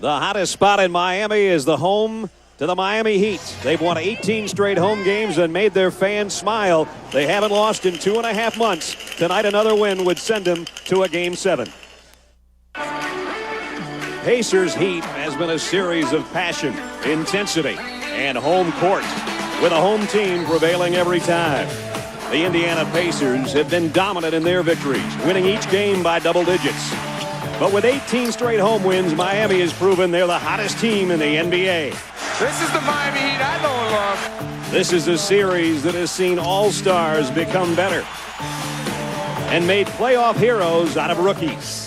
The hottest spot in Miami is the home to the Miami Heat. They've won 18 straight home games and made their fans smile. They haven't lost in 2.5 months. Tonight, another win would send them to a Game 7. Pacers Heat has been a series of passion, intensity, and home court, with a home team prevailing every time. The Indiana Pacers have been dominant in their victories, winning each game by double digits. But with 18 straight home wins, Miami has proven they're the hottest team in the NBA. This is the Miami Heat I know and love. This is a series that has seen all-stars become better and made playoff heroes out of rookies.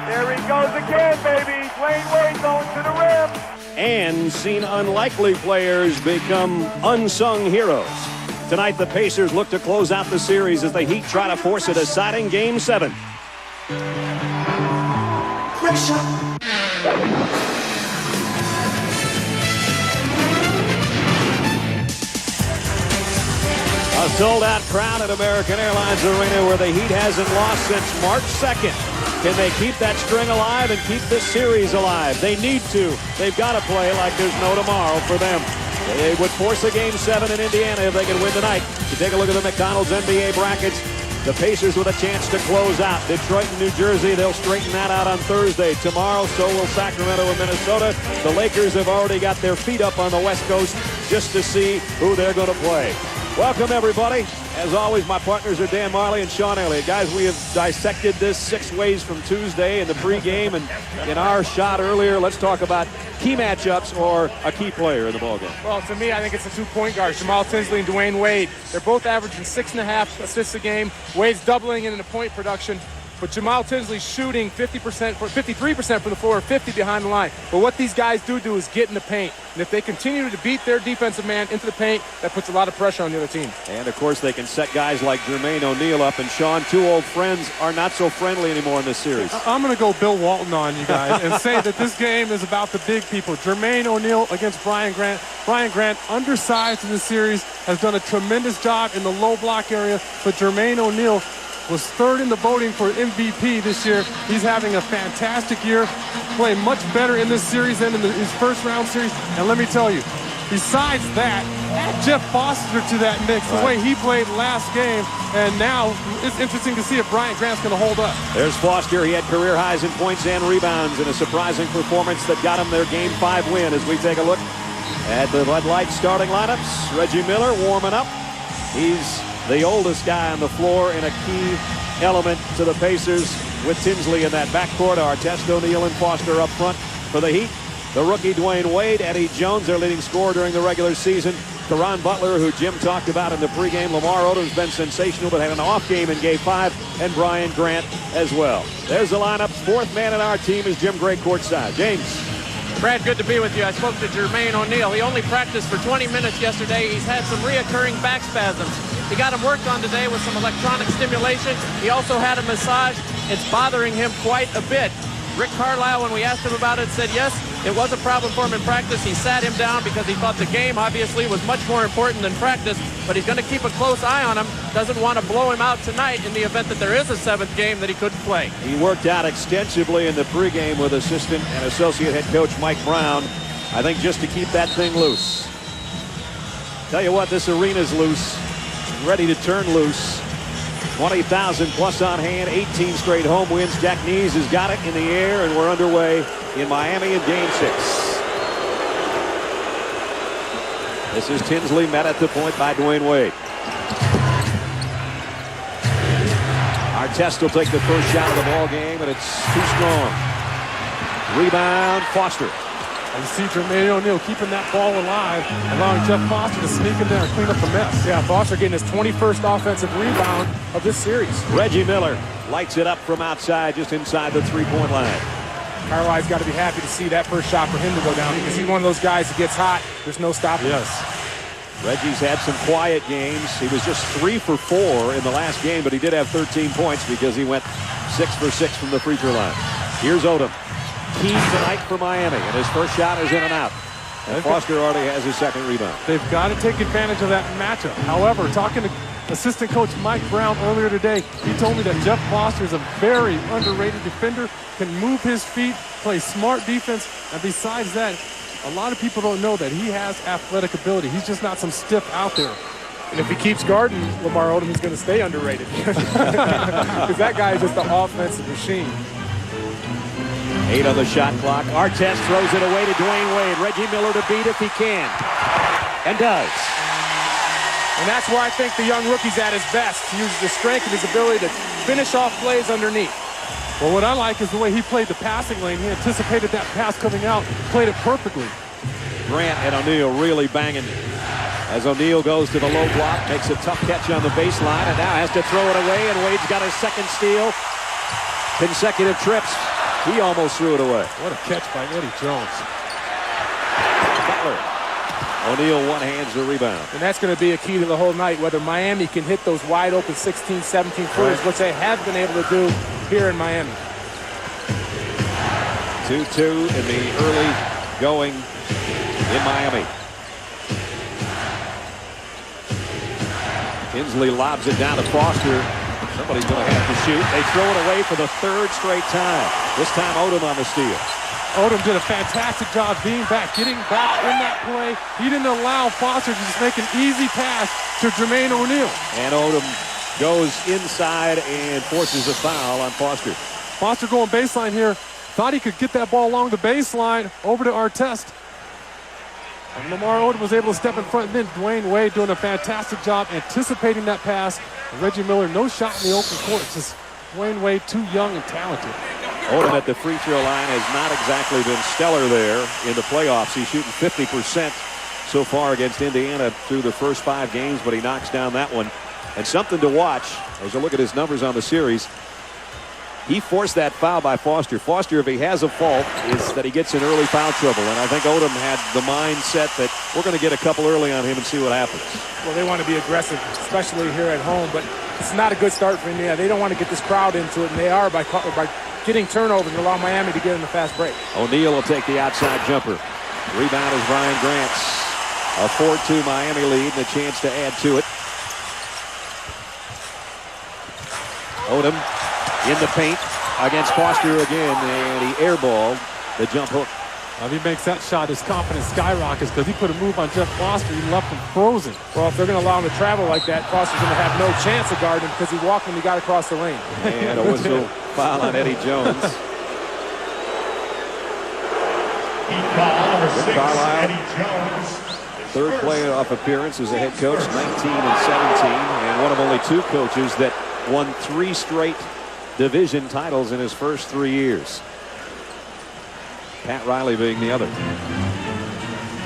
There he goes again, baby. Dwayne Wade going to the rim. And seen unlikely players become unsung heroes. Tonight, the Pacers look to close out the series as the Heat try to force a deciding Game 7. A sold-out crowd at American Airlines Arena where the Heat hasn't lost since March 2nd. Can they keep that string alive and keep this series alive? They need to. They've got to play like there's no tomorrow for them. They would force a Game 7 in Indiana if they can win tonight. You take a look at the McDonald's NBA brackets. The Pacers with a chance to close out. Detroit and New Jersey, they'll straighten that out on Thursday. Tomorrow, so will Sacramento and Minnesota. The Lakers have already got their feet up on the West Coast just to see who they're going to play. Welcome, everybody. As always, my partners are Dan Marley and Sean Elliott. Guys, we have dissected this 6 ways from Tuesday in the pregame, and in our shot earlier, let's talk about key matchups or a key player in the ballgame. Well, to me, I think it's the 2 point guards, Jamal Tinsley and Dwayne Wade. They're both averaging 6.5 assists a game. Wade's doubling in the point production. But Jamal Tinsley's shooting 53% from the floor, 50 behind the line. But what these guys do is get in the paint. And if they continue to beat their defensive man into the paint, that puts a lot of pressure on the other team. And, of course, they can set guys like Jermaine O'Neal up. And, Sean, 2 old friends are not so friendly anymore in this series. I'm going to go Bill Walton on you guys and say that this game is about the big people. Jermaine O'Neal against Brian Grant. Brian Grant, undersized in this series, has done a tremendous job in the low block area. But Jermaine O'Neal was 3rd in the voting for MVP this year. He's having a fantastic year, playing much better in this series than in his first round series. And let me tell you, besides that, add Jeff Foster to that mix, the way he played last game. And now it's interesting to see if Brian Grant's going to hold up. There's Foster. He had career highs in points and rebounds in a surprising performance that got him their Game 5 win. As we take a look at the Bud Light starting lineups, Reggie Miller warming up. He's the oldest guy on the floor and a key element to the Pacers with Tinsley in that backcourt. Artest, O'Neal, and Foster up front for the Heat. The rookie Dwayne Wade, Eddie Jones, their leading scorer during the regular season. Caron Butler, who Jim talked about in the pregame. Lamar Odom's been sensational, but had an off game in Game 5. And Brian Grant as well. There's the lineup. 4th man in our team is Jim Gray courtside. James. Brad, good to be with you. I spoke to Jermaine O'Neal. He only practiced for 20 minutes yesterday. He's had some reoccurring back spasms. He got him worked on today with some electronic stimulation. He also had a massage. It's bothering him quite a bit. Rick Carlisle, when we asked him about it, said yes, it was a problem for him in practice. He sat him down because he thought the game obviously was much more important than practice, but he's going to keep a close eye on him. Doesn't want to blow him out tonight in the event that there is a 7th game that he couldn't play. He worked out extensively in the pregame with assistant and associate head coach Mike Brown, I think just to keep that thing loose. Tell you what, this arena's loose, ready to turn loose. 20,000 plus on hand, 18 straight home wins. Jack Nees has got it in the air, and we're underway in Miami in Game 6. This is Tinsley, met at the point by Dwayne Wade. Artest will take the first shot of the ball game, and it's too strong. Rebound, Foster. And you see Jermaine O'Neal keeping that ball alive, allowing Jeff Foster to sneak in there and clean up the mess. Yeah, Foster getting his 21st offensive rebound of this series. Reggie Miller lights it up from outside, just inside the 3-point line. Carlisle's got to be happy to see that first shot for him to go down because he's one of those guys that gets hot. There's no stopping. Yes. Reggie's had some quiet games. He was just 3 for 4 in the last game, but he did have 13 points because he went 6 for 6 from the free throw line. Here's Odom. Key tonight for Miami, and his first shot is in and out. And Foster already has his 2nd rebound. They've got to take advantage of that matchup. However, talking to assistant coach Mike Brown earlier today. He told me that Jeff Foster is a very underrated defender, can move his feet, play smart defense, and besides that, a lot of people don't know that he has athletic ability. He's just not some stiff out there. And if he keeps guarding Lamar Odom, he's going to stay underrated. Because that guy is just an offensive machine. 8 on the shot clock. Artest throws it away to Dwayne Wade. Reggie Miller to beat if he can. And does. And that's where I think the young rookie's at his best. He uses his strength and his ability to finish off plays underneath. Well, what I like is the way he played the passing lane. He anticipated that pass coming out, played it perfectly. Grant and O'Neal really banging as O'Neal goes to the low block, makes a tough catch on the baseline, and now has to throw it away, and Wade's got his second steal. Consecutive trips. He almost threw it away. What a catch by Eddie Jones. Butler. O'Neal one-hands the rebound. And that's going to be a key to the whole night, whether Miami can hit those wide-open 16, 17-footers, which they have been able to do here in Miami. 2-2 in the early going in Miami. Tinsley lobs it down to Foster. Somebody's going to have to shoot. They throw it away for the third straight time. This time Odom on the steal. Odom did a fantastic job being back, getting back in that play. He didn't allow Foster to just make an easy pass to Jermaine O'Neal. And Odom goes inside and forces a foul on Foster. Foster going baseline here. Thought he could get that ball along the baseline over to Artest. And Lamar Odom was able to step in front, and then Dwayne Wade doing a fantastic job anticipating that pass. And Reggie Miller, no shot in the open court. It's just Dwayne Wade, too young and talented. Odom at the free throw line has not exactly been stellar there in the playoffs. He's shooting 50% so far against Indiana through the first 5 games, but he knocks down that one. And something to watch as you look at his numbers on the series. He forced that foul by Foster. Foster, if he has a fault, is that he gets in early foul trouble. And I think Odom had the mindset that we're going to get a couple early on him and see what happens. Well, they want to be aggressive, especially here at home, but it's not a good start for Indiana. They don't want to get this crowd into it, and they are by getting turnovers and allow Miami to get in the fast break. O'Neal will take the outside jumper. Rebound is Brian Grant's. A 4-2 Miami lead and a chance to add to it. Odom in the paint against Foster again, and he airballed the jump hook. If he makes that shot, his confidence skyrockets because he put a move on Jeff Foster. He left him frozen. Well, if they're going to allow him to travel like that, Foster's going to have no chance of guarding him because he walked when he got across the lane. And a whistle foul on Eddie Jones. Rick Carlisle, third playoff appearance as a head coach, 19 and 17, and one of only 2 coaches that won 3 straight division titles in his first 3 years. Pat Riley being the other.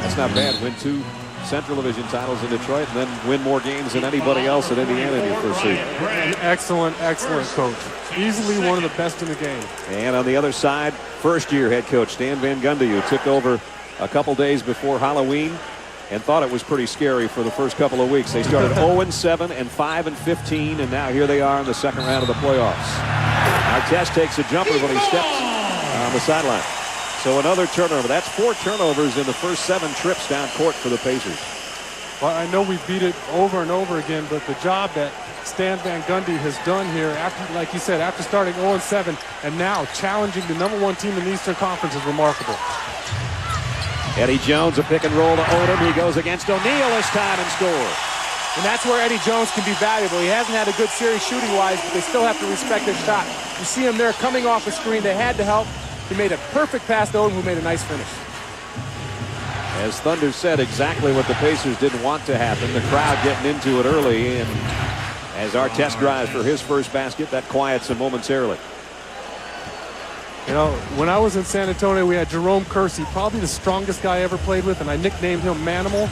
That's not bad. Win 2 Central Division titles in Detroit and then win more games than anybody else at Indiana in your first season. Excellent, excellent coach. Easily one of the best in the game. And on the other side, first-year head coach Stan Van Gundy, who took over a couple days before Halloween and thought it was pretty scary for the first couple of weeks. They started 0-7 and 5-15, and now here they are in the second round of the playoffs. Artest takes a jumper when he steps on the sideline. So another turnover. That's 4 turnovers in the first 7 trips down court for the Pacers. Well, I know we beat it over and over again, but the job that Stan Van Gundy has done here, after, like you said, after starting 0-7 and now challenging the #1 team in the Eastern Conference is remarkable. Eddie Jones, a pick and roll to Odom. He goes against O'Neal this time and scores. And that's where Eddie Jones can be valuable. He hasn't had a good series shooting-wise, but they still have to respect their shot. You see him there coming off a screen. They had to help. He made a perfect pass to Odom, who made a nice finish. As Thunder said, exactly what the Pacers didn't want to happen. The crowd getting into it early, and as Artest drives for his first basket, that quiets him momentarily. You know, when I was in San Antonio, we had Jerome Kersey, probably the strongest guy I ever played with, and I nicknamed him Manimal.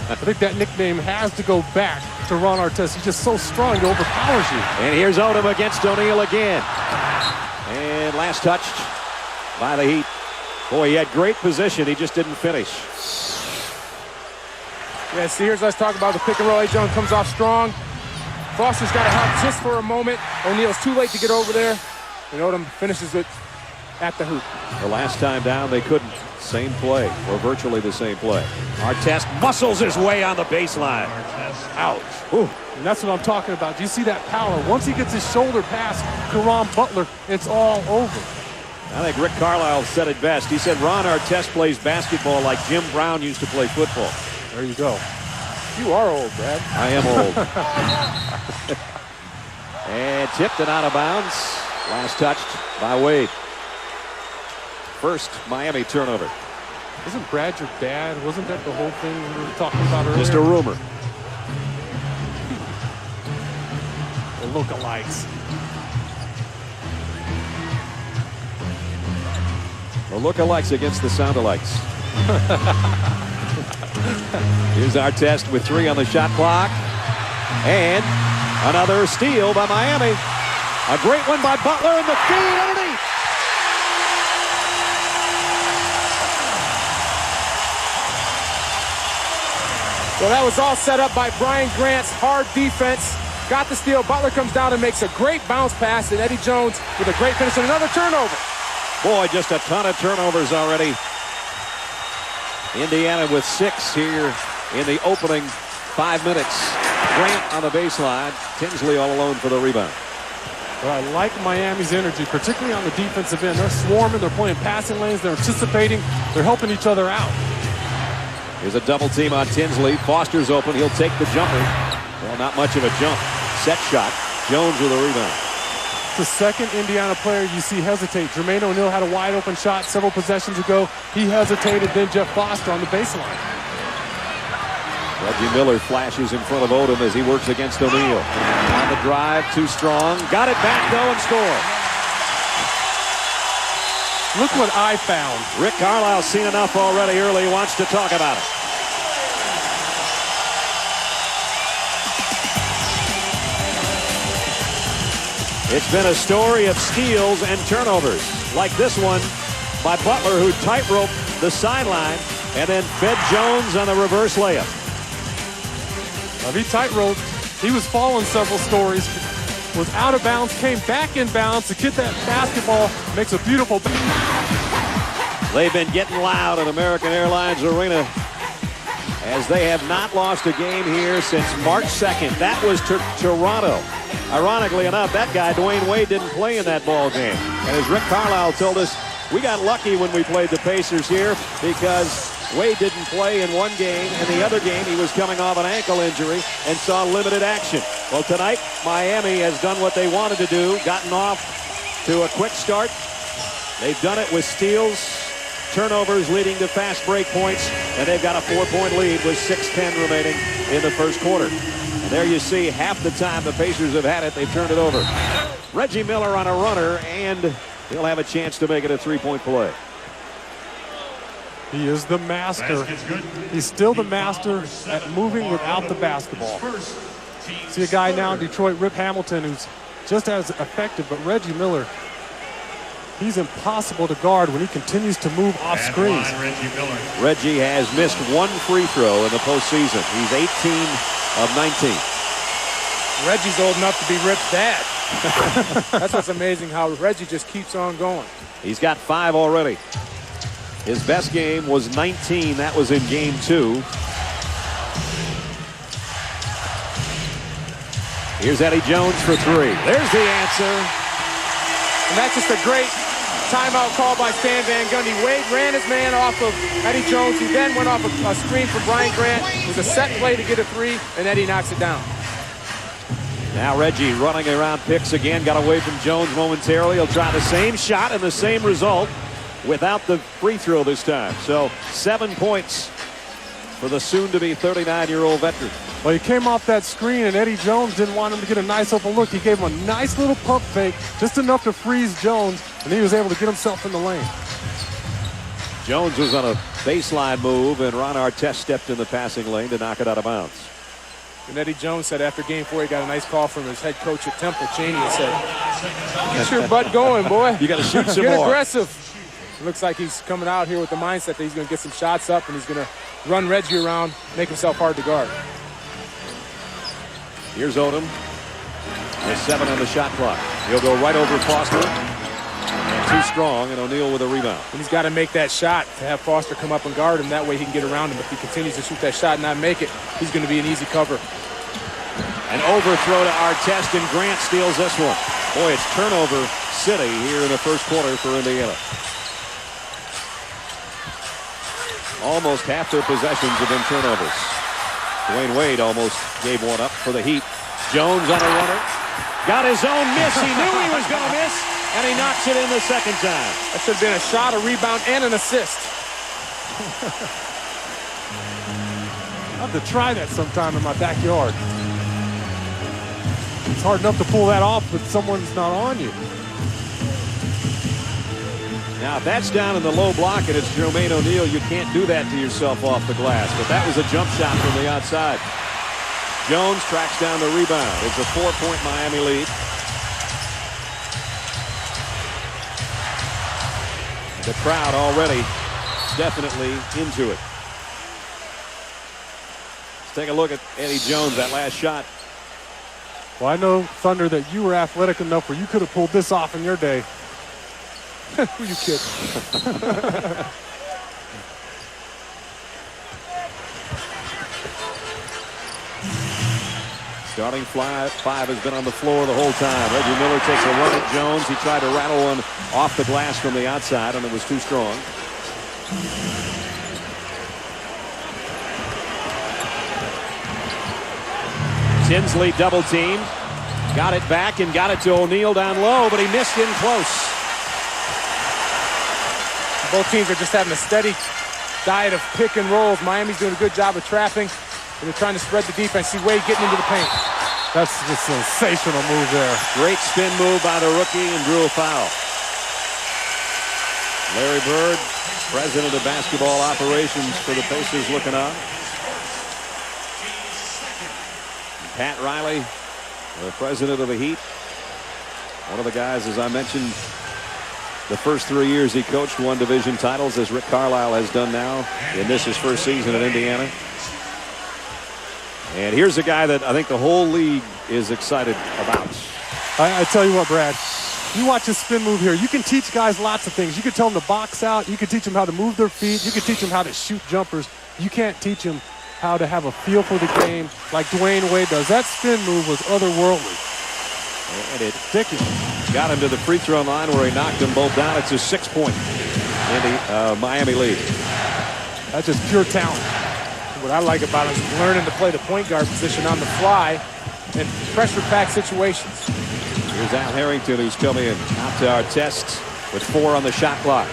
I think that nickname has to go back to Ron Artest. He's just so strong, he overpowers you. And here's Odom against O'Neal again. And last touched by the Heat. Boy, he had great position. He just didn't finish. Yeah, see, here's us talking about the pick and roll. Eddie Jones comes off strong. Foster's got to help just for a moment. O'Neal's too late to get over there. And Odom finishes it at the hoop. The last time down, they couldn't. Same play, or virtually the same play. Artest muscles his way on the baseline. Ouch. Ooh, and that's what I'm talking about. Do you see that power? Once he gets his shoulder past Caron Butler, it's all over. I think Rick Carlisle said it best. He said Ron Artest plays basketball like Jim Brown used to play football. There you go. You are old, Brad. I am old. And tipped and out of bounds. Last touched by Wade. First Miami turnover. Isn't Brad your dad? Wasn't that the whole thing we were talking about earlier? Just a rumor. The lookalikes. The lookalikes against the soundalikes. Here's Artest with 3 on the shot clock. And another steal by Miami. A great one by Butler and the feed underneath. Well, that was all set up by Brian Grant's hard defense. Got the steal. Butler comes down and makes a great bounce pass, and Eddie Jones with a great finish and another turnover. Boy, just a ton of turnovers already. Indiana with 6 here in the opening 5 minutes. Grant on the baseline. Tinsley all alone for the rebound. Well, I like Miami's energy, particularly on the defensive end. They're swarming, they're playing passing lanes, they're anticipating, they're helping each other out. Here's a double team on Tinsley. Foster's open. He'll take the jumper. Well, not much of a jump. Set shot. Jones with a rebound. It's the second Indiana player you see hesitate. Jermaine O'Neal had a wide open shot several possessions ago. He hesitated, then Jeff Foster on the baseline. Reggie Miller flashes in front of Odom as he works against O'Neal. On the drive, too strong. Got it back, though, and score. Look what I found. Rick Carlisle's seen enough already early. He wants to talk about it. It's been a story of steals and turnovers, like this one by Butler, who tightrope the sideline and then fed Jones on the reverse layup. Well, he tightrope. He was following several stories. Was out of bounds, came back in bounds to get that basketball, makes a beautiful. They've been getting loud at American Airlines Arena as they have not lost a game here since March 2nd. That was Toronto. Ironically enough, that guy, Dwayne Wade, didn't play in that ball game. And as Rick Carlisle told us, we got lucky when we played the Pacers here because Wade didn't play in one game, and the other game he was coming off an ankle injury and saw limited action. Well, tonight, Miami has done what they wanted to do, gotten off to a quick start. They've done it with steals, turnovers leading to fast break points, and they've got a 4-point lead with 6:10 remaining in the first quarter. And there you see half the time the Pacers have had it, they've turned it over. Reggie Miller on a runner, and he'll have a chance to make it a 3-point play. He is the master. He's still the master at moving without the basketball. See a guy now in Detroit, Rip Hamilton, who's just as effective, but Reggie Miller, he's impossible to guard when he continues to move off screens. Reggie has missed 1 free throw in the postseason. He's 18 of 19. Reggie's old enough to be Rip's dad. That's what's amazing, how Reggie just keeps on going. He's got 5 already. His best game was 19. That was in game 2. Here's Eddie Jones for 3. There's the answer. And that's just a great timeout call by Stan Van Gundy. Wade ran his man off of Eddie Jones. He then went off a screen from Brian Grant. It was a set play to get a 3, and Eddie knocks it down. Now Reggie running around picks again. Got away from Jones momentarily. He'll try the same shot and the same result without the free throw this time. So 7 points for the soon-to-be 39-year-old veteran. Well, he came off that screen, and Eddie Jones didn't want him to get a nice open look. He gave him a nice little pump fake, just enough to freeze Jones, and he was able to get himself in the lane. Jones was on a baseline move, and Ron Artest stepped in the passing lane to knock it out of bounds. And Eddie Jones said after game 4, he got a nice call from his head coach at Temple, Cheney, and said, "Get your butt going, boy. You got to shoot some Get more." aggressive. It looks like he's coming out here with the mindset that he's going to get some shots up, and he's going to run Reggie around, make himself hard to guard. Here's Odom. There's 7 on the shot clock. He'll go right over Foster. And too strong, and O'Neal with a rebound. And he's got to make that shot to have Foster come up and guard him. That way he can get around him. If he continues to shoot that shot and not make it, he's going to be an easy cover. An overthrow to Artest, and Grant steals this one. Boy, it's turnover city here in the first quarter for Indiana. Almost half their possessions have been turnovers. Dwayne Wade almost gave one up for the Heat. Jones on a runner. Got his own miss. He knew he was going to miss, and he knocks it in the second time. That should have been a shot, a rebound, and an assist. I'll have to try that sometime in my backyard. It's hard enough to pull that off, but someone's not on you. Now, if that's down in the low block and it's Jermaine O'Neal, you can't do that to yourself off the glass. But that was a jump shot from the outside. Jones tracks down the rebound. It's a 4-point Miami lead. The crowd already definitely into it. Let's take a look at Eddie Jones, that last shot. Well, I know, Thunder, that you were athletic enough where you could have pulled this off in your day. Who you kidding? Starting five has been on the floor the whole time. Reggie Miller takes a run at Jones. He tried to rattle one off the glass from the outside, and it was too strong. Tinsley double teamed. Got it back and got it to O'Neal down low, but he missed in close. Both teams are just having a steady diet of pick and rolls. Miami's doing a good job of trapping, and they're trying to spread the defense. See Wade getting into the paint. That's a sensational move there. Great spin move by the rookie and drew a foul. Larry Bird, president of basketball operations for the Pacers, looking on. Pat Riley, the president of the Heat. One of the guys, as I mentioned, the first 3 years he coached won division titles, as Rick Carlisle has done now in this his first season at Indiana. And here's a guy that I think the whole league is excited about. I tell you what, Brad, you watch this spin move here. You can teach guys lots of things. You can tell them to box out. You can teach them how to move their feet. You can teach them how to shoot jumpers. You can't teach them how to have a feel for the game like Dwayne Wade does. That spin move was otherworldly. And it got him to the free throw line where he knocked them both down. It's a 6-point Miami lead. That's just pure talent. What I like about him is learning to play the point guard position on the fly in pressure-packed situations. Here's Al Harrington, who's coming in. Out to Artest with 4 on the shot clock.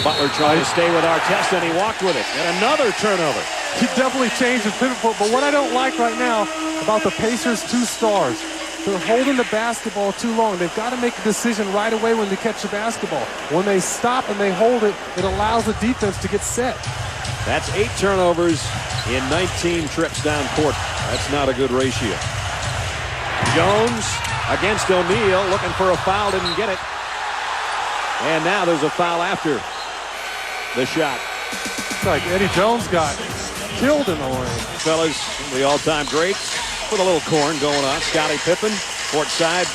Butler trying to stay with Artest, and he walked with it. And another turnover. He definitely changed the pivot point, but what I don't like right now about the Pacers' 2 stars, they're holding the basketball too long. They've got to make a decision right away when they catch the basketball. When they stop and they hold it, it allows the defense to get set. That's 8 turnovers in 19 trips down court. That's not a good ratio. Jones against O'Neal, looking for a foul, didn't get it. And now there's a foul after the shot. It's like Eddie Jones got killed in the lane. Fellas, the all-time greats with a little corn going on. Scottie Pippen, court side.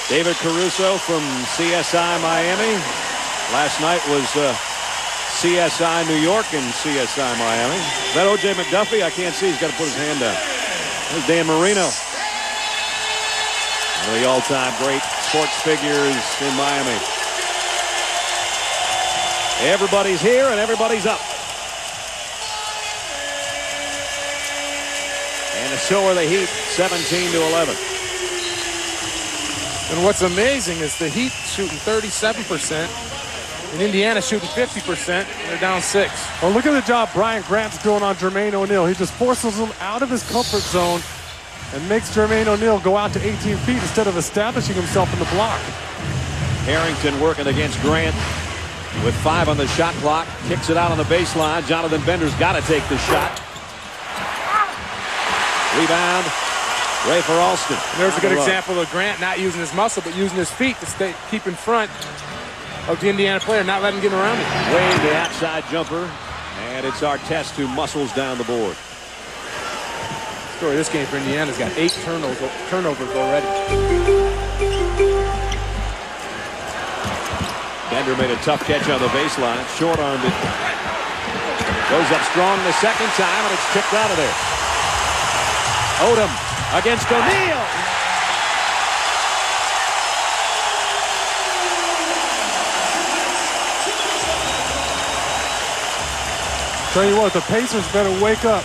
David Caruso from CSI Miami. Last night was CSI New York and CSI Miami. Is that O.J. McDuffie? I can't see. He's got to put his hand down. There's Dan Marino. One of the all-time great sports figures in Miami. Everybody's here and everybody's up. And so are the Heat, 17-11. And what's amazing is the Heat shooting 37%, and Indiana shooting 50%, and they're down 6. Well, look at the job Brian Grant's doing on Jermaine O'Neal. He just forces him out of his comfort zone and makes Jermaine O'Neal go out to 18 feet instead of establishing himself in the block. Harrington working against Grant with 5 on the shot clock. Kicks it out on the baseline. Jonathan Bender's got to take the shot. Rebound, Ray for Alston. And there's a good example of Grant not using his muscle, but using his feet to keep in front of the Indiana player, not letting him get around him. Wade, the outside jumper, and it's Artest who muscles down the board. The story of this game for Indiana's got 8 turnovers already. Bender made a tough catch on the baseline. Short-armed it. Goes up strong the second time, and it's tipped out of there. Odom against O'Neal. Tell you what, the Pacers better wake up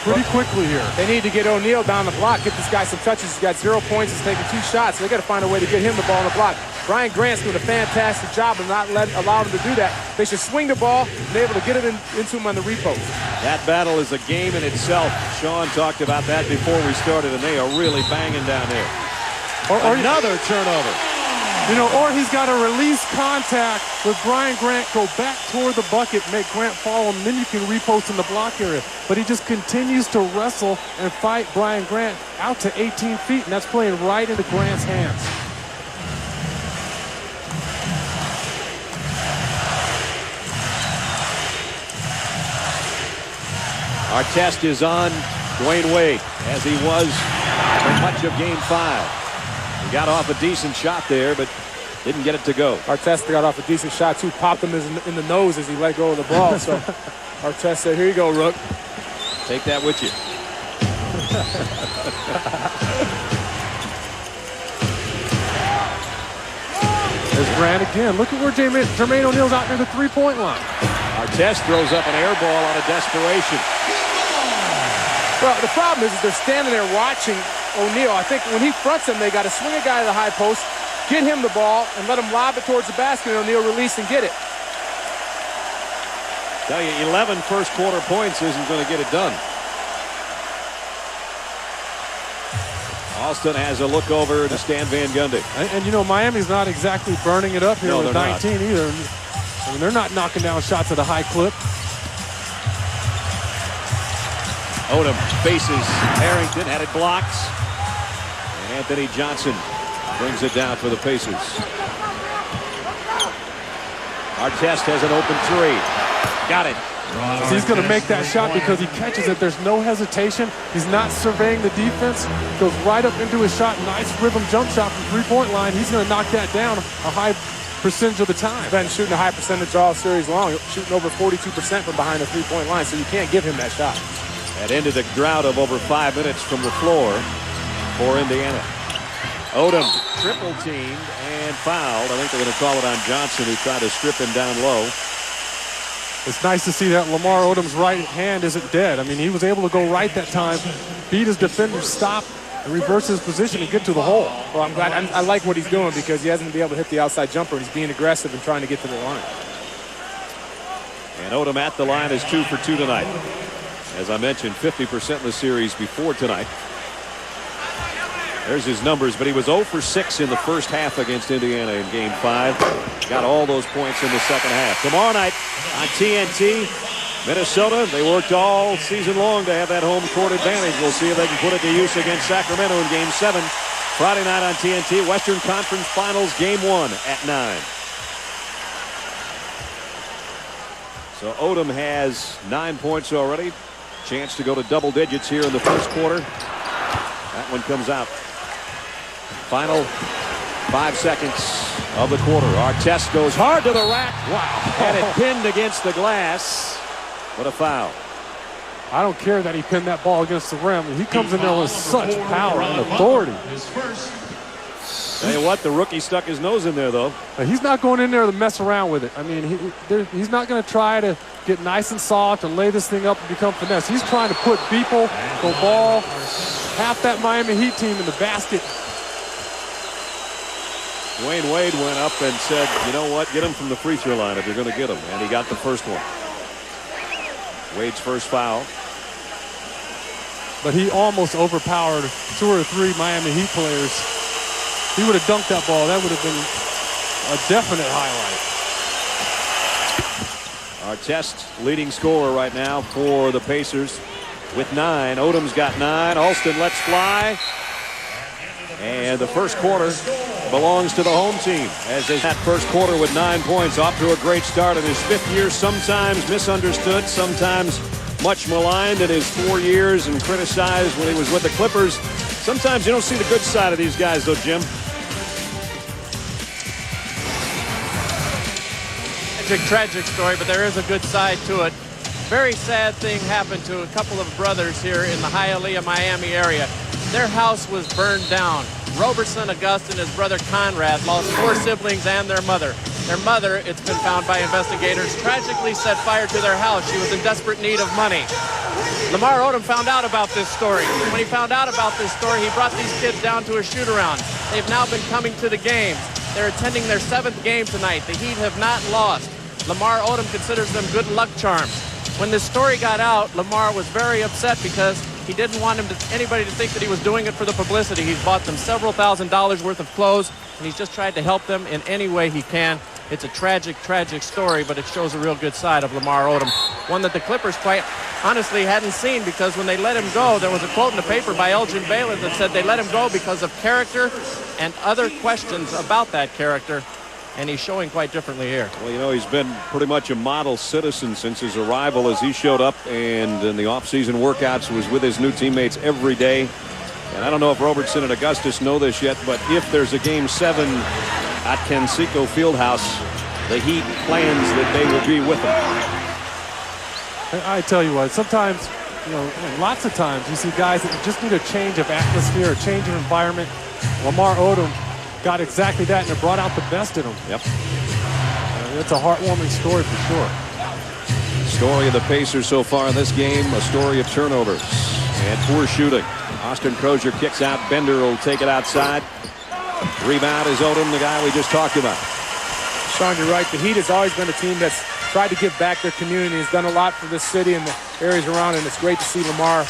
pretty quickly here. They need to get O'Neal down the block, get this guy some touches. He's got 0 points. He's taking 2 shots. So they got to find a way to get him the ball on the block. Brian Grant's doing a fantastic job of not allowing him to do that. They should swing the ball and be able to get it into him on the repost. That battle is a game in itself. Sean talked about that before we started, and they are really banging down there. Or another turnover. You know, or he's got to release contact with Brian Grant, go back toward the bucket, make Grant fall, and then you can repost in the block area. But he just continues to wrestle and fight Brian Grant out to 18 feet, and that's playing right into Grant's hands. Our test is on Dwayne Wade, as he was for much of Game 5. He got off a decent shot there, but didn't get it to go. Artest got off a decent shot, too. Popped him in the nose as he let go of the ball. So Artest said, here you go, Rook. Take that with you. There's Grant again. Look at where Jermaine O'Neal's out near the three-point line. Artest throws up an air ball out of desperation. Well, the problem is they're standing there watching O'Neal. I think when he fronts them, they got to swing a guy to the high post, get him the ball, and let him lob it towards the basket, and O'Neal release and get it. Tell you, 11 first-quarter points isn't going to get it done. Alston has a look over to Stan Van Gundy. And you know, Miami's not exactly burning it up here with 19 not. either. I mean, they're not knocking down shots at a high clip. Odom faces Harrington, had it blocked. And Anthony Johnson brings it down for the Pacers. Artest has an open three. Got it. He's going to make that shot because he catches it. There's no hesitation. He's not surveying the defense. Goes right up into his shot. Nice rhythm jump shot from three-point line. He's going to knock that down a high percentage of the time. He's been shooting a high percentage all series long, shooting over 42% from behind the three-point line, so you can't give him that shot. That ended a drought of over 5 minutes from the floor for Indiana. Odom triple teamed and fouled. I think they're going to call it on Johnson, who tried to strip him down low. It's nice to see that Lamar Odom's right hand isn't dead. I mean, he was able to go right that time, beat his defender, stop, and reverse his position and get to the hole. Well, I'm glad. I like what he's doing because he hasn't been able to hit the outside jumper, and he's being aggressive and trying to get to the line. And Odom at the line is 2 for 2 tonight. As I mentioned, 50% in the series before tonight. There's his numbers, but he was 0 for 6 in the first half against Indiana in Game 5. Got all those points in the second half. Tomorrow night on TNT, Minnesota, they worked all season long to have that home court advantage. We'll see if they can put it to use against Sacramento in Game 7. Friday night on TNT, Western Conference Finals, Game 1 at 9. So Odom has 9 points already. Chance to go to double digits here in the first quarter. That one comes out. Final 5 seconds of the quarter. Artest goes hard to the rack. Wow. Had it pinned against the glass. What a foul. I don't care that he pinned that ball against the rim. He comes in there with such power and authority. Tell you what, the rookie stuck his nose in there, though. He's not going in there to mess around with it. I mean, he's not going to try to get nice and soft and lay this thing up and become finesse. He's trying to put people, the ball, half that Miami Heat team in the basket. Dwayne Wade went up and said, you know what, get him from the free throw line if you're going to get him. And he got the first one. Wade's first foul. But he almost overpowered 2 or 3 Miami Heat players. He would have dunked that ball. That would have been a definite highlight. Artest leading scorer right now for the Pacers with 9. Odom's got 9. Alston lets fly. And the first quarter belongs to the home team, as is that first quarter with 9 points, off to a great start in his 5th year, sometimes misunderstood, sometimes much maligned in his 4 years and criticized when he was with the Clippers. Sometimes you don't see the good side of these guys, though, Jim. tragic story, but there is a good side to it. Very sad thing happened to a couple of brothers here in the Hialeah, Miami area. Their house was burned down. Roberson August and his brother Conrad lost 4 siblings and their mother. Their mother, it's been found by investigators, tragically set fire to their house. She was in desperate need of money. Lamar Odom found out about this story. When he found out about this story, he brought these kids down to a shoot-around. They've now been coming to the games. They're attending their 7th game tonight. The Heat have not lost. Lamar Odom considers them good luck charms. When this story got out, Lamar was very upset because he didn't want anybody to think that he was doing it for the publicity. He's bought them several $1,000s worth of clothes, and he's just tried to help them in any way he can. It's a tragic, tragic story, but it shows a real good side of Lamar Odom, one that the Clippers quite honestly hadn't seen, because when they let him go, there was a quote in the paper by Elgin Baylor that said they let him go because of character and other questions about that character, and he's showing quite differently here. Well, you know, he's been pretty much a model citizen since his arrival, as he showed up and in the offseason workouts was with his new teammates every day. And I don't know if Robertson and Augustus know this yet, but if there's a Game 7 at Kensico Fieldhouse, the Heat plans that they will be with him. I tell you what, sometimes, you know, lots of times you see guys that just need a change of atmosphere, a change of environment. Lamar Odom got exactly that, and it brought out the best in him. Yep. It's a heartwarming story for sure. Story of the Pacers so far in this game, a story of turnovers and poor shooting. Austin Crozier kicks out. Bender will take it outside. Rebound is Odom, the guy we just talked about. Sean, you're right. The Heat has always been a team that's tried to give back their community. Has done a lot for this city and the areas around, and it's great to see Lamar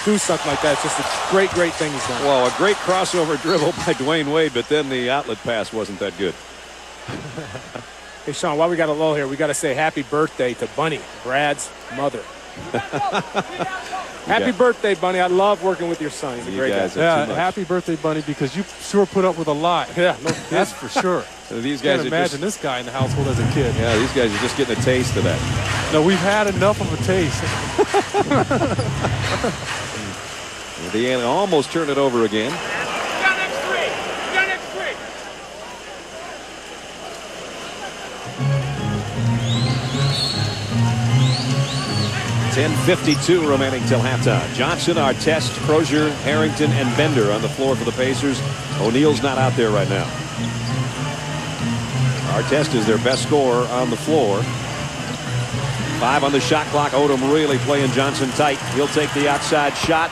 do something like that. It's just a great, great thing he's done. Well, a great crossover dribble by Dwayne Wade, but then the outlet pass wasn't that good. Hey, Sean, while we got a lull here, we got to say happy birthday to Bunny, Brad's mother. Happy birthday, Bunny. I love working with your son. He's a great guy. Yeah, happy birthday, Bunny, because you sure put up with a lot. Yeah, no, that's for sure. So these guys can't imagine this guy in the household as a kid. Yeah, these guys are just getting a taste of that. No, we've had enough of a taste. Indiana almost turned it over again. Down next three. Down next three. 10:52 remaining till halftime. Johnson, Artest, Crozier, Harrington, and Bender on the floor for the Pacers. O'Neal's not out there right now. Artest is their best scorer on the floor. 5 on the shot clock. Odom really playing Johnson tight. He'll take the outside shot.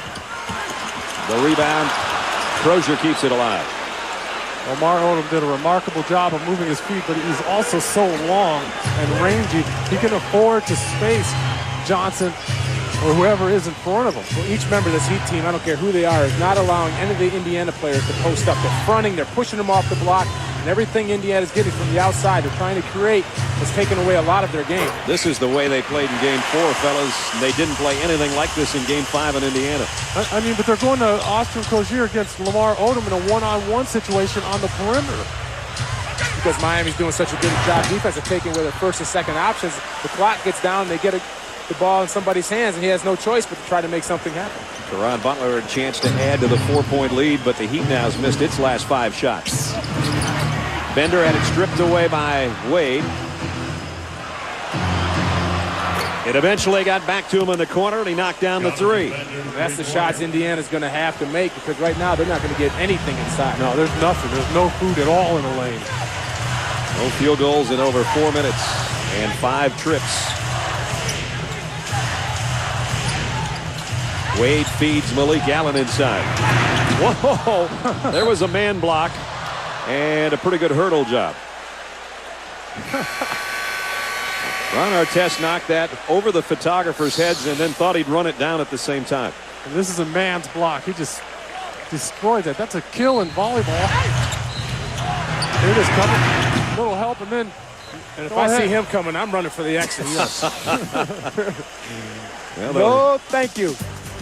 The rebound. Crozier keeps it alive. Lamar Odom did a remarkable job of moving his feet, but he's also so long and rangy. He can afford to space Johnson or whoever is in front of him. Well, each member of this Heat team, I don't care who they are, is not allowing any of the Indiana players to post up. They're fronting, they're pushing them off the block, and everything Indiana's getting from the outside they're trying to create has taken away a lot of their game. This is the way they played in Game 4, fellas. They didn't play anything like this in Game 5 in Indiana. I mean, but they're going to Austin Crozier against Lamar Odom in a one-on-one situation on the perimeter. Because Miami's doing such a good job defense of taking away their first and second options. The clock gets down, they get the ball in somebody's hands, and he has no choice but to try to make something happen. Caron Butler a chance to add to the 4-point lead, but the Heat now has missed its last 5 shots. Bender had it stripped away by Wade. It eventually got back to him in the corner, and he knocked down the 3. And that's the shots Indiana's going to have to make, because right now they're not going to get anything inside. No, there's nothing. There's no food at all in the lane. No field goals in over 4 minutes and 5 trips. Wade feeds Malik Allen inside. Whoa! There was a man block and a pretty good hurdle job. Ron Artest knocked that over the photographer's heads and then thought he'd run it down at the same time. And this is a man's block. He just destroyed that. That's a kill in volleyball. Here it is coming. A little help, and then. And if I see him coming, I'm running for the exit. Well, no, thank you.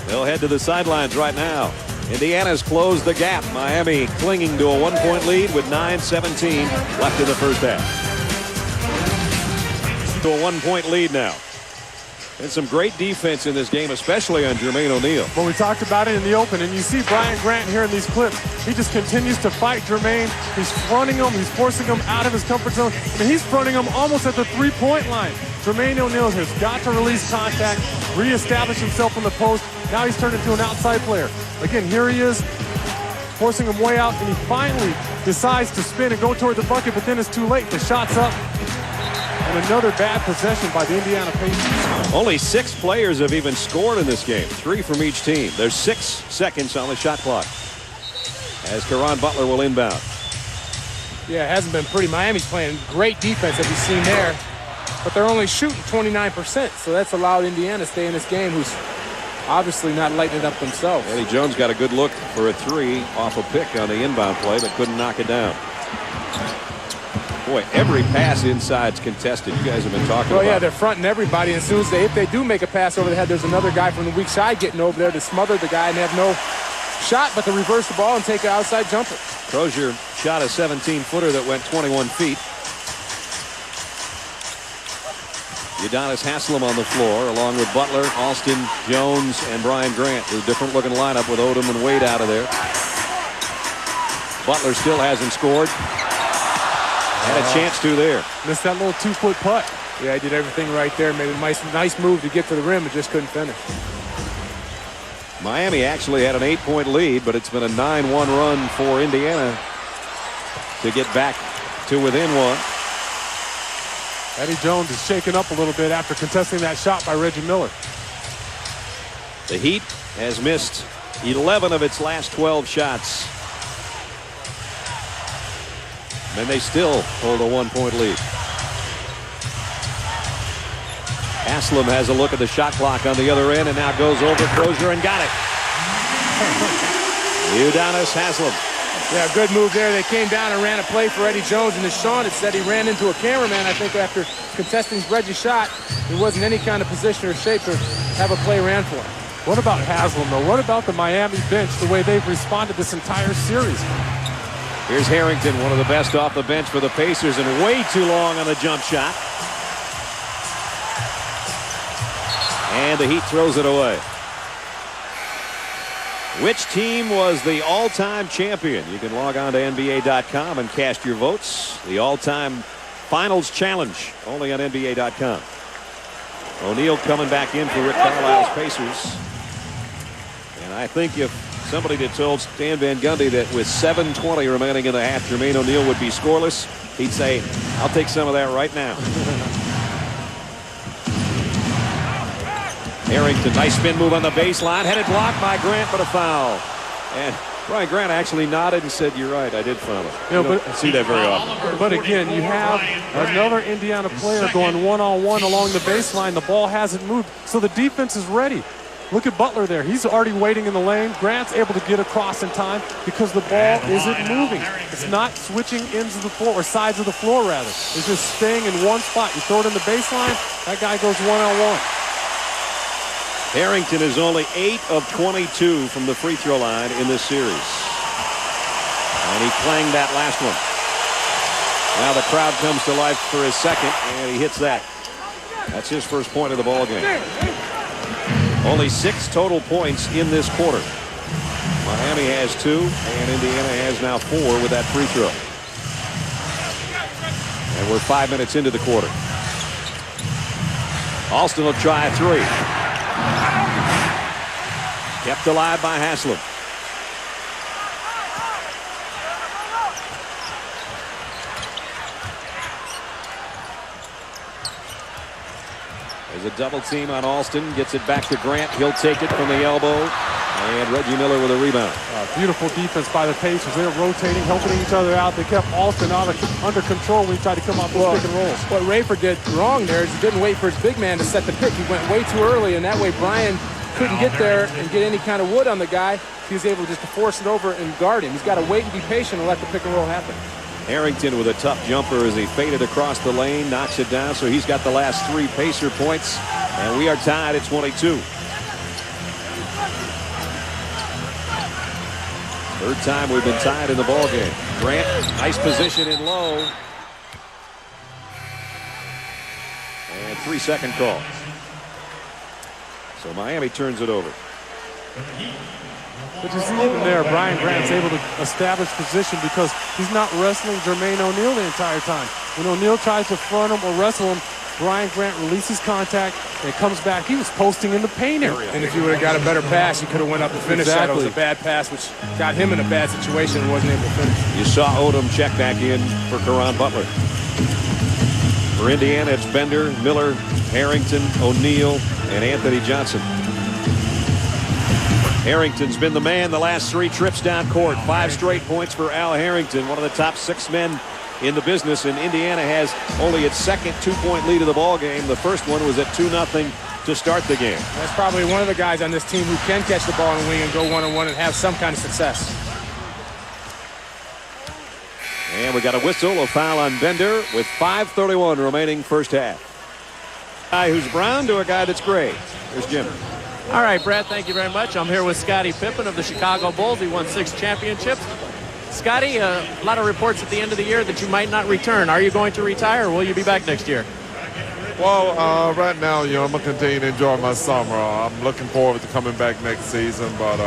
They'll head to the sidelines right now. Indiana's closed the gap. Miami clinging to a 1-point lead with 9:17 left in the first half. To a 1-point lead now. And some great defense in this game, especially on Jermaine O'Neal. Well, we talked about it in the open, and you see Brian Grant here in these clips. He just continues to fight Jermaine. He's fronting him. He's forcing him out of his comfort zone. And he's fronting him almost at the three-point line. Jermaine O'Neal has got to release contact, reestablish himself in the post. Now he's turned into an outside player. Again, here he is, forcing him way out, and he finally decides to spin and go toward the bucket, but then it's too late. The shot's up. And another bad possession by the Indiana Pacers. Only 6 players have even scored in this game, 3 from each team. There's 6 seconds on the shot clock as Caron Butler will inbound. Yeah, it hasn't been pretty. Miami's playing great defense, as you've seen there, but they're only shooting 29%, so that's allowed Indiana to stay in this game, who's obviously not lighting it up themselves. Eddie Jones got a good look for a 3 off a pick on the inbound play, but couldn't knock it down. Boy, every pass inside's contested. You guys have been talking about. Oh, yeah, they're fronting everybody. And as soon as if they do make a pass over the head, there's another guy from the weak side getting over there to smother the guy and have no shot but to reverse the ball and take an outside jumper. Crozier shot a 17-footer that went 21 feet. Udonis Haslem on the floor, along with Butler, Alston, Jones, and Brian Grant. A different looking lineup with Odom and Wade out of there. Butler still hasn't scored. Had a chance to there. Missed that little 2-foot putt. Yeah, he did everything right there. Made a nice move to get to the rim, but just couldn't finish. Miami actually had an 8-point lead, but it's been a 9-1 run for Indiana to get back to within 1. Eddie Jones is shaken up a little bit after contesting that shot by Reggie Miller. The Heat has missed 11 of its last 12 shots. And they still hold a 1-point lead. Haslem has a look at the shot clock on the other end and now goes over Crozier and got it. Udonis Haslem. Yeah, good move there. They came down and ran a play for Eddie Jones, and as Sean had said, he ran into a cameraman, I think, after contesting Reggie's shot. He wasn't in any kind of position or shape to have a play ran for him. What about Haslem, though? What about the Miami bench, the way they've responded this entire series? Here's Harrington, one of the best off the bench for the Pacers, and way too long on the jump shot. And the Heat throws it away. Which team was the all-time champion? You can log on to NBA.com and cast your votes. The all-time finals challenge, only on NBA.com. O'Neal coming back in for Rick Carlisle's Pacers. And I think if somebody had told Stan Van Gundy that with 7:20 remaining in the half, Jermaine O'Neal would be scoreless, he'd say, I'll take some of that right now. Harrington, nice spin move on the baseline. Headed blocked by Grant, but a foul. And Brian Grant actually nodded and said, you're right, I did foul it. You know, don't see that very often. But again, you have another Indiana player going one-on-one along the baseline. The ball hasn't moved, so the defense is ready. Look at Butler there. He's already waiting in the lane. Grant's able to get across in time because the ball isn't moving. It's not switching ends of the floor, or sides of the floor, rather. It's just staying in one spot. You throw it in the baseline, that guy goes one-on-one. Harrington is only 8 of 22 from the free throw line in this series. And he clanged that last one. Now the crowd comes to life for his second, and he hits that. That's his first point of the ball game. Only 6 total points in this quarter. Miami has 2, and Indiana has now 4 with that free throw. And we're 5 minutes into the quarter. Alston will try a 3. Kept alive by Haslem. There's a double team on Alston. Gets it back to Grant. He'll take it from the elbow. And Reggie Miller with a rebound. Beautiful defense by the Pacers. They're rotating, helping each other out. They kept Alston under control when he tried to come off those pick and rolls. What Rayford did wrong there is he didn't wait for his big man to set the pick. He went way too early, and that way Brian couldn't get there and get any kind of wood on the guy. He was able just to force it over and guard him. He's got to wait and be patient and let the pick and roll happen. Harrington with a tough jumper as he faded across the lane, knocks it down, so he's got the last 3 Pacer points, and we are tied at 22. Third time we've been tied in the ball game. Grant, nice position in low. And 3-second call. So Miami turns it over. But you see even there, Brian Grant's able to establish position because he's not wrestling Jermaine O'Neal the entire time. When O'Neal tries to front him or wrestle him, Brian Grant releases contact and comes back. He was posting in the paint area. And if he would have got a better pass, he could have went up and finished that. It was a bad pass, which got him in a bad situation and wasn't able to finish. You saw Odom check back in for Caron Butler. For Indiana, it's Bender, Miller, Harrington, O'Neal, and Anthony Johnson. Harrington's been the man the last 3 trips down court. 5 straight points for Al Harrington, one of the top 6 men in the business. And Indiana has only its second 2-point lead of the ball game. The first one was at 2-0 to start the game. That's probably one of the guys on this team who can catch the ball in the wing and go one-on-one and have some kind of success. And we got a whistle, a foul on Bender with 5:31 remaining first half. Guy who's brown to a guy that's gray. Here's Jim. All right, Brad, thank you very much. I'm here with Scottie Pippen of the Chicago Bulls. He won 6 championships. Scottie, a lot of reports at the end of the year that you might not return. Are you going to retire, or will you be back next year? Well, right now, I'm going to continue to enjoy my summer. I'm looking forward to coming back next season, but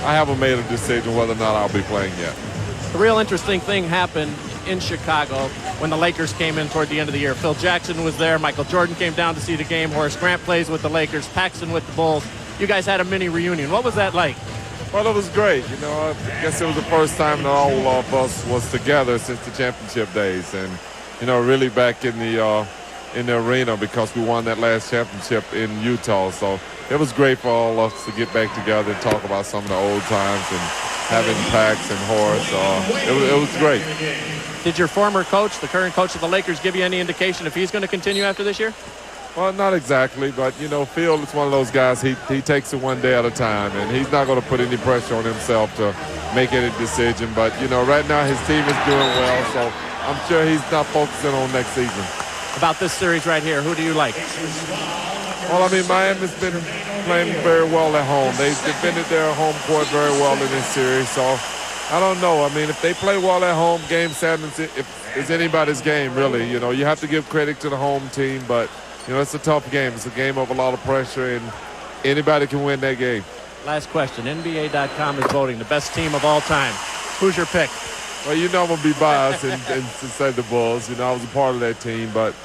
I haven't made a decision whether or not I'll be playing yet. A real interesting thing happened in Chicago when the Lakers came in toward the end of the year. Phil Jackson was there. Michael Jordan came down to see the game. Horace Grant plays with the Lakers. Paxson with the Bulls. You guys had a mini reunion. What was that like? Well, it was great. I guess it was the first time that all of us was together since the championship days, and really back in the arena because we won that last championship in Utah. So it was great for all of us to get back together and talk about some of the old times and having Pax and Horace. It was great. Did your former coach, the current coach of the Lakers, give you any indication if he's going to continue after this year? Well, not exactly, but, Phil is one of those guys, he takes it one day at a time, and he's not going to put any pressure on himself to make any decision. But, right now his team is doing well, so I'm sure he's not focusing on next season. About this series right here, who do you like? Well, Miami's been playing very well at home. They've defended their home court very well in this series, so I don't know. If they play well at home, Game 7 is anybody's game, really. You have to give credit to the home team, but it's a tough game. It's a game of a lot of pressure, and anybody can win that game. Last question. NBA.com is voting the best team of all time. Who's your pick? Well, I'm going to be biased and say the Bulls. I was a part of that team, but,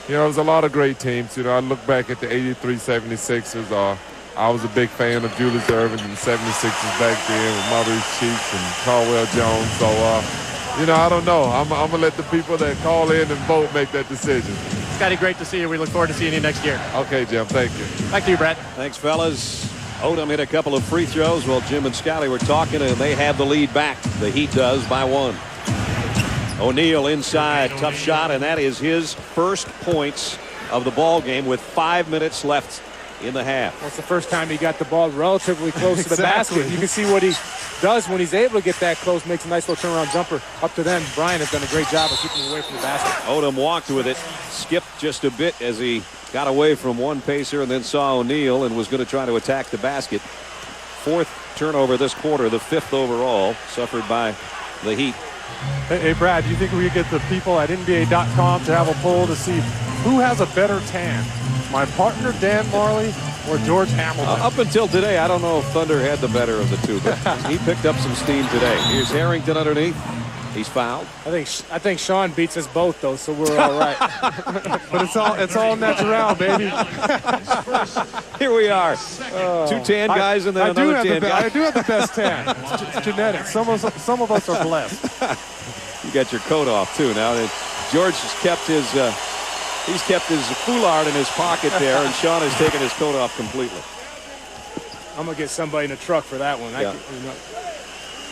there was a lot of great teams. I look back at the 83 76ers. I was a big fan of Julius Erving and the 76ers back then with Maurice Cheeks and Caldwell Jones. So, I don't know. I'm going to let the people that call in and vote make that decision. Scottie, great to see you. We look forward to seeing you next year. Okay, Jim. Thank you. Back to you, Brad. Thanks, fellas. Odom hit a couple of free throws while Jim and Scottie were talking, and they have the lead back. The Heat does by 1. O'Neal inside, tough shot, and that is his first points of the ball game with 5 minutes left in the half. That's the first time he got the ball relatively close to the basket. You can see what he does when he's able to get that close, makes a nice little turnaround jumper. Up to then, Brian has done a great job of keeping away from the basket. Odom walked with it, skipped just a bit as he got away from one pacer and then saw O'Neal and was going to try to attack the basket. 4th turnover this quarter, the 5th overall, suffered by the Heat. Hey, Brad, do you think we could get the people at NBA.com to have a poll to see who has a better tan? My partner, Dan Marley, or George Hamilton? Up until today, I don't know if Thunder had the better of the two, but he picked up some steam today. Here's Harrington underneath. He's fouled. I think Sean beats us both, though, so we're all right. But it's all natural, baby. Here we are. 2 tan guys and then another tan guy. I do have the best tan. It's genetics. Some of us are blessed. You got your coat off too. Now George has kept his foulard in his pocket there, and Sean has taken his coat off completely. I'm gonna get somebody in a truck for that one. Yeah.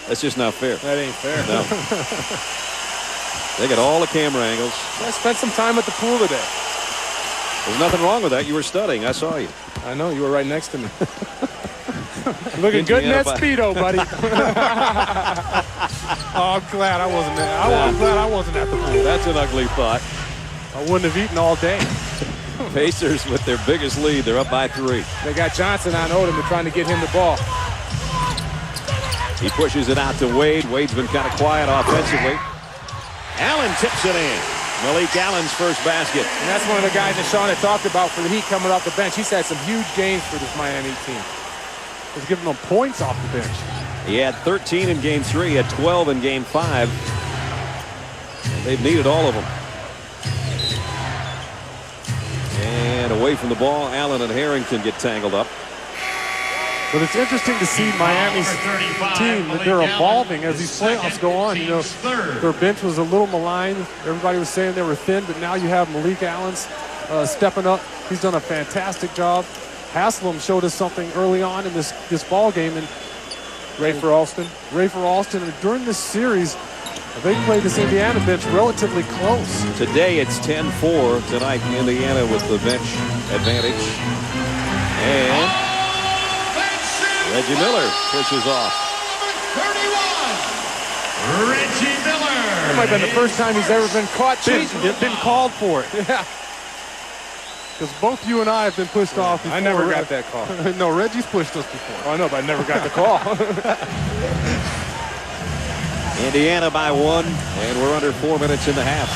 That's just not fair. That ain't fair. No. They got all the camera angles. I spent some time at the pool today. There's nothing wrong with that. You were studying. I saw you. I know. You were right next to me. Looking good in that Speedo, buddy. Oh, I'm glad I wasn't there. I'm glad I wasn't at the pool. That's an ugly thought. I wouldn't have eaten all day. Pacers with their biggest lead. They're up by 3. They got Johnson on Odom. They're trying to get him the ball. He pushes it out to Wade. Wade's been kind of quiet offensively. Allen tips it in. Malik Allen's first basket. And that's one of the guys that Sean had talked about for the Heat coming off the bench. He's had some huge games for this Miami team. He's giving them points off the bench. He had 13 in Game 3. He had 12 in Game 5. And they've needed all of them. And away from the ball, Allen and Harrington get tangled up. But it's interesting to see Miami's team, that they're evolving as these playoffs go on. You know, their bench was a little maligned. Everybody was saying they were thin, but now you have Malik Allen stepping up. He's done a fantastic job. Haslam showed us something early on in this ball game, and Rafer Alston. And during this series, they played this Indiana bench relatively close. Today it's 10-4. Tonight Indiana with the bench advantage. And Reggie Miller pushes off. 31, Reggie Miller. That might have been the first time he's ever been caught cheating. Been called for it. Yeah. Because both you and I have been pushed off before. I never got that call. No, Reggie's pushed us before. Oh, I know, but I never got the call. Indiana by 1, and we're under 4 minutes in the half.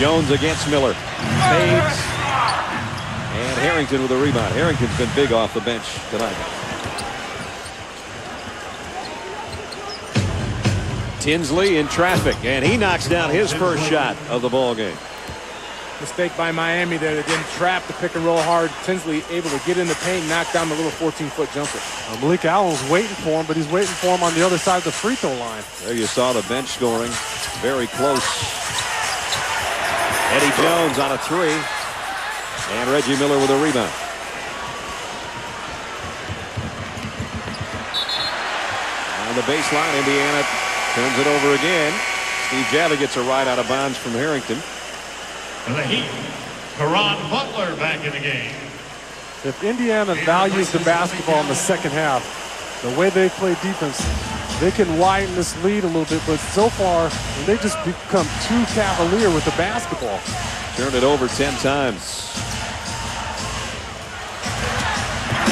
Jones against Miller. Fades. And Harrington with a rebound. Harrington's been big off the bench tonight. Tinsley in traffic, and he knocks down his first shot of the ball game. Mistake by Miami there. They didn't trap the pick and roll hard. Tinsley able to get in the paint and knock down the little 14-foot jumper. Malik Allen's waiting for him, but he's waiting for him on the other side of the free throw line. There you saw the bench scoring. Very close. Eddie Jones on a 3. And Reggie Miller with a rebound. On the baseline, Indiana turns it over again. Steve Javi gets a ride out of bounds from Harrington. For the Heat, Caron Butler back in the game. If Indiana values the basketball in the second half, the way they play defense, they can widen this lead a little bit. But so far, they just become too cavalier with the basketball. Turned it over 10 times.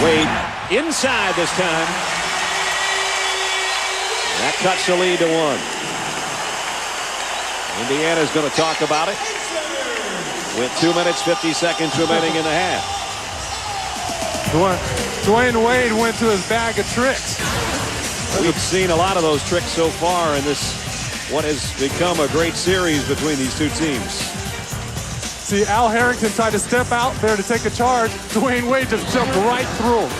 Wade inside this time. That cuts the lead to 1. Indiana's going to talk about it with 2 minutes, 50 seconds remaining in the half. Dwayne Wade went to his bag of tricks. We've seen a lot of those tricks so far in this, what has become a great series between these two teams. See, Al Harrington tried to step out there to take a charge. Dwayne Wade just jumped right through him.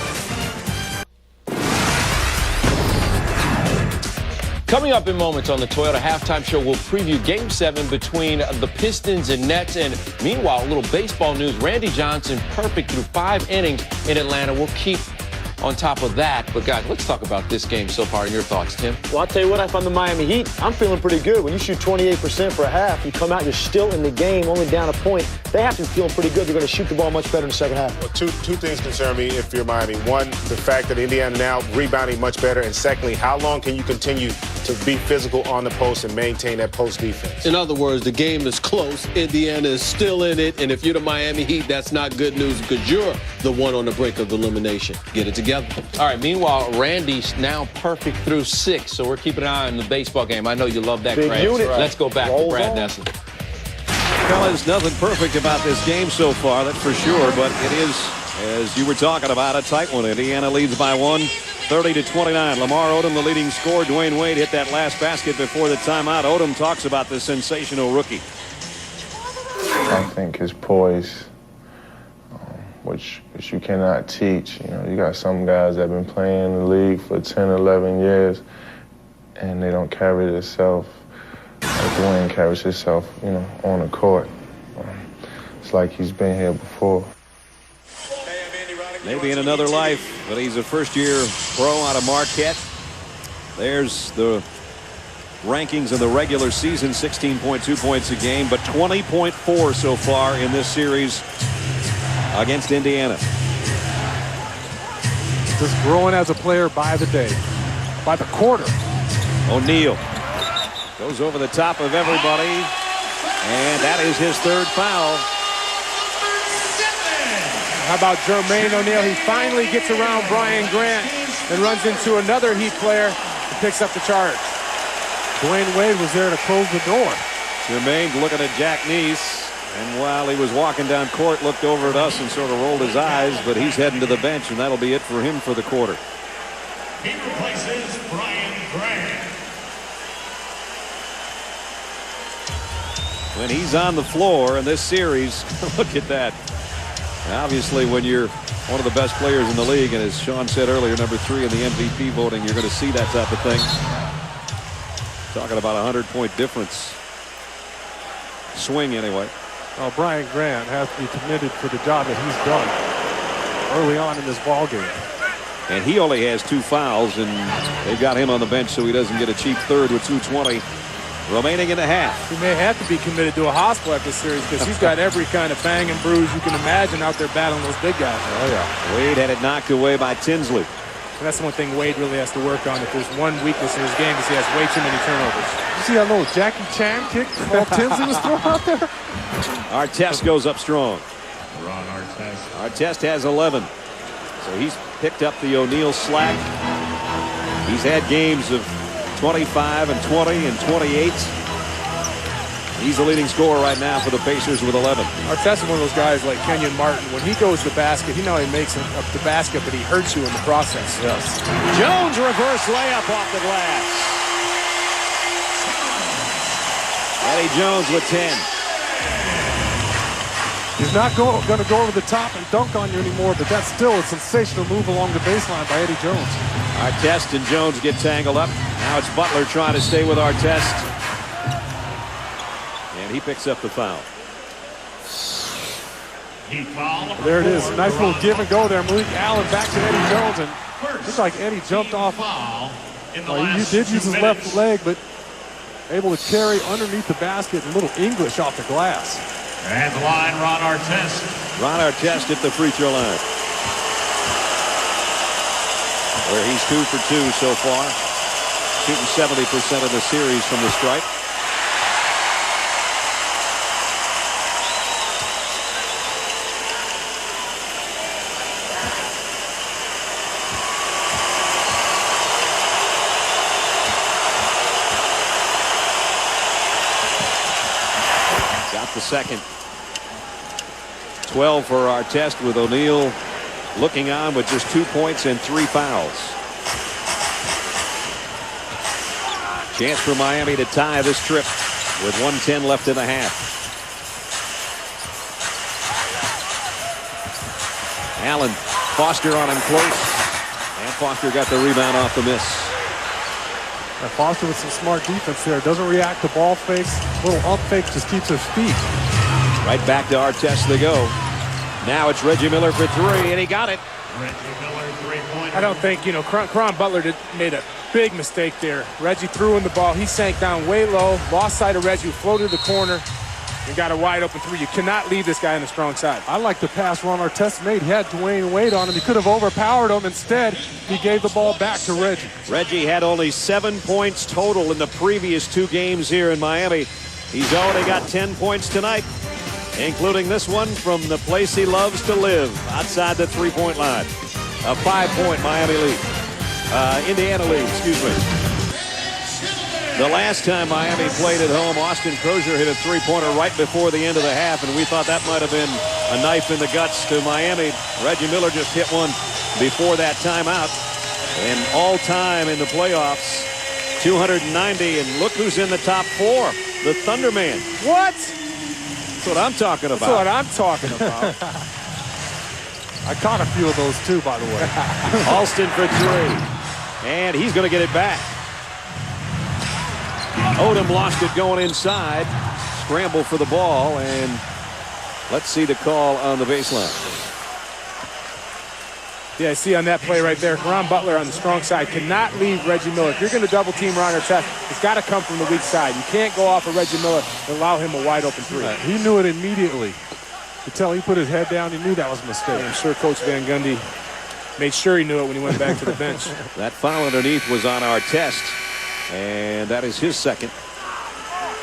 Coming up in moments on the Toyota Halftime Show, we'll preview Game 7 between the Pistons and Nets. And meanwhile, a little baseball news. Randy Johnson perfect through 5 innings in Atlanta. We'll keep on top of that. But, guys, let's talk about this game so far. Your thoughts, Tim? Well, I'll tell you what, if I'm the Miami Heat, I'm feeling pretty good. When you shoot 28% for a half, you come out, you're still in the game, only down a point. They have to be feeling pretty good. They're going to shoot the ball much better in the second half. Well, two things concern me if you're Miami. One, the fact that Indiana now rebounding much better. And secondly, how long can you continue to be physical on the post and maintain that post defense? In other words, the game is close. Indiana is still in it. And if you're the Miami Heat, that's not good news because you're the one on the brink of elimination. Get it together. All right, meanwhile, Randy's now perfect through 6, so we're keeping an eye on the baseball game. I know you love that, Big Craig. unit. Let's go back to Brad on. Nessler. Fellas, nothing perfect about this game so far, that's for sure, but it is, as you were talking about, a tight one. Indiana leads by 1, 30-29. Lamar Odom, the leading scorer. Dwayne Wade hit that last basket before the timeout. Odom talks about the sensational rookie. I think his poise, which you cannot teach. You know, you got some guys that have been playing in the league for 10, 11 years, and they don't carry themselves like Dwayne carries himself, you know, on the court. It's like he's been here before. Maybe in another life, but he's a first-year pro out of Marquette. There's the rankings in the regular season, 16.2 points a game, but 20.4 so far in this series against Indiana. Just growing as a player by the day, by the quarter. O'Neal goes over the top of everybody, and that is his 3rd foul. How about Jermaine O'Neal? He finally gets around Brian Grant and runs into another Heat player and picks up the charge. Dwayne Wade was there to close the door. Jermaine looking at Jack Neese. And while he was walking down court, looked over at us and sort of rolled his eyes, but he's heading to the bench, and that'll be it for him for the quarter. He replaces Brian Grant. When he's on the floor in this series, look at that. Obviously, when you're one of the best players in the league, and as Sean said earlier, number 3 in the MVP voting, you're going to see that type of thing. Talking about a 100-point difference. Swing, anyway. Well, Brian Grant has to be commended for the job that he's done early on in this ball game. And he only has 2 fouls, and they've got him on the bench so he doesn't get a cheap third with 2:20 remaining in the half. He may have to be committed to a hospital after this series because he's got every kind of bang and bruise you can imagine out there battling those big guys. Oh, yeah. Wade had it knocked away by Tinsley. And that's the one thing Wade really has to work on. If there's one weakness in his game, is he has way too many turnovers. You see that little Jackie Chan kick while Tinsley was throwing out there? Artest goes up strong. Ron Artest. Artest has 11. So he's picked up the O'Neal slack. He's had games of 25 and 20 and 28. He's the leading scorer right now for the Pacers with 11. Artest is one of those guys like Kenyon Martin. When he goes to the basket, he not only makes up the basket, but he hurts you in the process. Yes. Jones reverse layup off the glass. Eddie Jones with 10. He's not going to go over the top and dunk on you anymore, but that's still a sensational move along the baseline by Eddie Jones. Artest and Jones get tangled up. Now it's Butler trying to stay with Artest. And he picks up the foul. There it is. Nice little give and go there. Malik Allen back to Eddie Jones. And it looks like Eddie jumped off. He did use his left leg, but able to carry underneath the basket and a little English off the glass. At the line, Ron Artest. Ron Artest at the free throw line. Where he's 2 for 2 so far. Shooting 70% of the series from the stripe. Got the second. 12 for Artest with O'Neal looking on with just 2 points and 3 fouls. Chance for Miami to tie this trip with 1:10 left in the half. Allen, Foster on him close. And Foster got the rebound off the miss. And Foster with some smart defense there. Doesn't react to ball fakes. Little ump fake, just keeps his feet. Right back to Artest they go. Now it's Reggie Miller for 3, and he got it. Reggie Miller, 3-pointer. I don't think, Caron Butler made a big mistake there. Reggie threw in the ball. He sank down way low, lost sight of Reggie, who floated to the corner, and got a wide open 3. You cannot leave this guy on the strong side. I like the pass Ron Artest made. He had Dwayne Wade on him. He could have overpowered him. Instead, he gave the ball back to Reggie. Reggie had only 7 points total in the previous 2 games here in Miami. He's already got 10 points tonight, including this one from the place he loves to live, outside the 3-point line. A 5-point Miami lead. Indiana lead, excuse me. The last time Miami played at home, Austin Crozier hit a 3-pointer right before the end of the half, and we thought that might have been a knife in the guts to Miami. Reggie Miller just hit one before that timeout. And all time in the playoffs, 290, and look who's in the top 4, the Thunderman. What? That's what I'm talking about. That's what I'm talking about. I caught a few of those too, by the way. Alston for 3. And he's going to get it back. Odom lost it going inside. Scramble for the ball, and let's see the call on the baseline. Yeah, I see on that play right there, Caron Butler on the strong side cannot leave Reggie Miller. If you're going to double team Ron Artest, it's got to come from the weak side. You can't go off of Reggie Miller and allow him a wide open 3. He knew it immediately. You could tell he put his head down. He knew that was a mistake. I'm sure Coach Van Gundy made sure he knew it when he went back to the bench. That foul underneath was on Artest, and that is his second.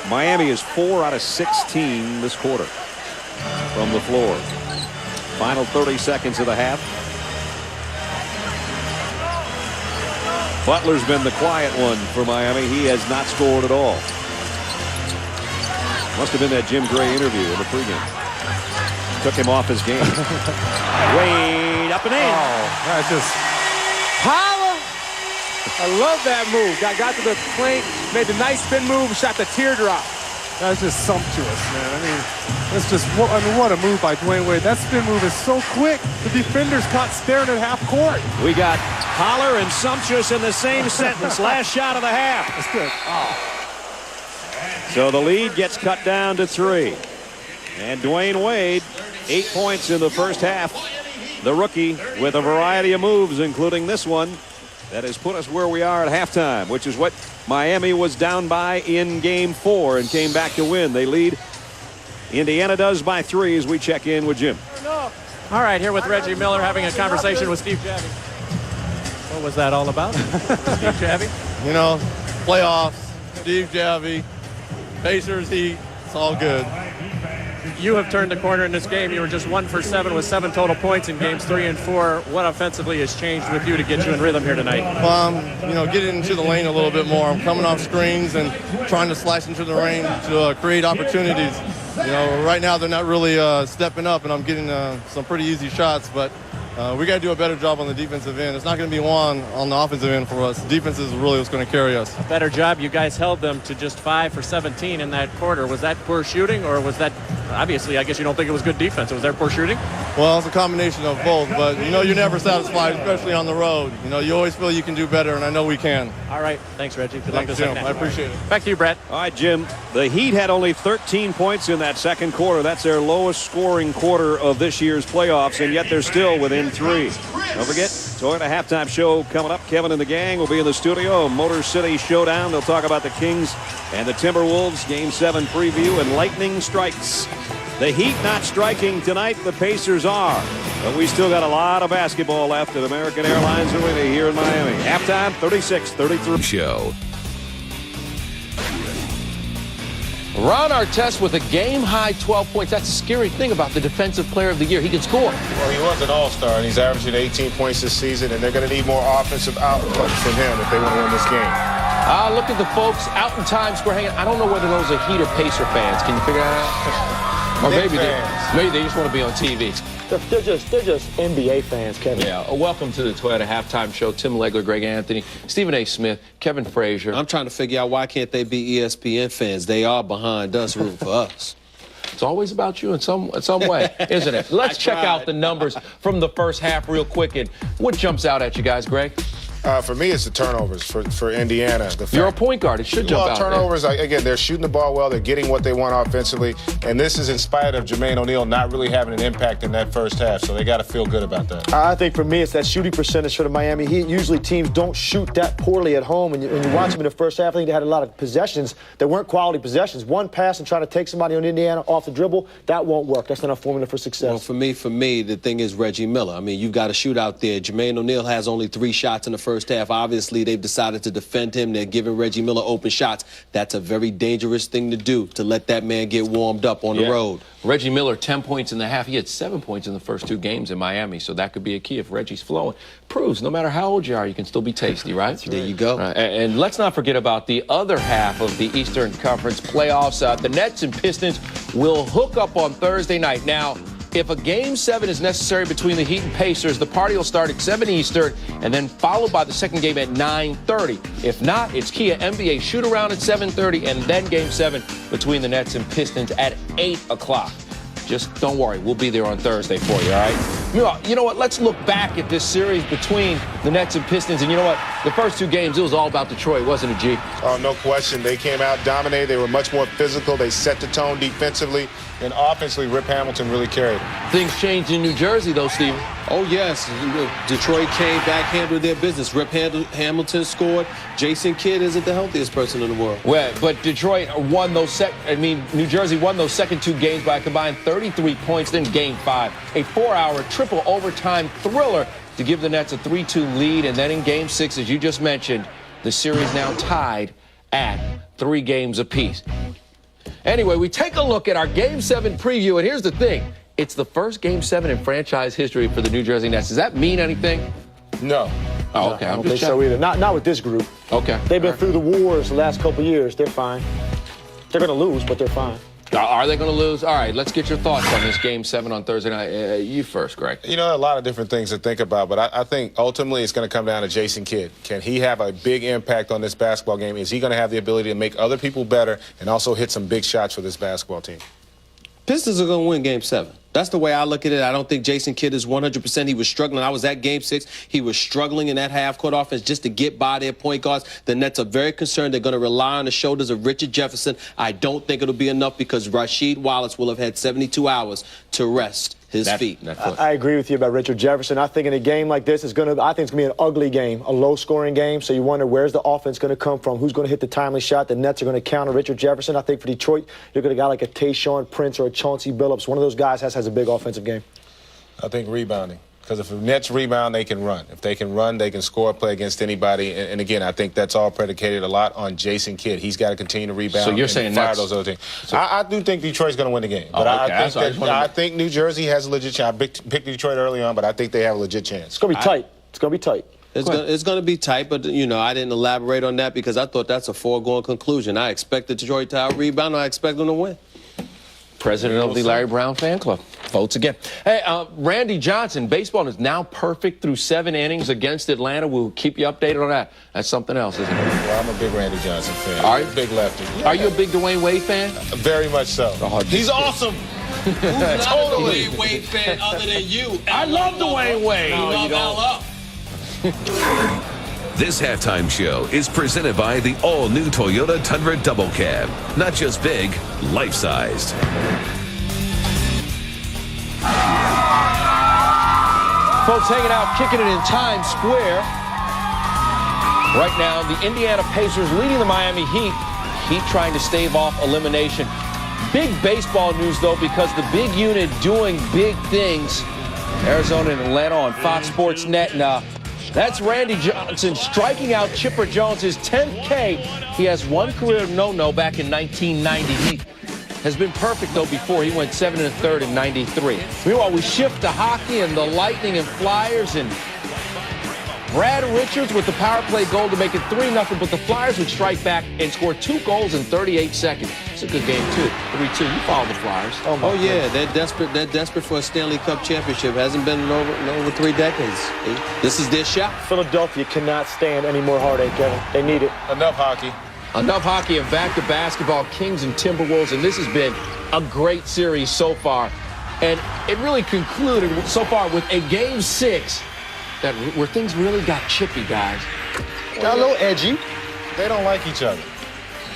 Miami is 4 out of 16 this quarter from the floor. Final 30 seconds of the half. Butler's been the quiet one for Miami. He has not scored at all. Must have been that Jim Gray interview in the pregame. Took him off his game. Wade up and in. Oh, that's just... Holla! I love that move. Got to the plate, made the nice spin move, shot the teardrop. That's just sumptuous, man. I mean, that's just, what a move by Dwayne Wade. That spin move is so quick. The defender's caught staring at half court. We got holler and sumptuous in the same sentence. Last shot of the half. That's good. Oh. So the lead gets cut down to 3. And Dwayne Wade, 8 points in the first half. The rookie with a variety of moves, including this one, that has put us where we are at halftime, which is what Miami was down by in Game 4 and came back to win. They lead. Indiana does by 3 as we check in with Jim. All right, here with Reggie Miller having a conversation with Steve Javie. What was that all about? Steve Javie? You know, playoffs, Steve Javie, Pacers, Heat, it's all good. You have turned the corner in this game. You were just 1 for 7 with 7 total points in games 3 and 4. What offensively has changed with you to get you in rhythm here tonight? Well, you know, getting into the lane a little bit more. I'm coming off screens and trying to slice into the lane to create opportunities. You know, right now they're not really stepping up, and I'm getting some pretty easy shots, but we got to do a better job on the defensive end. It's not going to be one on the offensive end for us. Defense is really what's going to carry us. A better job. You guys held them to just 5 for 17 in that quarter. Was that poor shooting, or was that, obviously, I guess you don't think it was good defense. Was there poor shooting? Well, it's a combination of both, but, you know, you're never satisfied, especially on the road. You know, you always feel you can do better, and I know we can. All right. Thanks, Reggie. Good luck Thanks, this Jim. second I appreciate it. Back to you, Brett. All right, Jim. The Heat had only 13 points in that second quarter. That's their lowest scoring quarter of this year's playoffs, and yet they're still within 3. Don't forget, Toyota Halftime Show coming up. Kevin and the gang will be in the studio. Motor City Showdown. They'll talk about the Kings and the Timberwolves. Game 7 preview and lightning strikes. The Heat not striking tonight. The Pacers are. But we still got a lot of basketball left at American Airlines Arena here in Miami. Halftime, 36-33. Show. Ron Artest with a game-high 12 points. That's a scary thing about the Defensive Player of the Year. He can score. Well, he was an all-star, and he's averaging 18 points this season, and they're going to need more offensive output from him if they want to win this game. Look at the folks out in Times Square hanging. I don't know whether those are Heat or Pacer fans. Can you figure that out? Or maybe they just want to be on TV. They're just NBA fans, Kevin. Yeah. Welcome to the Toyota Halftime Show. Tim Legler, Greg Anthony, Stephen A. Smith, Kevin Frazier. I'm trying to figure out why can't they be ESPN fans? They are behind us, rooting for us. It's always about you in some way, isn't it? Let's check out the numbers from the first half real quick. And what jumps out at you guys, Greg? For me, it's the turnovers for Indiana. You're a point guard. It should jump out. Turnovers, again, they're shooting the ball well. They're getting what they want offensively. And this is in spite of Jermaine O'Neal not really having an impact in that first half. So they got to feel good about that. I think for me, it's that shooting percentage for the Miami Heat. Usually teams don't shoot that poorly at home. And you watch them in the first half, I think they had a lot of possessions that weren't quality possessions. One pass and trying to take somebody on Indiana off the dribble, that won't work. That's not a formula for success. Well, for me, the thing is Reggie Miller. I mean, you've got to shoot out there. Jermaine O'Neal has only 3 shots in the first half. Obviously, they've decided to defend him. They're giving Reggie Miller open shots. That's a very dangerous thing to do, to let that man get warmed up on the road. Reggie Miller, 10 points in the half. He had 7 points in the first 2 games in Miami, so that could be a key if Reggie's flowing. Proves no matter how old you are, you can still be tasty, right? There you go. And let's not forget about the other half of the Eastern Conference playoffs. The Nets and Pistons will hook up on Thursday night. Now, if a Game 7 is necessary between the Heat and Pacers, the party will start at 7 Eastern and then followed by the second game at 9:30. If not, it's Kia NBA shoot-around at 7:30 and then Game 7 between the Nets and Pistons at 8 o'clock. Just don't worry. We'll be there on Thursday for you, all right? You know what? Let's look back at this series between the Nets and Pistons. And you know what? The first 2 games, it was all about Detroit, wasn't it, G? Oh, no question. They came out dominated. They were much more physical. They set the tone defensively. And offensively, Rip Hamilton really carried. Things changed in New Jersey, though, Steven. Oh, yes. Detroit came back, handled their business. Rip Hamilton scored. Jason Kidd isn't the healthiest person in the world. Well, but Detroit won those New Jersey won those second 2 games by a combined 33 points. Then Game 5, a 4-hour triple overtime thriller to give the Nets a 3-2 lead. And then in Game 6, as you just mentioned, the series now tied at 3 games apiece. Anyway, we take a look at our Game 7 preview, and here's the thing. It's the first Game 7 in franchise history for the New Jersey Nets. Does that mean anything? No. Oh, okay. I don't think so either. Not with this group. Okay. They've been through the wars the last couple of years. They're fine. They're going to lose, but they're fine. Are they going to lose? All right, let's get your thoughts on this Game 7 on Thursday night. You first, Greg. You know, a lot of different things to think about, but I think ultimately it's going to come down to Jason Kidd. Can he have a big impact on this basketball game? Is he going to have the ability to make other people better and also hit some big shots for this basketball team? Pistons are going to win Game 7. That's the way I look at it. I don't think Jason Kidd is 100%. He was struggling. I was at Game 6. He was struggling in that half-court offense just to get by their point guards. The Nets are very concerned. They're going to rely on the shoulders of Richard Jefferson. I don't think it'll be enough because Rasheed Wallace will have had 72 hours to rest his feet. I agree with you about Richard Jefferson. I think in a game like this, I think it's going to be an ugly game, a low-scoring game. So you wonder where's the offense going to come from? Who's going to hit the timely shot? The Nets are going to counter Richard Jefferson. I think for Detroit, you're going to get a guy like a Tayshaun Prince or a Chauncey Billups. One of those guys has a big offensive game. I think rebounding. Because if the Nets rebound, they can run. If they can run, they can score, play against anybody. And again, I think that's all predicated a lot on Jason Kidd. He's got to continue to rebound. So you're saying fire Nets, those other teams. So I do think Detroit's going to win the game. But I think New Jersey has a legit chance. I picked Detroit early on, but I think they have a legit chance. It's going to be tight. It's going to be tight. It's going to be tight, but, you know, I didn't elaborate on that because I thought that's a foregone conclusion. I expected Detroit to out-rebound, and I expect them to win. President of the Larry Brown fan club votes again. Hey, Randy Johnson, baseball is now perfect through 7 innings against Atlanta. We'll keep you updated on that. That's something else, isn't it? Well, I'm a big Randy Johnson fan. Are you? Big lefty. Yeah. Are you a big Dwayne Wade fan? Very much so. He's awesome. Who's not a Dwayne Wade fan other than you? I love Dwayne Wade. You love LL. This halftime show is presented by the all-new Toyota Tundra Double Cab. Not just big, life-sized. Folks hanging out, kicking it in Times Square. Right now, the Indiana Pacers leading the Miami Heat. Heat trying to stave off elimination. Big baseball news, though, because the big unit doing big things. Arizona and Atlanta on Fox Sports Net. And that's Randy Johnson striking out Chipper Jones, his 10th K. He has one career no-no back in 1990. He has been perfect, though, before. He went 7 1/3 in 93. Meanwhile, we shift to hockey and the Lightning and Flyers, and Brad Richards with the power play goal to make it 3-0, but the Flyers would strike back and score 2 goals in 38 seconds. It's a good game, too. 3-2. You follow the Flyers. Oh yeah, they're desperate. They're desperate for a Stanley Cup championship. Hasn't been in over 3 decades. This is their shot. Philadelphia cannot stand any more heartache, Kevin. They need it. Enough hockey. Enough hockey, and back to basketball. Kings and Timberwolves, and this has been a great series so far. And it really concluded so far with a Game 6 where things really got chippy, guys. Got a little edgy. They don't like each other.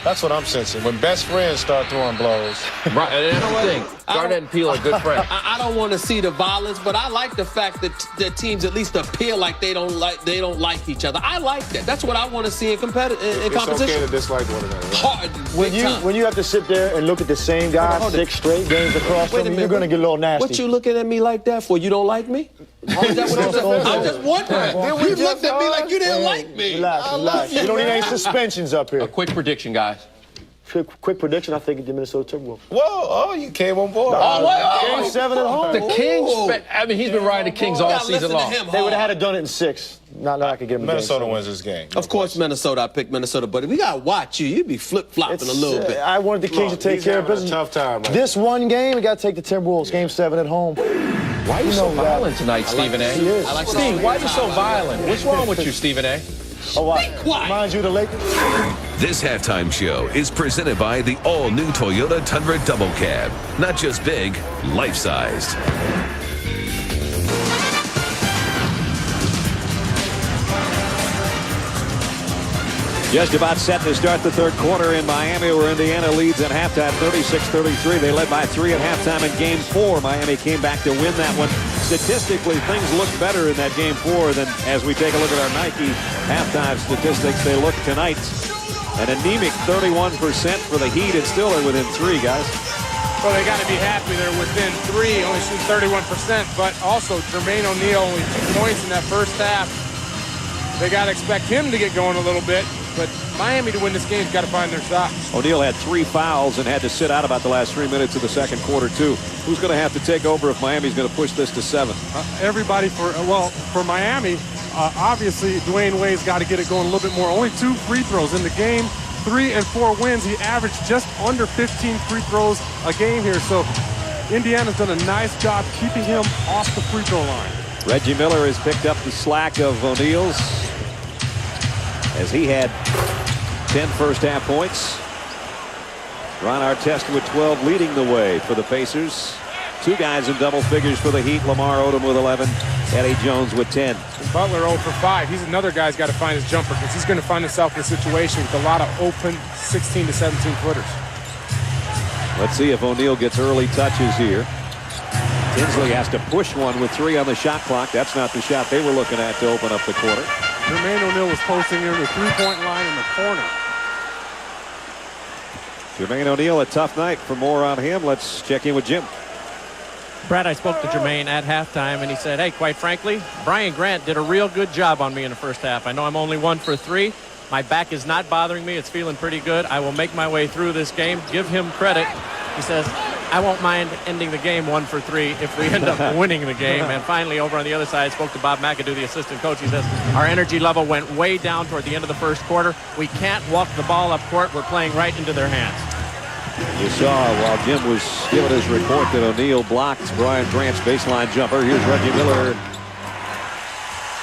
That's what I'm sensing. When best friends start throwing blows. Right, and that's the thing. Garnett and Peele are good friends. I don't want to see the violence, but I like the fact that the teams at least appear like they don't like each other. I like that. That's what I want to see in competition. It's okay to dislike one another. Hard. When you have to sit there and look at the same guy 6 straight games across from you, you're going to get a little nasty. What you looking at me like that for? You don't like me? Is that what I'm just wondering. You looked at me like you didn't like me. Relax. You don't need any suspensions up here. A quick prediction, guys. Quick prediction, I think it's the Minnesota Timberwolves. Whoa, you came on board. Game 7 at home. The Kings, I mean, he's been riding the Kings all season long. They would have had it done it in 6. Not I could give them Minnesota wins this game. Of course, Minnesota. I picked Minnesota, but we got to watch you. You be flip-flopping a little bit. I wanted the Kings to take care of business. Tough time. Right? This one game, we got to take the Timberwolves. Game 7 at home. Why are you so violent tonight, Stephen A? Steve, why are you so violent? What's wrong with you, Stephen A? Mind you, the Lakers. This halftime show is presented by the all-new Toyota Tundra Double Cab. Not just big, life-sized. Just about set to start the third quarter in Miami, where Indiana leads at halftime 36-33. They led by 3 at halftime in Game 4. Miami came back to win that one. Statistically, things look better in that Game 4 than as we take a look at our Nike halftime statistics. They look tonight an anemic 31% for the Heat, and still are within 3, guys. Well, they got to be happy they're within 3, only shooting 31%, but also Jermaine O'Neal only 2 points in that first half. They got to expect him to get going a little bit, but Miami to win this game's got to find their shot. O'Neal had 3 fouls and had to sit out about the last 3 minutes of the second quarter, too. Who's going to have to take over if Miami's going to push this to 7? Everybody for Miami, obviously Dwayne Wade's got to get it going a little bit more. Only 2 free throws in the game. 3 and 4 wins. He averaged just under 15 free throws a game here. So Indiana's done a nice job keeping him off the free throw line. Reggie Miller has picked up the slack of O'Neal's as he had 10 first-half points. Ron Artest with 12 leading the way for the Pacers. 2 guys in double figures for the Heat. Lamar Odom with 11. Eddie Jones with 10. Butler 0 for 5. He's another guy's got to find his jumper because he's going to find himself in a situation with a lot of open 16 to 17 footers. Let's see if O'Neal gets early touches here. Tinsley has to push one with 3 on the shot clock. That's not the shot they were looking at to open up the quarter. Jermaine O'Neal was posting near the three-point line in the corner. Jermaine O'Neal, a tough night. For more on him, let's check in with Jim. Brad, I spoke to Jermaine at halftime, and he said, hey, quite frankly, Brian Grant did a real good job on me in the first half. I know I'm only 1 for 3. My back is not bothering me. It's feeling pretty good. I will make my way through this game. Give him credit. He says, I won't mind ending the game 1 for 3 if we end up winning the game. And finally, over on the other side, I spoke to Bob McAdoo, the assistant coach. He says, our energy level went way down toward the end of the first quarter. We can't walk the ball up court. We're playing right into their hands. You saw while Jim was giving his report that O'Neal blocked Brian Grant's baseline jumper. Here's Reggie Miller.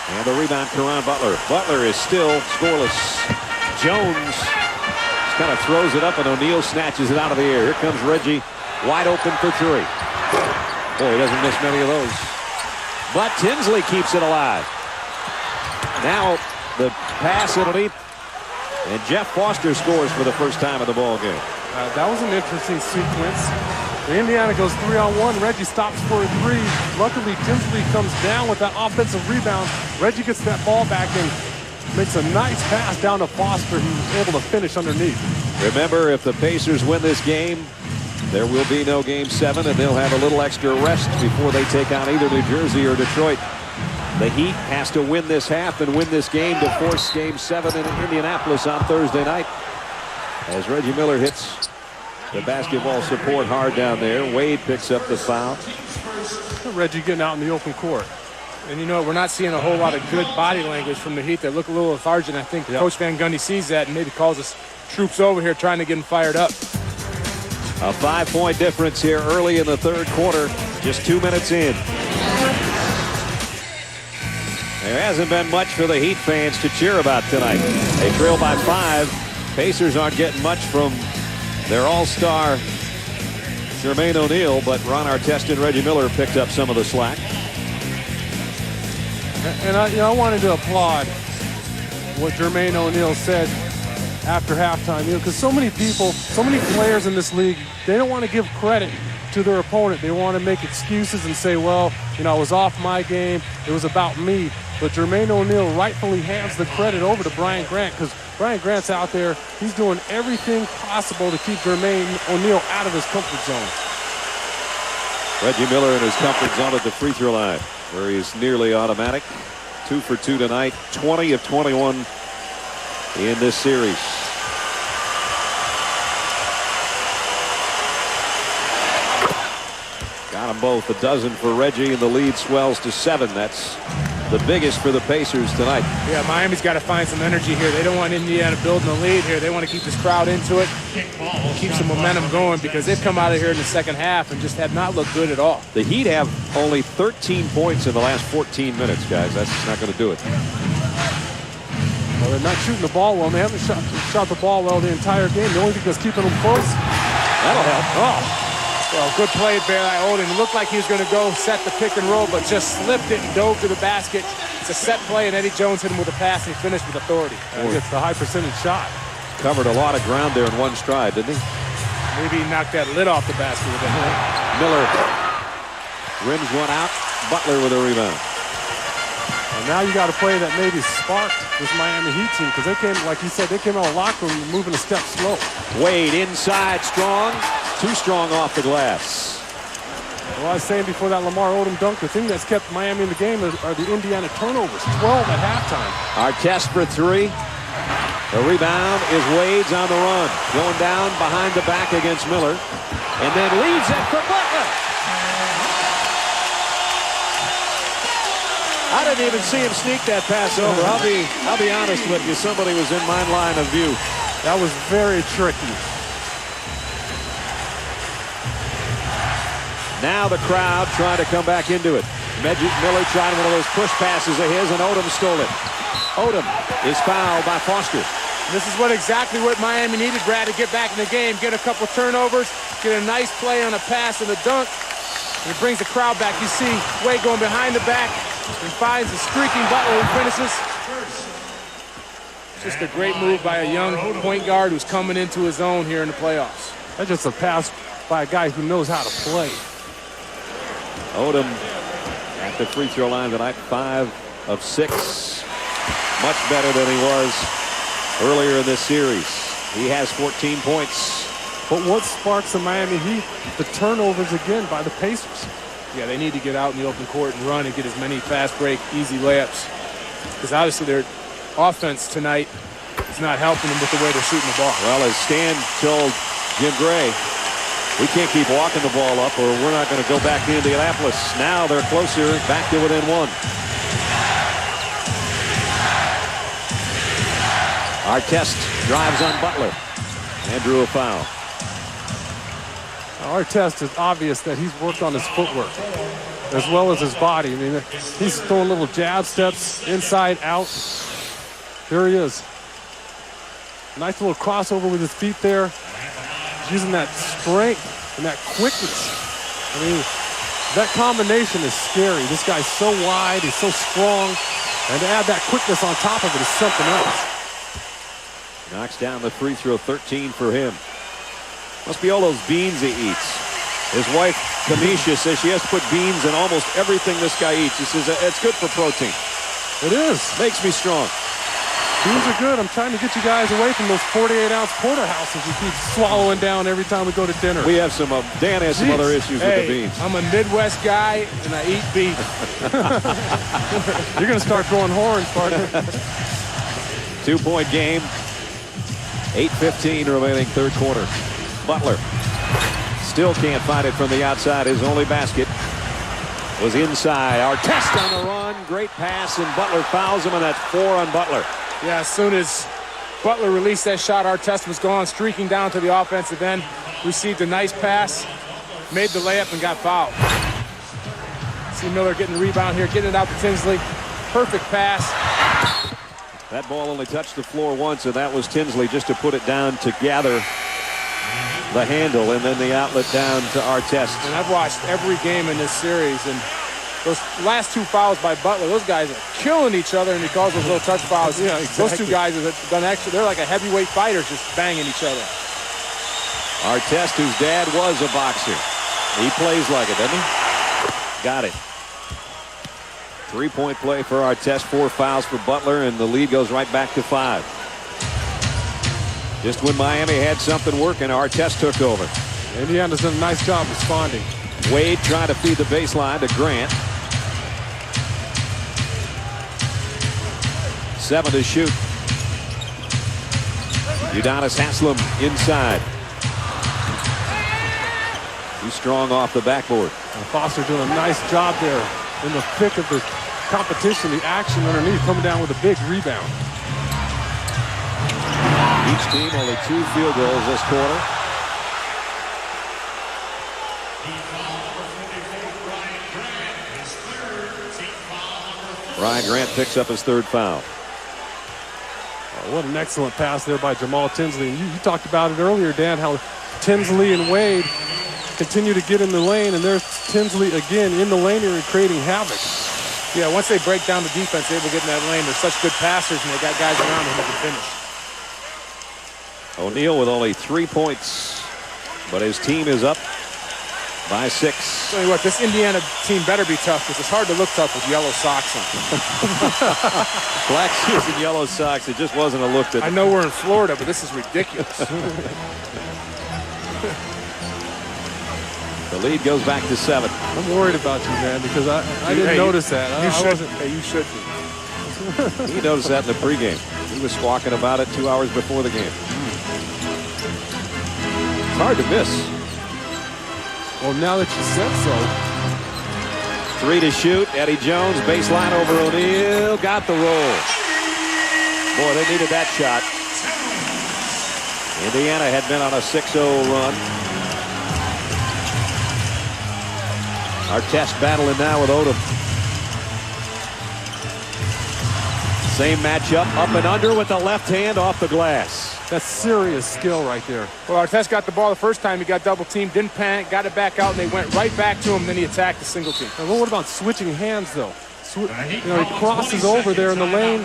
And the rebound, Caron Butler. Butler is still scoreless. Jones kind of throws it up, and O'Neal snatches it out of the air. Here comes Reggie, wide open for 3. Boy, he doesn't miss many of those. But Tinsley keeps it alive. Now the pass underneath, and Jeff Foster scores for the first time in the ball game. That was an interesting sequence. Indiana goes 3-on-1. Reggie stops for a 3. Luckily, Tinsley comes down with that offensive rebound. Reggie gets that ball back and makes a nice pass down to Foster, who's able to finish underneath. Remember, if the Pacers win this game, there will be no Game 7, and they'll have a little extra rest before they take on either New Jersey or Detroit. The Heat has to win this half and win this game to force Game 7 in Indianapolis on Thursday night. As Reggie Miller hits the basketball support hard down there. Wade picks up the foul. Reggie getting out in the open court. And you know, we're not seeing a whole lot of good body language from the Heat. They look a little lethargic. I think Coach Van Gundy sees that and maybe calls his troops over here trying to get them fired up. A 5-point difference here early in the third quarter. Just 2 minutes in. There hasn't been much for the Heat fans to cheer about tonight. They trail by 5. Pacers aren't getting much from their all-star Jermaine O'Neal, but Ron Artest and Reggie Miller picked up some of the slack. And I wanted to applaud what Jermaine O'Neal said after halftime, because so many people, so many players in this league, they don't want to give credit to their opponent. They want to make excuses and say, well, I was off my game. It was about me. But Jermaine O'Neal rightfully hands the credit over to Brian Grant, because Brian Grant's out there. He's doing everything possible to keep Jermaine O'Neal out of his comfort zone. Reggie Miller in his comfort zone at the free throw line, where he's nearly automatic. 2 for 2 tonight, 20 of 21 in this series. Got them both. A dozen for Reggie, and the lead swells to 7. That's the biggest for the Pacers tonight. Yeah, Miami's got to find some energy here. They don't want Indiana building a lead here. They want to keep this crowd into it, keep some momentum going, because they've come out of here in the second half and just have not looked good at all. The Heat have only 13 points in the last 14 minutes, guys. That's not going to do it. Well, they're not shooting the ball well. They haven't shot the ball well the entire game. The only thing that's keeping them close. That'll help. Oh. Well, good play, Barry Odom. It looked like he was going to go set the pick and roll, but just slipped it and dove to the basket. It's a set play, and Eddie Jones hit him with a pass, and he finished with authority. He gets the high percentage shot. Covered a lot of ground there in one stride, didn't he? Maybe he knocked that lid off the basket with that. Miller rims one out. Butler with a rebound. And now you got a play that maybe sparked this Miami Heat team, because they came, like he said, they came out of the locker room moving a step slow. Wade inside, strong. Too strong off the glass. Well, I was saying before that Lamar Odom dunk, the thing that's kept Miami in the game are the Indiana turnovers. 12 at halftime. Artest for 3. The rebound is Wade's on the run. Going down behind the back against Miller. And then leaves it for Butler. I didn't even see him sneak that pass over. I'll be honest with you. Somebody was in my line of view. That was very tricky. Now the crowd trying to come back into it. Miller tried one of those push passes of his, and Odom stole it. Odom is fouled by Foster. This is exactly what Miami needed, Brad, to get back in the game, get a couple turnovers, get a nice play on a pass and a dunk. And it brings the crowd back. You see Wade going behind the back and finds the streaking Butler who finishes. Just a great move by a young point guard who's coming into his own here in the playoffs. That's just a pass by a guy who knows how to play. Odom at the free throw line tonight, 5 of 6. Much better than he was earlier in this series. He has 14 points. But what sparks the Miami Heat? The turnovers again by the Pacers. Yeah, they need to get out in the open court and run and get as many fast break, easy layups. Because obviously their offense tonight is not helping them with the way they're shooting the ball. Well, as Stan told Jim Gray, we can't keep walking the ball up or we're not going to go back to Indianapolis. Now they're closer, back to within 1. Artest drives on Butler and drew a foul. Artest is obvious that he's worked on his footwork as well as his body. I mean, he's throwing little jab steps inside, out. There he is. Nice little crossover with his feet there. He's using that strength and that quickness. I mean, that combination is scary. This guy's so wide, he's so strong, and to add that quickness on top of it is something else. Knocks down the free throw, 13 for him. Must be all those beans he eats. His wife, Kamisha, says she has to put beans in almost everything this guy eats. She says it's good for protein. It is. Makes me strong. Beans are good. I'm trying to get you guys away from those 48-ounce porterhouses you keep swallowing down every time we go to dinner. We have some, Dan has some other issues with the beans. I'm a Midwest guy, and I eat beef. You're going to start growing horns, partner. 2-point game. 8:15 remaining third quarter. Butler still can't find it from the outside. His only basket was inside. Artest on the run. Great pass, and Butler fouls him, and that's 4 on Butler. Yeah, as soon as Butler released that shot, Artest was gone, streaking down to the offensive end, received a nice pass, made the layup, and got fouled. See Miller getting the rebound here, getting it out to Tinsley. Perfect pass. That ball only touched the floor once, and that was Tinsley just to put it down to gather the handle, and then the outlet down to Artest. And I've watched every game in this series, and those last 2 fouls by Butler, those guys are killing each other, and he calls those little touch fouls. Yeah, exactly. Those 2 guys have done extra. They're like a heavyweight fighters just banging each other. Artest, whose dad was a boxer. He plays like it, doesn't he? Got it. 3-point play for Artest, 4 fouls for Butler, and the lead goes right back to 5. Just when Miami had something working, Artest took over. Indiana's done a nice job responding. Wade trying to feed the baseline to Grant. 7 to shoot. Udonis Haslem inside. Too strong off the backboard. And Foster doing a nice job there in the thick of the competition, the action underneath, coming down with a big rebound. Each team only 2 field goals this quarter. Brian Grant picks up his 3rd foul. Oh, what an excellent pass there by Jamal Tinsley. And you talked about it earlier, Dan, how Tinsley and Wade continue to get in the lane, and there's Tinsley again in the lane here and creating havoc. Yeah, once they break down the defense, they're able to get in that lane. They're such good passers, and they got guys around them who can finish. O'Neal with only 3 points, but his team is up by 6. Tell you what, this Indiana team better be tough, because it's hard to look tough with yellow socks on. Black shoes and yellow socks. It just wasn't a look that... I know we're in Florida, but this is ridiculous. The lead goes back to 7. I'm worried about you, man, because I didn't notice that. You should. He noticed that in the pregame. He was squawking about it 2 hours before the game. It's hard to miss. Well, now that you said so. 3 to shoot. Eddie Jones, baseline over O'Neal. Got the roll. Boy, they needed that shot. Indiana had been on a 6-0 run. Artest battling now with Odom. Same matchup, up and under with the left hand off the glass. That's serious skill right there. Well, Artest got the ball the first time. He got double teamed, didn't panic, got it back out, and they went right back to him. Then he attacked the single team. And what about switching hands, though? He crosses over there in the lane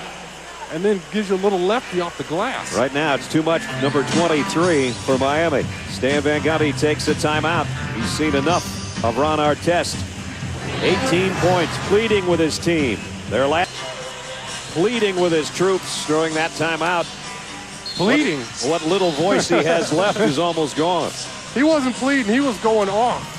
and then gives you a little lefty off the glass. Right now, it's too much. Number 23 for Miami. Stan Van Gundy takes a timeout. He's seen enough of Ron Artest. 18 points, pleading with his team. Their last pleading with his troops during that timeout. Pleading? What little voice he has left is almost gone. He wasn't pleading, he was going off.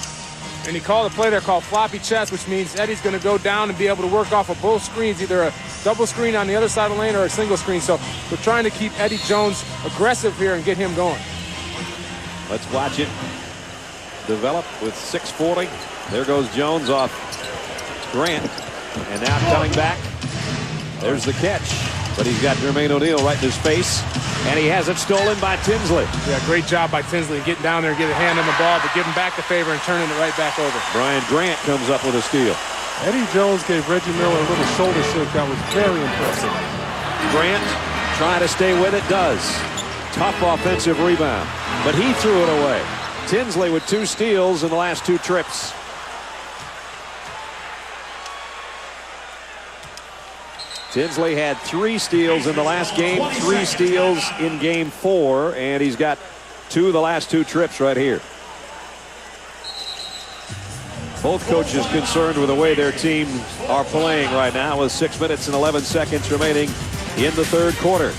And he called a play there called floppy chest, which means Eddie's going to go down and be able to work off of both screens, either a double screen on the other side of the lane or a single screen. So we're trying to keep Eddie Jones aggressive here and get him going. Let's watch it develop with 6:40. There goes Jones off Grant. And now coming back. There's the catch. But he's got Jermaine O'Neal right in his face. And he has it stolen by Tinsley. Yeah, great job by Tinsley getting down there and get a hand on the ball, but giving back the favor and turning it right back over. Brian Grant comes up with a steal. Eddie Jones gave Reggie Miller a little shoulder shake that was very impressive. Grant trying to stay with it, does. Tough offensive rebound, but he threw it away. Tinsley with 2 steals in the last 2 trips. Tinsley had 3 steals in the last game, 3 steals in game 4, and he's got 2 the last 2 trips right here. Both coaches concerned with the way their teams are playing right now with 6 minutes and 11 seconds remaining in the 3rd quarter.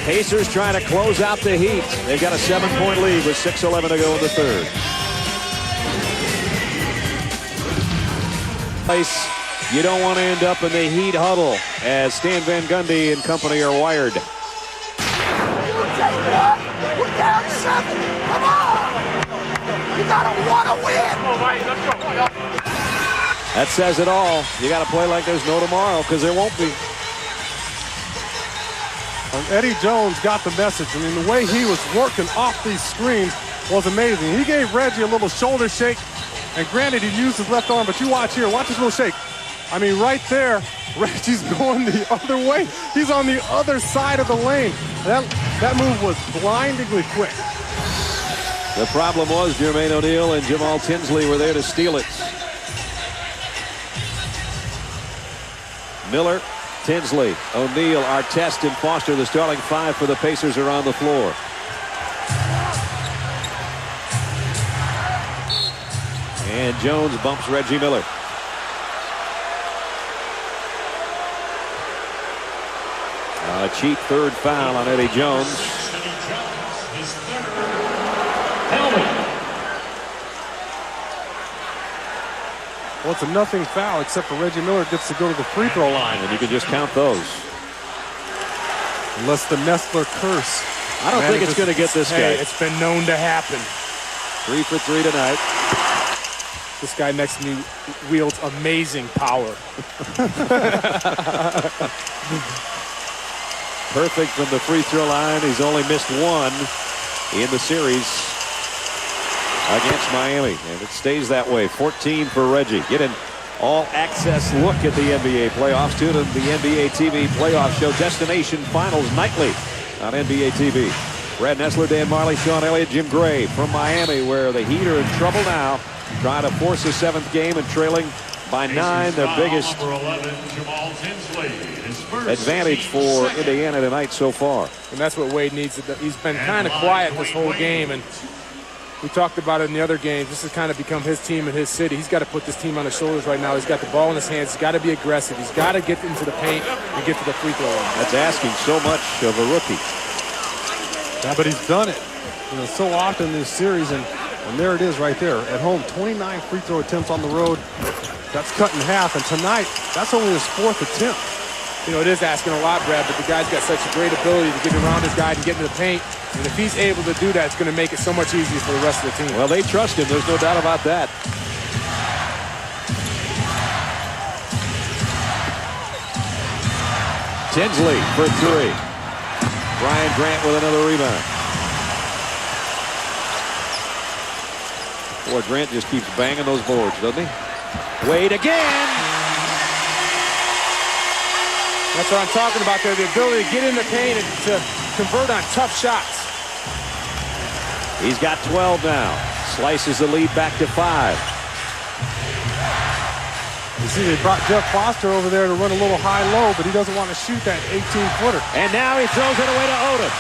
Pacers trying to close out the Heat. They've got a 7-point lead with 6:11 to go in the 3rd. You don't want to end up in the Heat huddle as Stan Van Gundy and company are wired. We're down 7. Come on. You gotta want to win. That says it all. You got to play like there's no tomorrow because there won't be. And Eddie Jones got the message. I mean, the way he was working off these screens was amazing. He gave Reggie a little shoulder shake, and granted, he used his left arm, but you watch here. Watch his little shake. I mean, right there, Reggie's going the other way. He's on the other side of the lane. That move was blindingly quick. The problem was Jermaine O'Neal and Jamal Tinsley were there to steal it. Miller, Tinsley, O'Neal, Artest, and Foster, the starting 5 for the Pacers, are on the floor. And Jones bumps Reggie Miller. A cheap 3rd foul on Eddie Jones. Well, it's a nothing foul except for Reggie Miller gets to go to the free throw line. And you can just count those. Unless the Nestler curse. I don't think it's going to get this guy. Hey, it's been known to happen. 3 for 3 tonight. This guy next to me wields amazing power. Perfect from the free throw line. He's only missed 1 in the series against Miami, and it stays that way. 14 for Reggie. Get an all-access look at the NBA playoffs. Tune in to the NBA TV playoff show Destination Finals nightly on NBA TV. Brad Nessler, Dan Marley, Sean Elliott, Jim Gray from Miami, where the Heat are in trouble now, trying to force a 7th game and trailing by 9, their biggest advantage for Indiana tonight so far. And that's what Wade needs. He's been kind of quiet this whole game, and we talked about it in the other games. This has kind of become his team and his city. He's got to put this team on his shoulders right now. He's got the ball in his hands. He's got to be aggressive. He's got to get into the paint and get to the free throw line. That's asking so much of a rookie. Yeah, but he's done it, so often in this series, and there it is right there. At home, 29 free throw attempts on the road. That's cut in half, and tonight, that's only his 4th attempt. It is asking a lot, Brad, but the guy's got such a great ability to get around his guy and get into the paint. And if he's able to do that, it's going to make it so much easier for the rest of the team. Well, they trust him. There's no doubt about that. Tinsley for 3. Brian Grant with another rebound. Boy, Grant just keeps banging those boards, doesn't he? Wade again. That's what I'm talking about there, the ability to get in the paint and to convert on tough shots. He's got 12 now. Slices the lead back to 5. You see, they brought Jeff Foster over there to run a little high-low, but he doesn't want to shoot that 18-footer. And now he throws it away to Odom.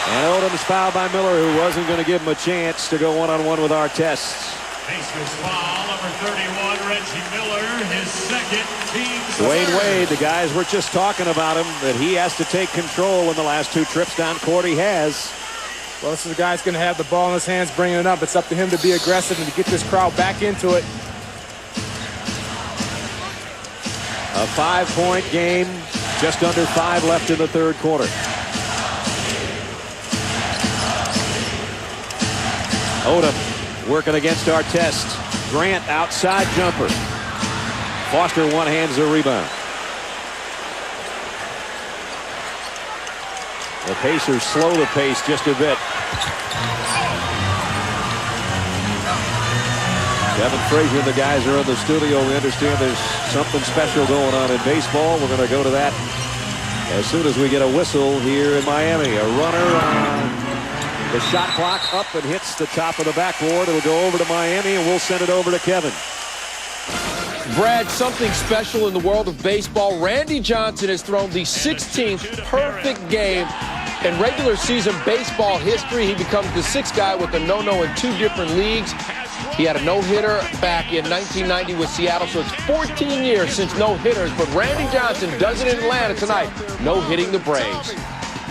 And Odom's fouled by Miller, who wasn't going to give him a chance to go one-on-one with Artest. Pacers foul, number 31, Reggie Miller, his second, team's Dwayne third. Wade, the guys were just talking about him, that he has to take control in the last 2 trips down court. He has. Well, this is a guy who's going to have the ball in his hands, bringing it up. It's up to him to be aggressive and to get this crowd back into it. A 5-point game, just under 5 left in the third quarter. Odom working against Artest. Grant outside jumper. Foster one-hands the rebound. The Pacers slow the pace just a bit. Kevin Frazier and the guys are in the studio. We understand there's something special going on in baseball. We're going to go to that as soon as we get a whistle here in Miami. A runner on the shot clock up and hits the top of the backboard. It'll go over to Miami, and we'll send it over to Kevin. Brad, something special in the world of baseball. Randy Johnson has thrown the 16th perfect game in regular season baseball history. He becomes the 6th guy with a no-no in 2 different leagues. He had a no-hitter back in 1990 with Seattle, so it's 14 years since no-hitters. But Randy Johnson does it in Atlanta tonight, no-hitting the Braves.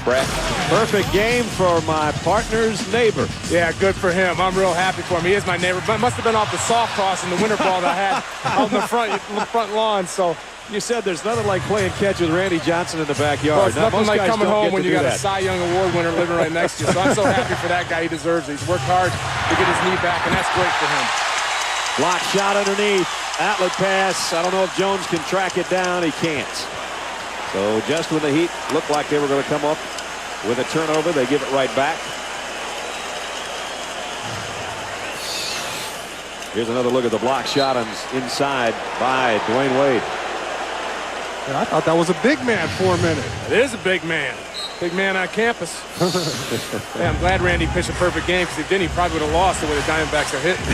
Brett? Perfect game for my partner's neighbor. Yeah, good for him. I'm real happy for him. He is my neighbor, but must have been off the soft toss in the winter ball that I had out in the front lawn. So you said there's nothing like playing catch with Randy Johnson in the backyard. well, it's Now, nothing like coming home when you got that. a Cy Young Award winner living right next to you. So I'm so happy for that guy. He deserves it. He's worked hard to get his knee back, and that's great for him. Block shot underneath. Outlet pass. I don't know if Jones can track it down. He can't. So just when the Heat looked like they were going to come up with a turnover, they give it right back. Here's another look at the block shot inside by Dwayne Wade. And I thought that was a big man for a minute. It is a big man. Big man on campus. Yeah, I'm glad Randy pitched a perfect game, because if he didn't, he probably would have lost the way the Diamondbacks are hitting.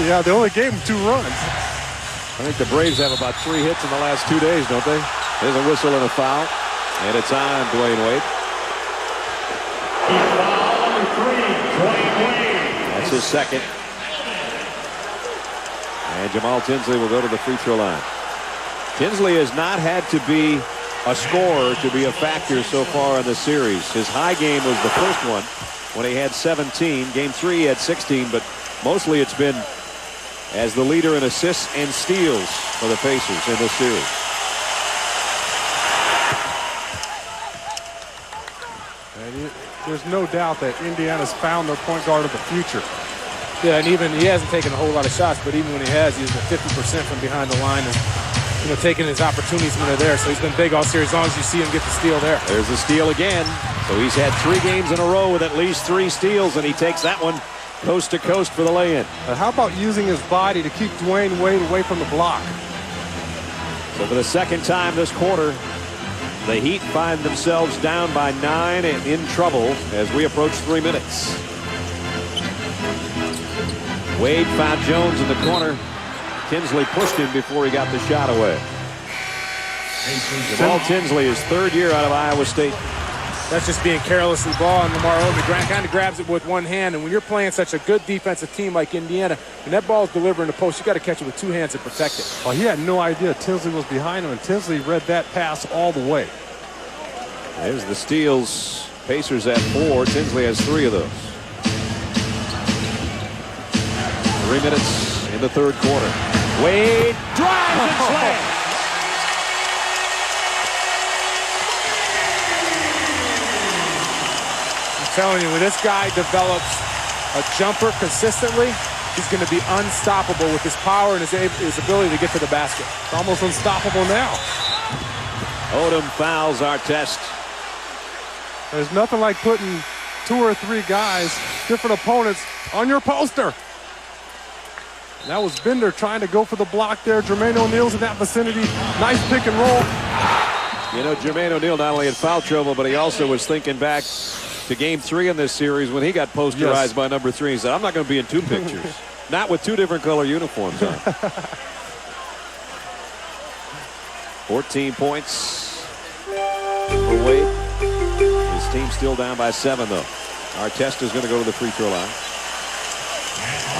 Yeah, they only gave him 2 runs. I think the Braves have about 3 hits in the last 2 days, don't they? There's a whistle and a foul. And it's on Dwayne Wade. Foul number 3, Dwayne Wade. That's his second. And Jamal Tinsley will go to the free throw line. Tinsley has not had to be a scorer to be a factor so far in the series. His high game was the first one when he had 17. Game 3 he had 16, but mostly it's been as the leader in assists and steals for the Pacers in this series. There's no doubt that Indiana's found their point guard of the future. Yeah, and even he hasn't taken a whole lot of shots, but even when he has, he's at 50% from behind the line, and taking his opportunities when they're there. So he's been big all series, as long as you see him get the steal there. There's the steal again. So he's had 3 games in a row with at least 3 steals, and he takes that one coast to coast for the lay-in. How about using his body to keep Dwayne Wade away from the block? So for the second time this quarter, the Heat find themselves down by 9 and in trouble as we approach 3 minutes. Wade found Jones in the corner. Tinsley pushed him before he got the shot away. Jamal Tinsley, his 3rd year out of Iowa State. That's just being careless with the ball, and Lamar Odom kind of grabs it with one hand. And when you're playing such a good defensive team like Indiana, when that ball is delivered in the post, you got to catch it with 2 hands and protect it. Well, he had no idea Tinsley was behind him, and Tinsley read that pass all the way. There's the steals. Pacers at 4. Tinsley has 3 of those. 3 minutes in the third quarter. Wade drives and slams. I'm telling you, when this guy develops a jumper consistently, he's going to be unstoppable with his power and his ability to get to the basket. It's almost unstoppable now. Odom fouls Artest. There's nothing like putting 2 or 3 guys different opponents on your poster. And that was Bender trying to go for the block there. Jermaine O'Neal's in that vicinity. Nice pick and roll. You know, Jermaine O'Neal not only had foul trouble, but he also was thinking back to game 3 in this series when he got posterized by number 3. He said, I'm not going to be in 2 pictures. Not with 2 different color uniforms on. 14 points for Wade. His team still down by 7, though. Artest is going to go to the free throw line.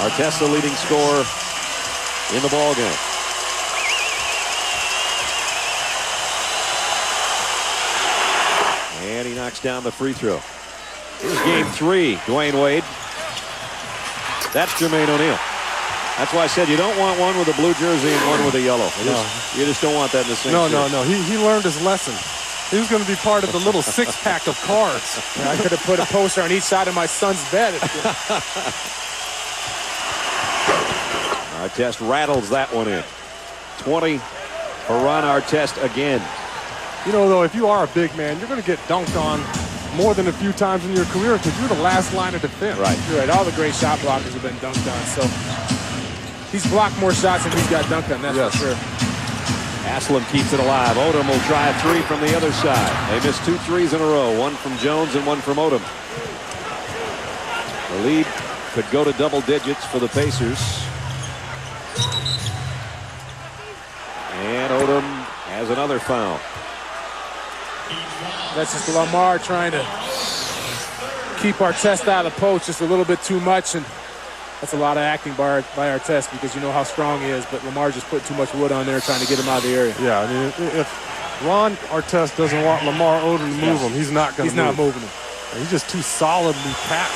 Artest, the leading scorer in the ball game. And he knocks down the free throw. Here's game 3, Dwayne Wade. That's Jermaine O'Neal. That's why I said you don't want one with a blue jersey and one with a yellow. You just don't want that in the same shirt. No. He learned his lesson. He was going to be part of the little 6-pack of cards. Yeah, I could have put a poster on each side of my son's bed. Artest rattles that one in. 20 for Ron Artest again. You know, though, if you are a big man, you're going to get dunked on more than a few times in your career because you're the last line of defense. Right. You're right. All the great shot blockers have been dunked on. So he's blocked more shots than he's got dunked on. That's for sure. Aslam keeps it alive. Odom will try a 3 from the other side. They missed 2 threes in a row. 1 from Jones and 1 from Odom. The lead could go to double digits for the Pacers. And Odom has another foul. That's just Lamar trying to keep Artest out of the post just a little bit too much, and that's a lot of acting by Artest because you know how strong he is, but Lamar just put too much wood on there trying to get him out of the area. Yeah, I mean, if Ron Artest doesn't want Lamar Odom to move him, he's not going to move. He's not moving him. He's just too solidly packed.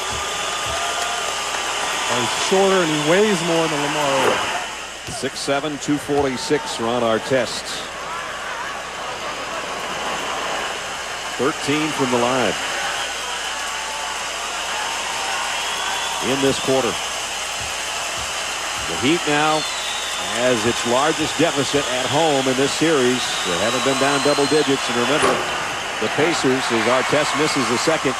He's shorter and he weighs more than Lamar Odom. 6'7", 246, Ron Artest. 13 from the line in this quarter. The Heat now has its largest deficit at home in this series. They haven't been down double digits. And remember, the Pacers, as Artest misses the second,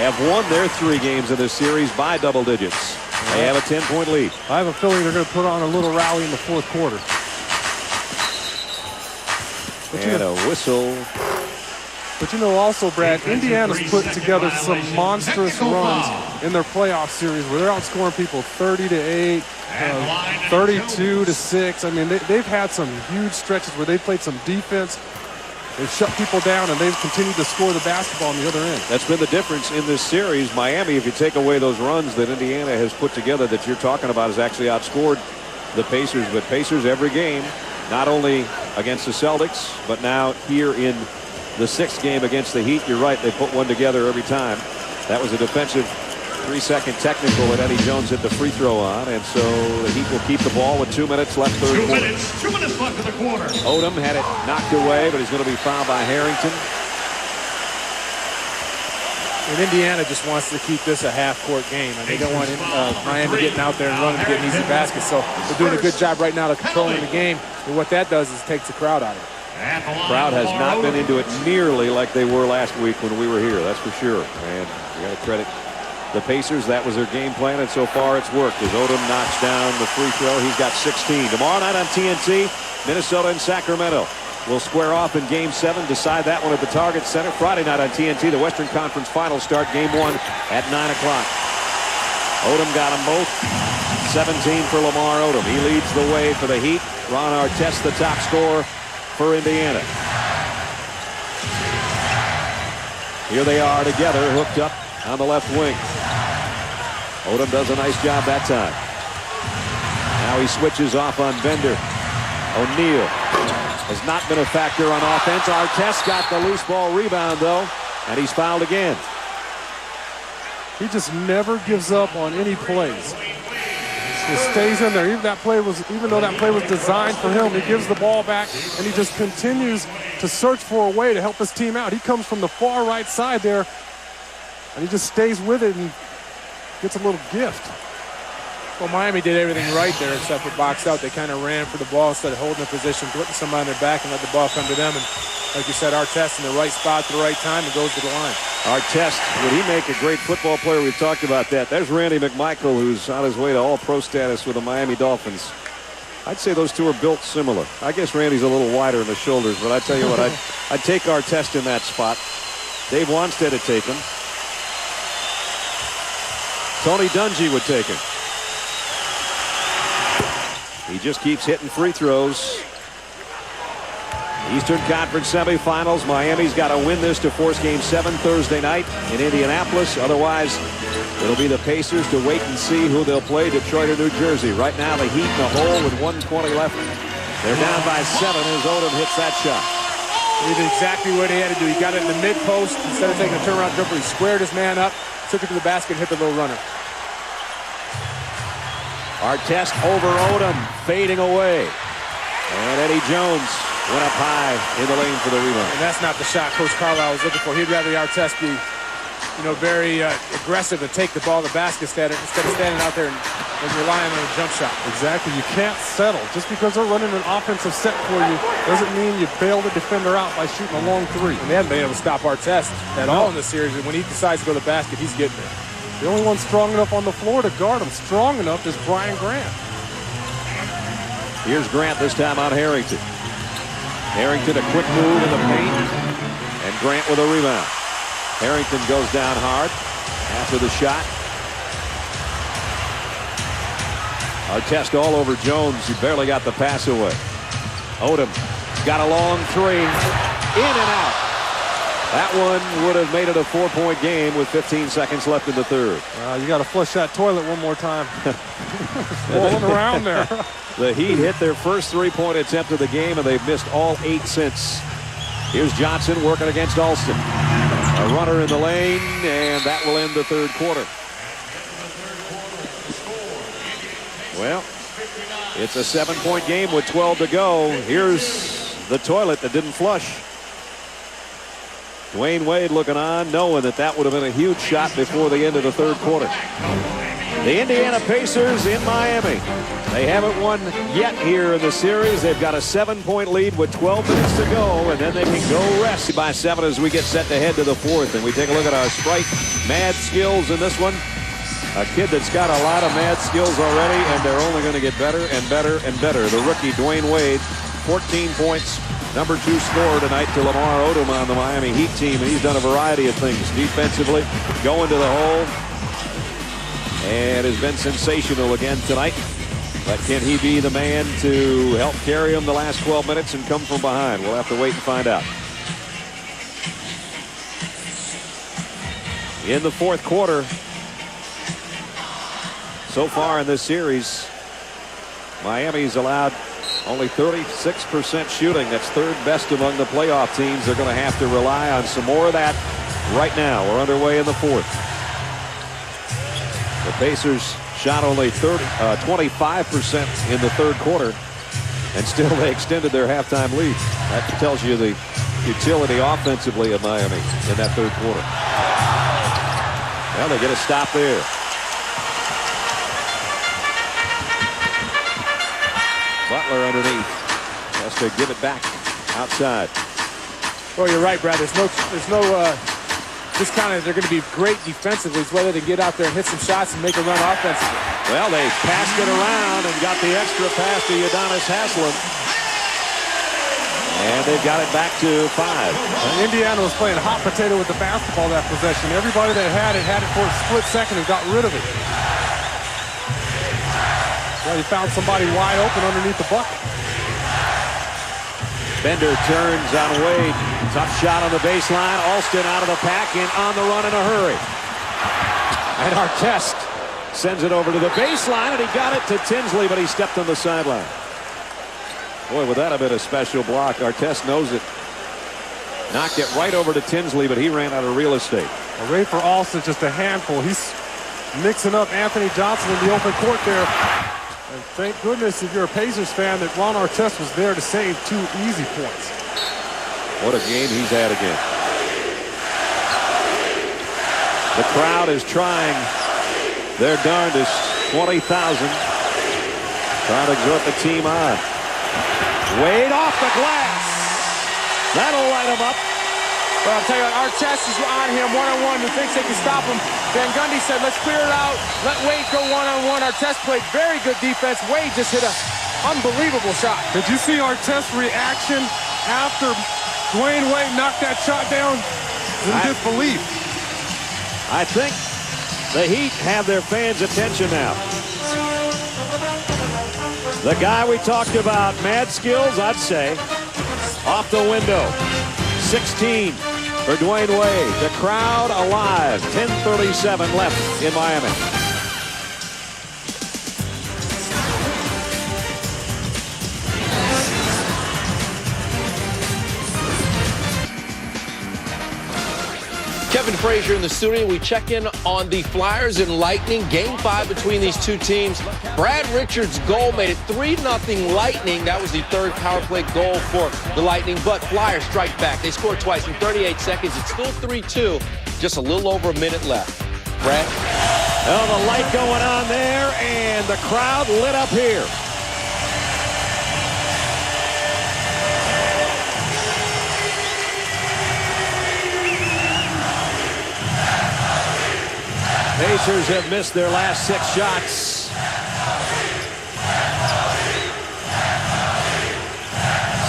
have won their 3 games in this series by double digits. They have a 10-point lead. I have a feeling they're going to put on a little rally in the 4th quarter. And a whistle. But you know also, Brad, Indiana's put together some monstrous runs in their playoff series where they're outscoring people 30-8, 32-6. I mean, they've had some huge stretches where they've played some defense. They've shut people down, and they've continued to score the basketball on the other end. That's been the difference in this series. Miami, if you take away those runs that Indiana has put together that you're talking about, has actually outscored the Pacers. But Pacers every game, not only against the Celtics, but now here in the 6th game against the Heat. You're right, they put one together every time. That was a defensive 3-second technical that Eddie Jones hit the free throw on, and so the Heat will keep the ball with 2 minutes left, 3rd quarter. 2 minutes left in the quarter. Odom had it knocked away, but he's going to be fouled by Harrington. And Indiana just wants to keep this a half-court game, and they don't want Miami getting out there and running to get an easy basket. So they're doing a good job right now of controlling the game, and what that does is takes the crowd out of it. The crowd has not been into it nearly like they were last week when we were here, that's for sure. And you got to credit the Pacers. That was their game plan, and so far it's worked. As Odom knocks down the free throw, he's got 16. Tomorrow night on TNT, Minnesota and Sacramento will square off in Game 7. Decide that one at the Target Center. Friday night on TNT, the Western Conference Finals start Game 1 at 9 o'clock. Odom got them both. 17 for Lamar Odom. He leads the way for the Heat. Ron Artest, the top scorer for Indiana. Here they are together, hooked up on the left wing. Odom does a nice job that time. Now he switches off on Bender. O'Neal has not been a factor on offense. Artest got the loose ball rebound, though, and he's fouled again. He just never gives up on any plays. He stays in there. Even though that play was designed for him, he gives the ball back, and he just continues to search for a way to help his team out. He comes from the far right side there, and he just stays with it and gets a little gift. Well, Miami did everything right there except for boxed out. They kind of ran for the ball instead of holding the position, putting somebody on their back and let the ball come to them. And Like you said, Artest in the right spot at the right time and goes to the line. Artest, would he make a great football player? We've talked about that. There's Randy McMichael, who's on his way to all-pro status with the Miami Dolphins. I'd say those two are built similar. I guess Randy's a little wider in the shoulders, but I tell you what, I'd take Artest in that spot. Dave Wanstead would take him. Tony Dungy would take him. He just keeps hitting free throws. Eastern Conference semifinals. Miami's got to win this to force Game 7 Thursday night in Indianapolis. Otherwise, it'll be the Pacers to wait and see who they'll play, Detroit or New Jersey. Right now, the Heat in the hole with 1:20 left. They're down by 7 as Odom hits that shot. He did exactly what he had to do. He got it in the mid-post. Instead of taking a turnaround jumper, he squared his man up, took it to the basket, hit the little runner. Artest over Odom, fading away. And Eddie Jones went up high in the lane for the rebound. And that's not the shot Coach Carlisle was looking for. He'd rather Artest be, very aggressive and take the ball to the basket instead of standing out there and relying on a jump shot. Exactly. You can't settle. Just because they're running an offensive set for you doesn't mean you bail the defender out by shooting a long three. And they haven't been able to stop Artest at all in this series. And when he decides to go to the basket, he's getting there. The only one strong enough on the floor to guard him, strong enough, is Brian Grant. Here's Grant this time on Harrington. Harrington a quick move in the paint. And Grant with a rebound. Harrington goes down hard after the shot. Artest all over Jones. He barely got the pass away. Odom got a long three. In and out. That one would have made it a 4-point game with 15 seconds left in the third. You got to flush that toilet one more time. Rolling around there. The Heat hit their first 3-point attempt of the game, and they've missed all 8 since. Here's Johnson working against Alston. A runner in the lane, and that will end the third quarter. Well, it's a 7-point game with 12 to go. Here's the toilet that didn't flush. Dwayne Wade looking on, knowing that would have been a huge shot before the end of the third quarter. The Indiana Pacers in Miami. They haven't won yet here in the series. They've got a 7-point lead with 12 minutes to go, and then they can go rest by 7 as we get set to head to the fourth. And we take a look at our Sprite mad skills in this one. A kid that's got a lot of mad skills already, and they're only going to get better and better and better. The rookie Dwayne Wade, 14 points. Number 2 scorer tonight to Lamar Odom on the Miami Heat team, and he's done a variety of things defensively, going to the hole, and has been sensational again tonight. But can he be the man to help carry him the last 12 minutes and come from behind? We'll have to wait and find out. In the fourth quarter, so far in this series, Miami's allowed only 36% shooting. That's third best among the playoff teams. They're going to have to rely on some more of that right now. We're underway in the fourth. The Pacers shot only 25% in the third quarter, and still they extended their halftime lead. That tells you the utility offensively of Miami in that third quarter. Well, they get a stop there. Butler underneath. Has to give it back outside. Well, you're right, Brad. There's no discounting. They're going to be great defensively. It's whether they get out there and hit some shots and make a run offensively. Well, they passed it around and got the extra pass to Udonis Haslem. And they've got it back to 5. Indiana was playing hot potato with the basketball that possession. Everybody that had it for a split second and got rid of it. Well, he found somebody wide open underneath the bucket. Bender turns on Wade. Tough shot on the baseline. Alston out of the pack and on the run in a hurry. And Artest sends it over to the baseline, and he got it to Tinsley, but he stepped on the sideline. Boy, would that have been a special block. Artest knows it. Knocked it right over to Tinsley, but he ran out of real estate. A Ray for Alston, just a handful. He's mixing up Anthony Johnson in the open court there. And thank goodness, if you're a Pacers fan, that Ron Artest was there to save 2 easy points. What a game he's had again. The crowd is trying their darndest. 20,000. Trying to exhort the team on. Wade off the glass. That'll light him up. Well, I'll tell you what, Artest is on him one-on-one. Who thinks they can stop him? Van Gundy said, let's clear it out. Let Wade go one-on-one. Artest played very good defense. Wade just hit an unbelievable shot. Did you see Artest's reaction after Dwayne Wade knocked that shot down? In disbelief. I think the Heat have their fans' attention now. The guy we talked about, mad skills, I'd say, off the window. 16 for Dwayne Wade. The crowd alive. 10:37 left in Miami. Kevin Frazier in the studio. We check in on the Flyers and Lightning. Game 5 between these two teams. Brad Richards' goal made it 3-0 Lightning. That was the third power play goal for the Lightning. But Flyers strike back. They scored twice in 38 seconds. It's still 3-2. Just a little over a minute left. Brad? Oh, the light going on there, and the crowd lit up here. Pacers have missed their last 6 shots.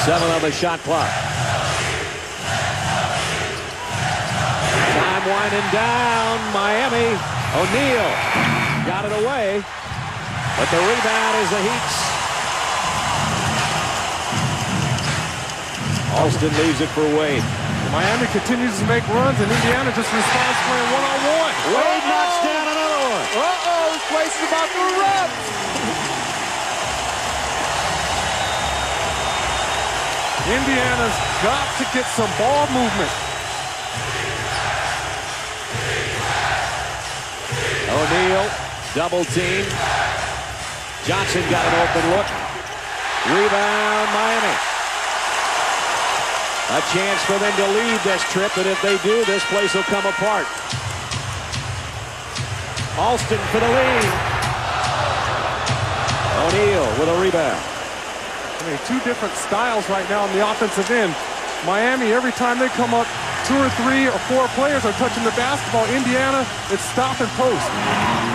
7 on the shot clock. Time winding down. Miami. O'Neal got it away. But the rebound is the Heat's. Alston leaves it for Wade. Miami continues to make runs, and Indiana just responds playing one-on-one. Wade knocks down another one. Uh-oh, this place is about to erupt. Indiana's got to get some ball movement. O'Neal, double team. Johnson got an open look. Rebound, Miami. A chance for them to lead this trip, and if they do, this place will come apart. Alston for the lead. O'Neal with a rebound. I mean, 2 different styles right now on the offensive end. Miami, every time they come up, 2 or 3 or 4 players are touching the basketball. Indiana, it's stop and post.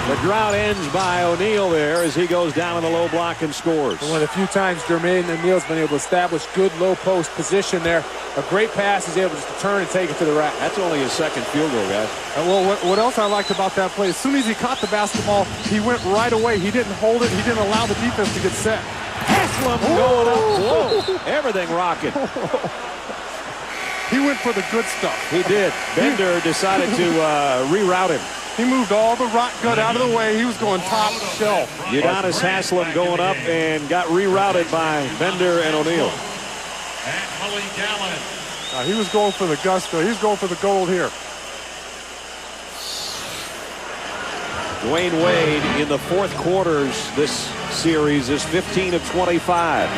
The drought ends by O'Neal there as he goes down in the low block and scores. One of the few times Jermaine O'Neal's been able to establish good low post position there. A great pass. He's able just to turn and take it to the rack. That's only his 2nd field goal, guys. And well, what else I liked about that play, as soon as he caught the basketball, he went right away. He didn't hold it. He didn't allow the defense to get set. Haslam going up. Whoa. Everything rocking. He went for the good stuff. He did. Bender decided to reroute him. He moved all the rock gut out of the way. He was going top shelf. Udonis Haslam going up and got rerouted by Bender and O'Neal. He was going for the gusto. He was going for the gold here. Dwayne Wade in the 4th quarters this series is 15 of 25.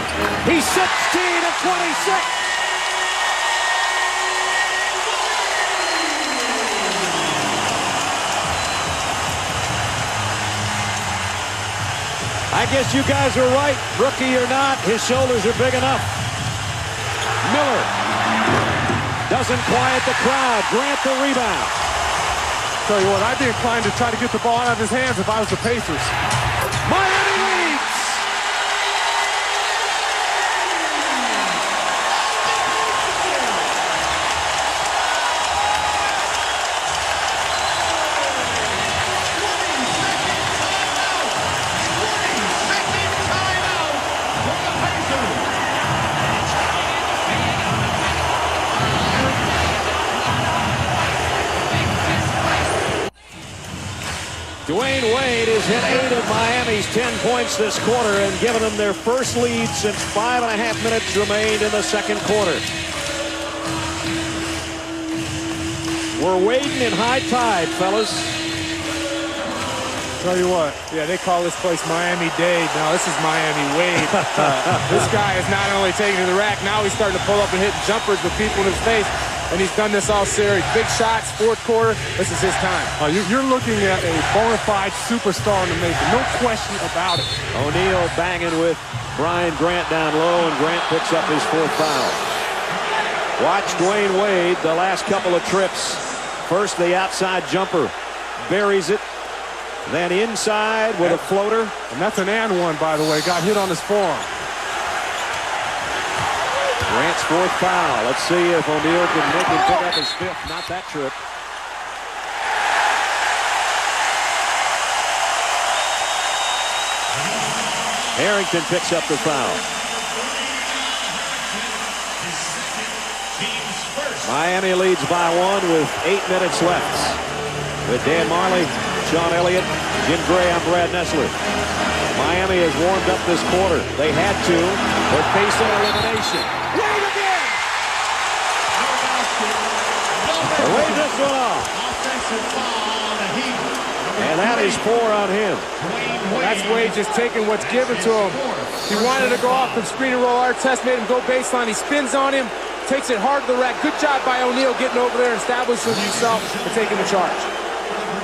He's 16 of 26. I guess you guys are right. Rookie or not, his shoulders are big enough. Miller doesn't quiet the crowd. Grant the rebound. Tell you what, I'd be inclined to try to get the ball out of his hands if I was the Pacers. Miami leads. Dwayne Wade has hit 8 of Miami's 10 points this quarter and given them their first lead since 5.5 minutes remained in the 2nd quarter. We're wading in high tide, fellas. Tell you what, yeah, they call this place Miami-Dade. Now this is Miami-Wade. This guy is not only taking to the rack, now he's starting to pull up and hit jumpers with people in his face. And he's done this all series. Big shots, 4th quarter. This is his time. You're looking at a bona fide superstar in the making. No question about it. O'Neal banging with Brian Grant down low, and Grant picks up his 4th foul. Watch Dwayne Wade the last couple of trips. First the outside jumper, buries it. Then inside with a floater. And that's an and one, by the way. Got hit on his forearm. Grant's fourth foul. Let's see if O'Neal can make him pick up his fifth. Not that trip. Harrington picks up the foul. Miami leads by 1 with 8 minutes left. With Dan Marley, Sean Elliott, Jim Gray, I'm Brad Nessler. Miami has warmed up this quarter. They had to. They're facing elimination. Wade again! Wade this one off. And that is 4 on him. That's Wade just taking what's given to him. He wanted to go off the screen and roll. Artest made him go baseline. He spins on him, takes it hard to the rack. Good job by O'Neal getting over there and establishing himself and taking the charge.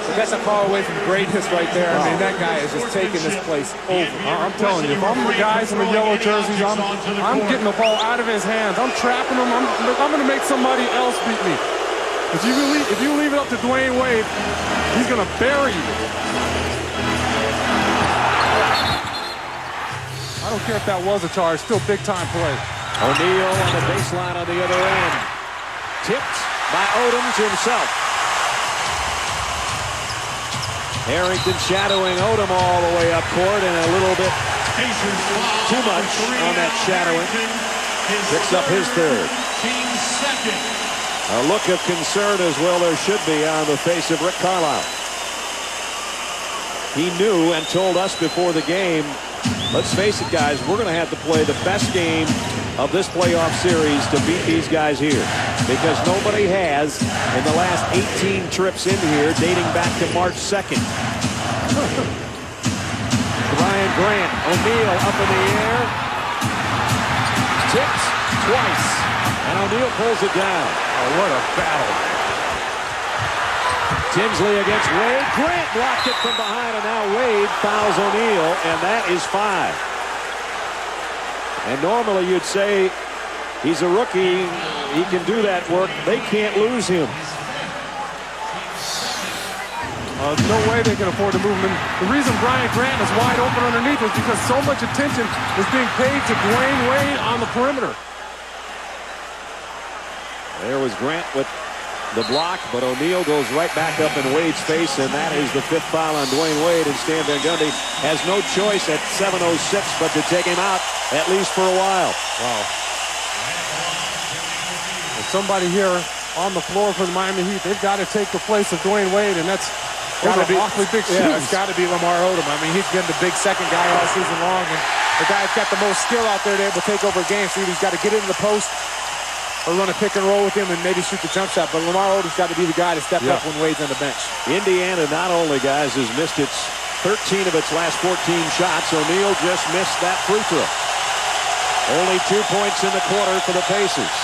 But that's a far away from greatness right there. I mean, that guy is just taking this place over. I'm telling you, if I'm the guys in the yellow jerseys, I'm getting the ball out of his hands. I'm trapping him. I'm going to make somebody else beat me. If you leave it up to Dwayne Wade, he's going to bury you. I don't care if that was a charge. Still big-time play. O'Neal on the baseline on the other end. Tipped by Odom himself. Harrington shadowing Odom all the way up court and a little bit too much on that shadowing. Picks up his third. A look of concern as well there should be on the face of Rick Carlisle. He knew and told us before the game, let's face it, guys, we're going to have to play the best game of this playoff series to beat these guys here. Because nobody has in the last 18 trips in here dating back to March 2nd. Brian Grant, O'Neal up in the air. Tipped twice. And O'Neal pulls it down. Oh, what a battle. Tinsley against Wade. Grant blocked it from behind, and now Wade fouls O'Neal, and that is 5. And normally you'd say he's a rookie. He can do that work. They can't lose him. No way they can afford to move him. The reason Brian Grant is wide open underneath is because so much attention is being paid to Dwayne Wade on the perimeter. There was Grant with the block, but O'Neal goes right back up in Wade's face, and that is the 5th foul on Dwayne Wade, and Stan Van Gundy has no choice at 7:06 but to take him out, at least for a while. Wow. There's somebody here on the floor for the Miami Heat. They've got to take the place of Dwayne Wade, and that's got to be awfully big shoes. Yeah, it's got to be Lamar Odom. I mean, he's been the big second guy all season long, and the guy's got the most skill out there to able to take over a game. So he's got to get into the post or run a pick and roll with him and maybe shoot the jump shot. But Lamar Odom's got to be the guy to step up when Wade's on the bench. Indiana not only, guys, has missed its 13 of its last 14 shots. O'Neal just missed that free throw. Only 2 points in the quarter for the Pacers.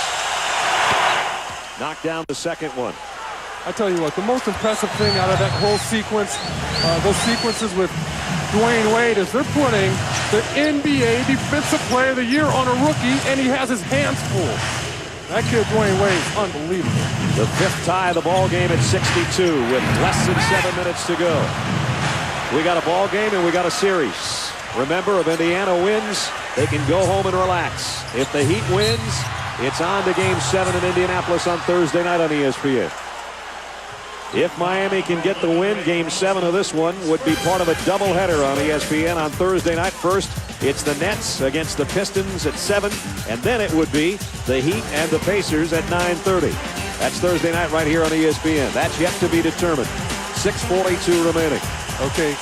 Knocked down the second one. I tell you what, the most impressive thing out of that whole sequence, those sequences with Dwayne Wade, is they're putting the NBA Defensive Player of the Year on a rookie, and he has his hands full. That kid Dwayne Wade is unbelievable. The 5th tie of the ball game at 62 with less than 7 minutes to go. We got a ball game and we got a series. Remember, if Indiana wins, they can go home and relax. If the Heat wins, it's on to Game 7 in Indianapolis on Thursday night on ESPN. If Miami can get the win, Game 7 of this one would be part of a doubleheader on ESPN on Thursday night. First, it's the Nets against the Pistons at 7, and then it would be the Heat and the Pacers at 9:30. That's Thursday night right here on ESPN. That's yet to be determined. 6:42 remaining. Okay,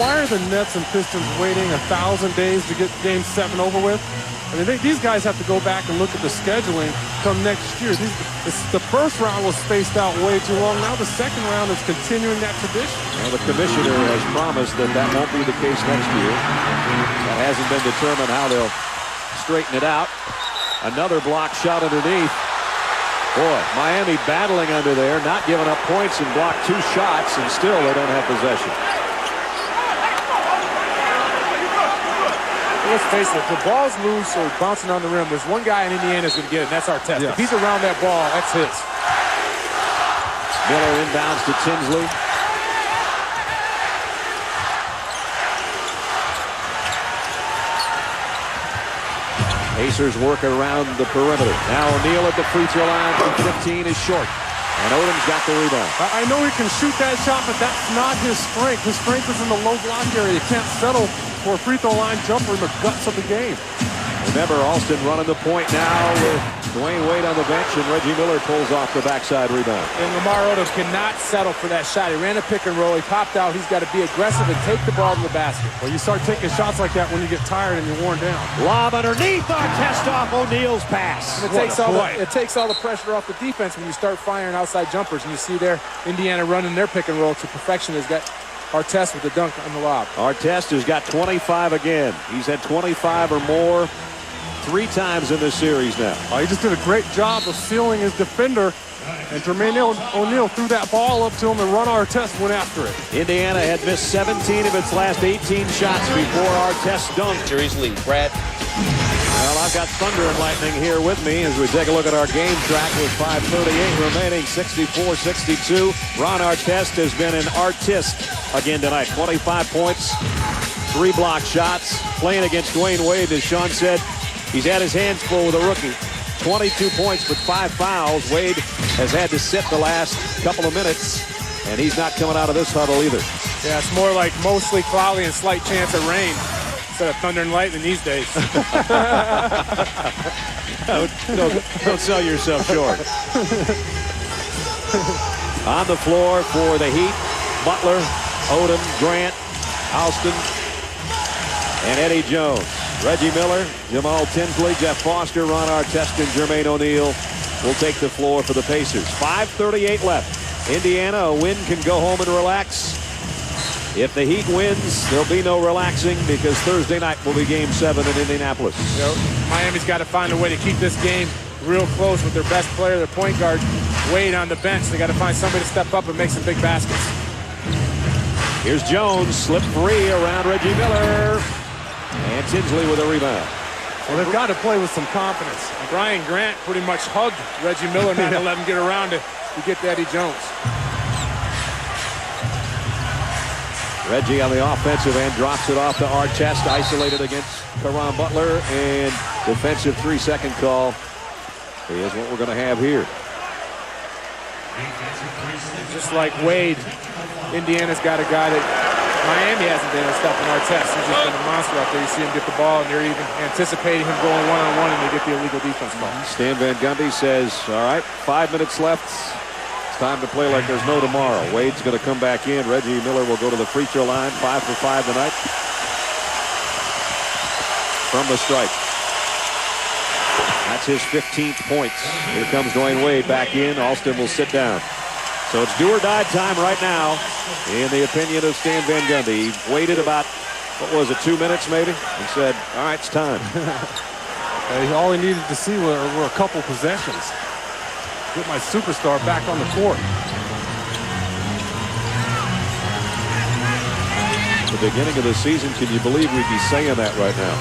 why are the Nets and Pistons waiting 1,000 days to get Game 7 over with? I mean, these guys have to go back and look at the scheduling come next year. The first round was spaced out way too long. Now the second round is continuing that tradition. Well, the commissioner has promised that that won't be the case next year. That hasn't been determined how they'll straighten it out. Another block shot underneath. Boy, Miami battling under there, not giving up points and blocked 2 shots, and still they don't have possession. let's face it, if the ball's loose or bouncing on the rim, there's one guy in Indiana who's going to get it, and that's Artest. Yes. If he's around that ball, that's his. Miller inbounds to Tinsley. Pacers work around the perimeter. Now O'Neal at the free throw line from 15 is short. And Odom's got the rebound. I know he can shoot that shot, but that's not his strength. His strength is in the low block area. You can't settle for a free throw line jumper in the guts of the game. Remember, Alston running the point now with Dwayne Wade on the bench, and Reggie Miller pulls off the backside rebound. And Lamar Odom cannot settle for that shot. He ran a pick and roll. He popped out. He's got to be aggressive and take the ball to the basket. Well, you start taking shots like that when you get tired and you're worn down. Lob underneath, Artest off O'Neal's pass. And it takes all the pressure off the defense when you start firing outside jumpers. And you see there, Indiana running their pick and roll to perfection. Has got Artest with the dunk on the lob. Artest has got 25 again. He's had 25 or more 3 times in this series now. He just did a great job of sealing his defender, and Jermaine O'Neal threw that ball up to him, and Ron Artest went after it. Indiana had missed 17 of its last 18 shots before Artest dunked. Series lead. Brad. Well, I've got thunder and lightning here with me as we take a look at our game track with 5:38 remaining, 64-62. Ron Artest has been an artist again tonight. 25 points, 3 block shots, playing against Dwayne Wade, as Sean said. He's had his hands full with a rookie. 22 points, but 5 fouls. Wade has had to sit the last couple of minutes, and he's not coming out of this huddle either. Yeah, it's more like mostly cloudy and slight chance of rain instead of thunder and lightning these days. Don't sell yourself short. On the floor for the Heat, Butler, Odom, Grant, Alston, and Eddie Jones. Reggie Miller, Jamal Tinsley, Jeff Foster, Ron Artest, and Jermaine O'Neal will take the floor for the Pacers. 5:38 left. Indiana, a win can go home and relax. If the Heat wins, there'll be no relaxing because Thursday night will be Game 7 in Indianapolis. You know, Miami's got to find a way to keep this game real close with their best player, their point guard, Wade on the bench. They got to find somebody to step up and make some big baskets. Here's Jones, slip free around Reggie Miller. And Tinsley with a rebound. Well, they've got to play with some confidence. Brian Grant pretty much hugged Reggie Miller, not to let him get around it to get to Eddie Jones. Reggie on the offensive end drops it off to Artest, isolated against Caron Butler, and defensive 3-second call is what we're going to have here. Just like Wade, Indiana's got a guy that Miami hasn't been able to stop an Artest. He's just been a monster out there. You see him get the ball, and you're even anticipating him going one-on-one, and they get the illegal defense call. Stan Van Gundy says, all right, 5 minutes left. It's time to play like there's no tomorrow. Wade's going to come back in. Reggie Miller will go to the free throw line, 5 for 5 tonight from the stripe. That's his 15th points. Here comes Dwayne Wade back in. Alston will sit down. So it's do or die time right now, in the opinion of Stan Van Gundy. He waited about, 2 minutes maybe, and said, all right, it's time. All he needed to see were a couple possessions. Get my superstar back on the court. The beginning of the season, can you believe we'd be saying that right now?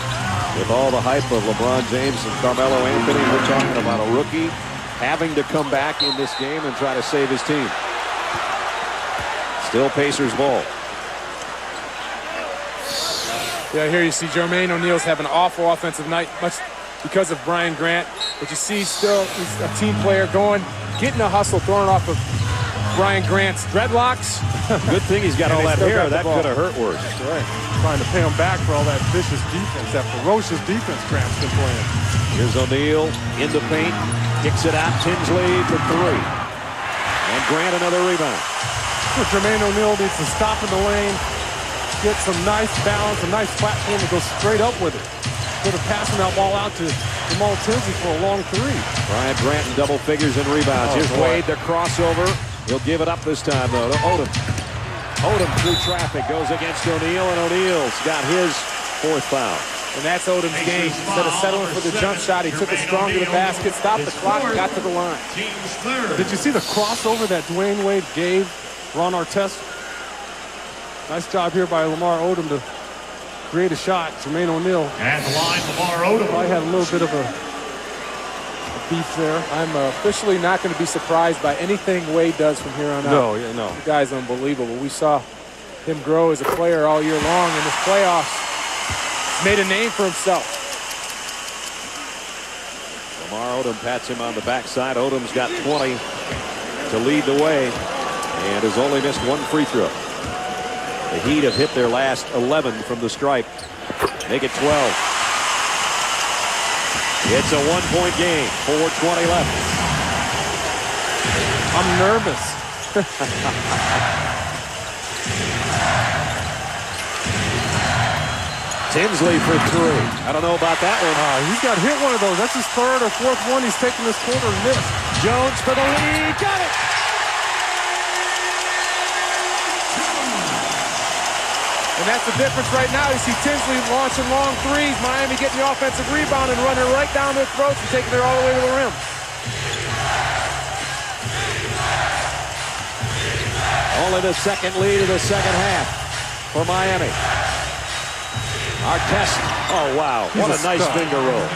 With all the hype of LeBron James and Carmelo Anthony, we're talking about a rookie having to come back in this game and try to save his team. Still Pacers ball. Yeah, here you see Jermaine O'Neal's having an awful offensive night, much because of Brian Grant. But you see still he's a team player getting a hustle, throwing off of Brian Grant's dreadlocks. Good thing he's got all that hair. That could have hurt worse. That's right. Trying to pay him back for all that vicious defense, that ferocious defense Grant's been playing. Here's O'Neal in the paint. Kicks it out. Tinsley for 3. And Grant another rebound. Well, Jermaine O'Neal needs to stop in the lane, get some nice balance, a nice platform to go straight up with it. Instead of passing that ball out to Jamal Tinsley for a long 3. Brian Grant in double figures in rebounds. Here's Wade, the crossover. He'll give it up this time, though, to Odom. Odom through traffic goes against O'Neal, and O'Neal's got his 4th foul. And that's Odom's game. Instead of settling for the jump shot, he took it strong to the basket, stopped the clock, and got to the line. Did you see the crossover that Dwayne Wade gave Ron Artest? Nice job here by Lamar Odom to create a shot. Jermaine O'Neal At the line, Lamar Odom. probably had a little bit of a beef there. I'm officially not going to be surprised by anything Wade does from here on out. No, yeah, no. The guy's unbelievable. We saw him grow as a player all year long in this playoffs. He's made a name for himself. Lamar Odom pats him on the backside. Odom's got 20 to lead the way and has only missed one free throw. The Heat have hit their last 11 from the stripe. Make it 12. It's a one-point game. 4:20 left. I'm nervous. Tinsley for three. I don't know about that one. He's got hit one of those. That's his third or fourth one he's taken this quarter and missed. Jones for the lead. Got it. And that's the difference right now. You see Tinsley launching long threes. Miami getting the offensive rebound and running right down their throats and taking it all the way to the rim. Only the second lead of the second half for Miami. Artest. Oh, wow. What a nice finger roll.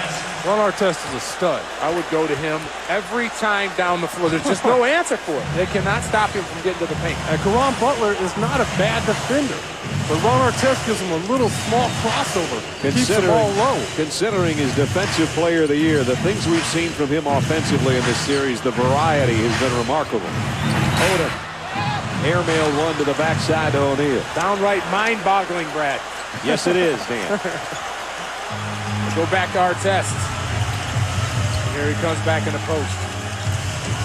Ron Artest is a stud. I would go to him every time down the floor. There's just no answer for it. They cannot stop him from getting to the paint. And Caron Butler is not a bad defender. But Ron Artest gives him a little small crossover. Keeps the ball low. Considering his defensive player of the year, the things we've seen from him offensively in this series, the variety has been remarkable. Odom. Airmail one to the backside to O'Neal. Downright mind-boggling, Brad. Yes, it is, Dan. Go back to Artest. Here he comes back in the post.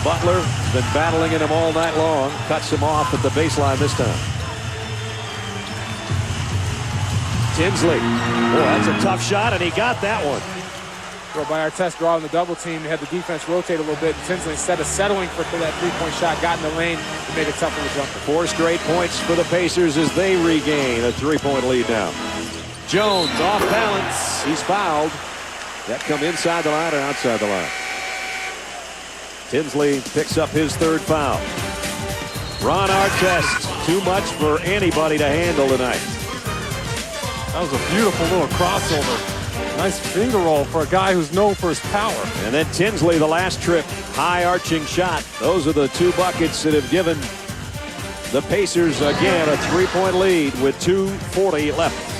Butler been battling in him all night long. Cuts him off at the baseline this time. Tinsley. Boy, that's a tough shot, and he got that one. Well, by Artest drawing the double team, they had the defense rotate a little bit. Tinsley, instead of settling for that three-point shot, got in the lane and made it tough for the jumper. 4 straight points for the Pacers as they regain a 3-point lead now. Jones off balance. He's fouled. That come inside the line or outside the line. Tinsley picks up his third foul. Ron Artest, too much for anybody to handle tonight. That was a beautiful little crossover. Nice finger roll for a guy who's known for his power. And then Tinsley, the last trip, high arching shot. Those are the 2 buckets that have given the Pacers again a 3-point lead with 2:40 left.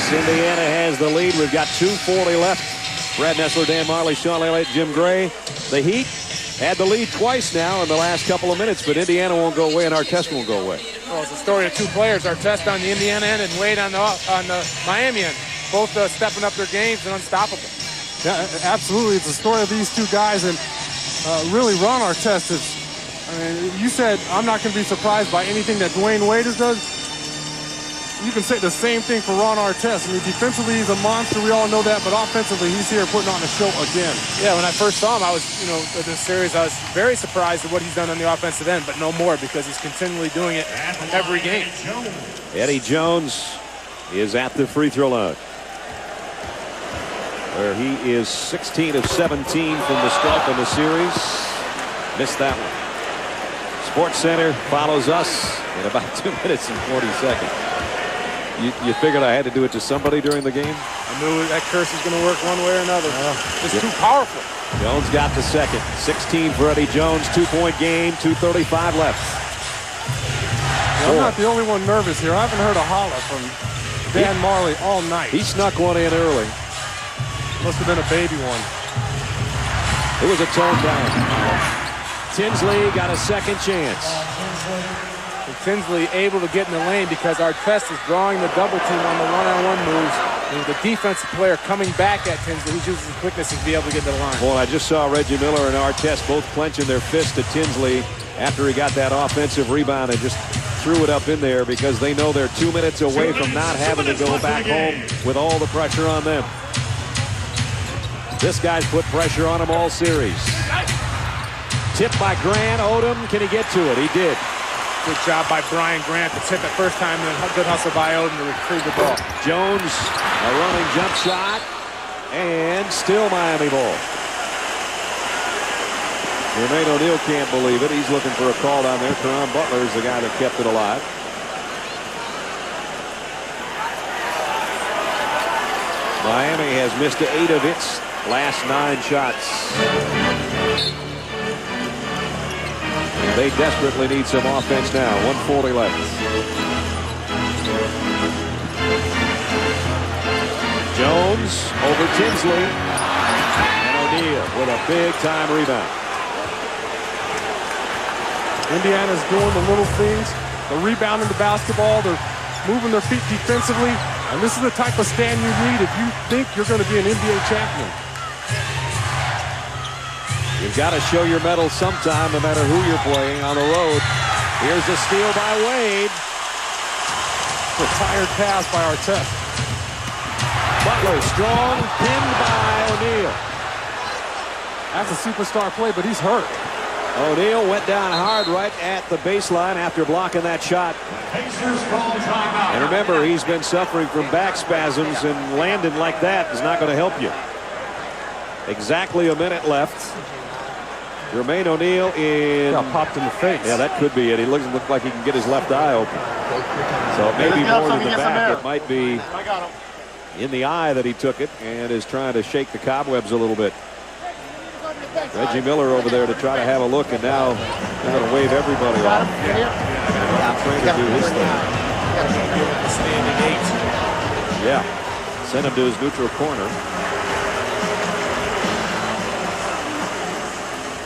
Indiana has the lead. We've got 2:40 left. Brad Nessler, Dan Marley, Sean Elliott, Jim Gray. The Heat had the lead twice now in the last couple of minutes, but Indiana won't go away and Artest won't go away. Well, it's a story of 2 players, Artest on the Indiana end and Wade on the Miami end. Both stepping up their games and unstoppable. Yeah, absolutely. It's a story of these 2 guys, and really Ron Artest is, I mean, you said I'm not going to be surprised by anything that Dwayne Wade has done. You can say the same thing for Ron Artest. I mean, defensively, he's a monster. We all know that. But offensively, he's here putting on a show again. Yeah, when I first saw him, I was, in this series, I was very surprised at what he's done on the offensive end, but no more because he's continually doing it every game. Eddie Jones is at the free throw line, where he is 16 of 17 from the stripe in the series. Missed that one. Sports Center follows us in about 2 minutes and 40 seconds. You figured I had to do it to somebody during the game? I knew that curse was going to work one way or another. It's too powerful. Jones got the second. 16 for Eddie Jones. 2-point game. 2:35 left. I'm not the only one nervous here. I haven't heard a holler from Dan Marley all night. He snuck one in early. Must have been a baby one. It was a tone down. Tinsley got a second chance. And Tinsley able to get in the lane because Artest is drawing the double team on the one-on-one moves. And the defensive player coming back at Tinsley, he uses his quickness to be able to get to the line. Well, I just saw Reggie Miller and Artest both clenching their fist at Tinsley after he got that offensive rebound and just threw it up in there because they know they're 2 minutes away from not having to go back home with all the pressure on them. This guy's put pressure on him all series. Tipped by Grant. Odom, can he get to it? He did. Good job by Brian Grant to tip it first time, and then good hustle by Odom to retrieve the ball. Jones, a running jump shot, and still Miami ball. Jermaine O'Neal can't believe it. He's looking for a call down there. Caron Butler is the guy that kept it alive. Miami has missed 8 of its last 9 shots. They desperately need some offense now. 1:40 left. Jones over Tinsley. And O'Neal with a big-time rebound. Indiana's doing the little things. They're rebounding the basketball. They're moving their feet defensively. And this is the type of stand you need if you think you're going to be an NBA champion. You've got to show your mettle sometime, no matter who you're playing on the road. Here's a steal by Wade. A tired pass by Artest. Butler strong, pinned by O'Neal. That's a superstar play, but he's hurt. O'Neal went down hard right at the baseline after blocking that shot. And remember, he's been suffering from back spasms, and landing like that is not going to help you. Exactly a minute left. Jermaine O'Neal in. Got popped in the face. Yeah, that could be it. He doesn't look like he can get his left eye open. So it may be more than the back. It might be in the eye that he took it and is trying to shake the cobwebs a little bit. Reggie Miller over there to try to have a look, and now they're going to wave everybody off. Trying to do his thing. Yeah. Send him to his neutral corner.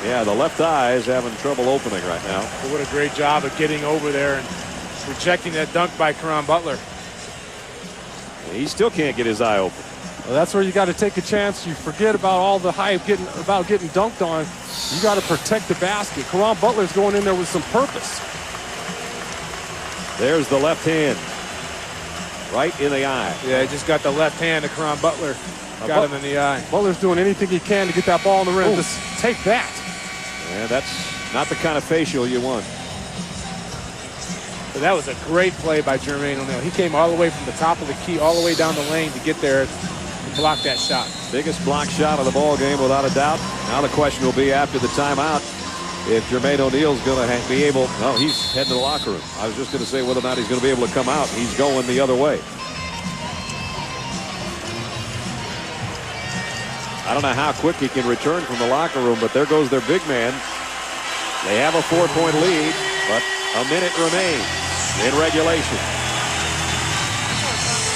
Yeah, the left eye is having trouble opening right now. But what a great job of getting over there and rejecting that dunk by Caron Butler. He still can't get his eye open. Well, that's where you got to take a chance. You forget about all the hype about getting dunked on. You got to protect the basket. Caron Butler's going in there with some purpose. There's the left hand. Right in the eye. Yeah, he just got the left hand of Caron Butler. Got him in the eye. Butler's doing anything he can to get that ball in the rim. Just take that. Yeah, that's not the kind of facial you want. But that was a great play by Jermaine O'Neal. He came all the way from the top of the key, all the way down the lane to get there and block that shot. Biggest block shot of the ball game, without a doubt. Now the question will be after the timeout if Jermaine O'Neal's going to be able. Well, he's heading to the locker room. I was just going to say whether or not he's going to be able to come out. He's going the other way. I don't know how quick he can return from the locker room, but there goes their big man. They have a 4-point lead, but a minute remains in regulation.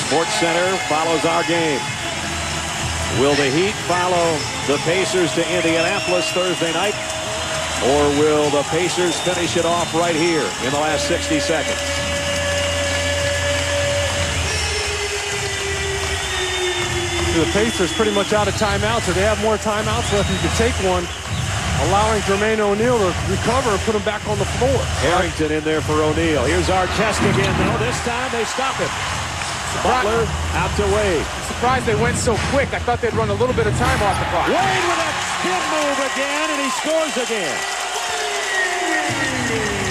Sports Center follows our game. Will the Heat follow the Pacers to Indianapolis Thursday night, or will the Pacers finish it off right here in the last 60 seconds? The Pacers pretty much out of timeouts, or they have more timeouts left. You could take one, allowing Jermaine O'Neal to recover and put him back on the floor. Harrington in there for O'Neal. Here's Artest again, though. This time they stop him. Butler out to Wade. Surprised they went so quick. I thought they'd run a little bit of time off the clock. Wade with a spin move again, and he scores again.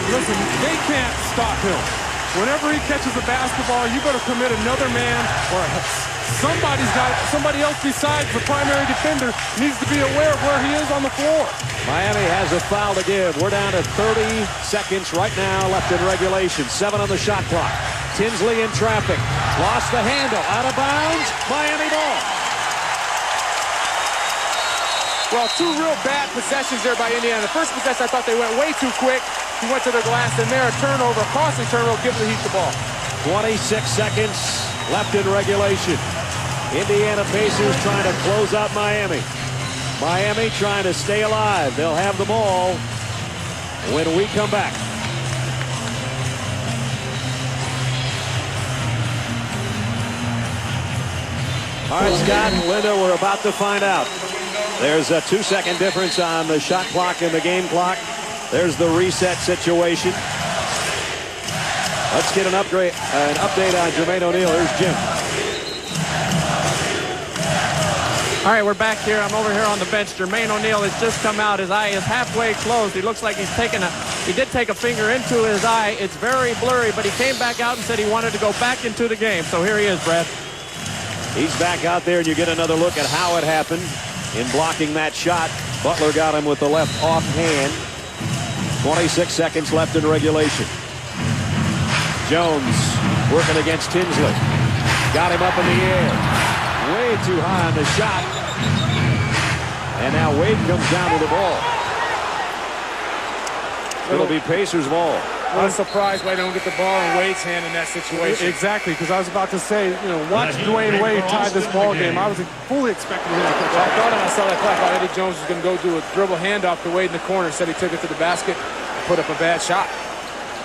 Listen, they can't stop him. Whenever he catches the basketball, you better commit another man, or somebody else besides the primary defender needs to be aware of where he is on the floor. Miami has a foul to give. We're down to 30 seconds right now left in regulation. 7 on the shot clock. Tinsley in traffic. Lost the handle. Out of bounds. Miami ball. Well, 2 real bad possessions there by Indiana. The first possession, I thought they went way too quick. He went to the glass, and there a turnover, a costly turnover, give the Heat the ball. 26 seconds left in regulation. Indiana Pacers trying to close out Miami. Miami trying to stay alive. They'll have the ball when we come back. All right, Scott and Linda, we're about to find out. There's a 2-second difference on the shot clock and the game clock. There's the reset situation. Let's get an update on Jermaine O'Neal. Here's Jim. All right, we're back here. I'm over here on the bench. Jermaine O'Neal has just come out. His eye is halfway closed. He looks like he did take a finger into his eye. It's very blurry, but he came back out and said he wanted to go back into the game. So here he is, Brad. He's back out there, and you get another look at how it happened in blocking that shot. Butler got him with the left offhand. 26 seconds left in regulation. Jones working against Tinsley. Got him up in the air. way too high on the shot. And now Wade comes down with the ball. It'll be Pacers ball. I'm surprised why they don't get the ball in Wade's hand in that situation. Exactly, because I was about to say, watch Dwayne Wade tie this ball game. I was fully expecting him to catch I thought when I saw that play, I thought Eddie Jones was going to go do a dribble handoff to Wade in the corner. Said he took it to the basket, put up a bad shot.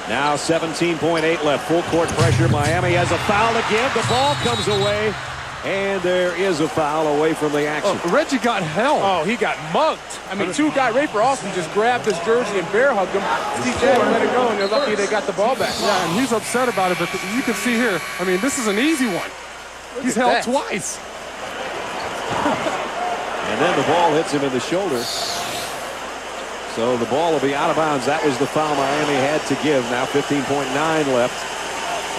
Now 17.8 left. Full court pressure. Miami has a foul to give. The ball comes away. And there is a foul away from the action. Reggie got held. Oh, he got mugged. I mean, two guys, Rafer Alston just grabbed his jersey and bear hugged him. Steve Jackson let it go, and they're lucky they got the ball back. Yeah, and he's upset about it, but you can see here, I mean, this is an easy one. He's held twice. And then the ball hits him in the shoulder. So the ball will be out of bounds. That was the foul Miami had to give. Now 15.9 left.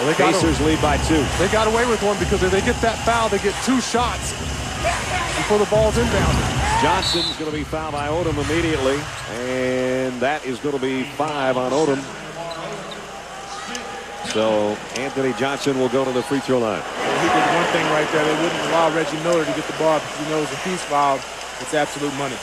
Well, Pacers lead by 2. They got away with one because if they get that foul, they get 2 shots before the ball's inbounded. Johnson's going to be fouled by Odom immediately, and that is going to be 5 on Odom. So Anthony Johnson will go to the free throw line. He did one thing right there. They wouldn't allow Reggie Miller to get the ball because he knows if he's fouled, it's absolute money.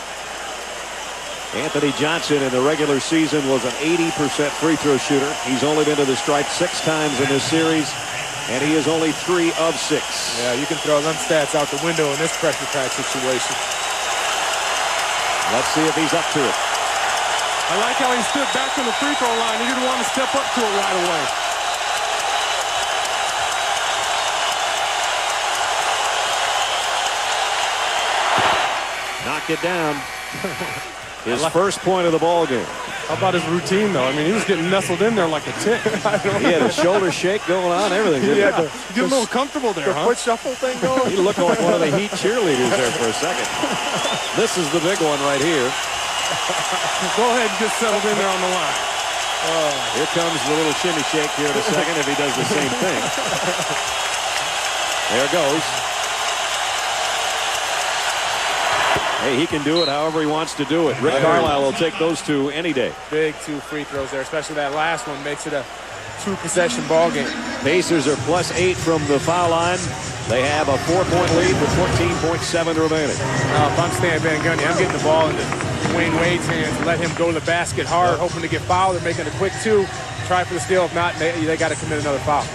Anthony Johnson in the regular season was an 80% free throw shooter. He's only been to the stripe 6 times in this series, and he is only 3 of 6. Yeah, you can throw them stats out the window in this pressure pack situation. Let's see if he's up to it. I like how he stood back from the free throw line. He didn't want to step up to it right away. Knocked it down. His first point of the ball game. How about his routine, though? I mean, he was getting nestled in there like a tick. He had a shoulder shake going on, everything. Get a little comfortable there, the foot shuffle thing going. He looked like one of the Heat cheerleaders there for a second. This is the big one right here. Go ahead and get settled in there on the line. Here comes the little shimmy shake here in a second if he does the same thing. There goes. Hey, he can do it however he wants to do it. Rick Carlisle will take those 2 any day. Big 2 free throws there, especially that last one makes it a 2-possession ball game. Pacers are +8 from the foul line. They have a 4-point lead with 14.7 remaining. If I'm Stan Van Gundy, I'm getting the ball into Dwayne Wade's hands and let him go to the basket hard, hoping to get fouled. They're making a quick 2. Try for the steal. If not, they got to commit another foul.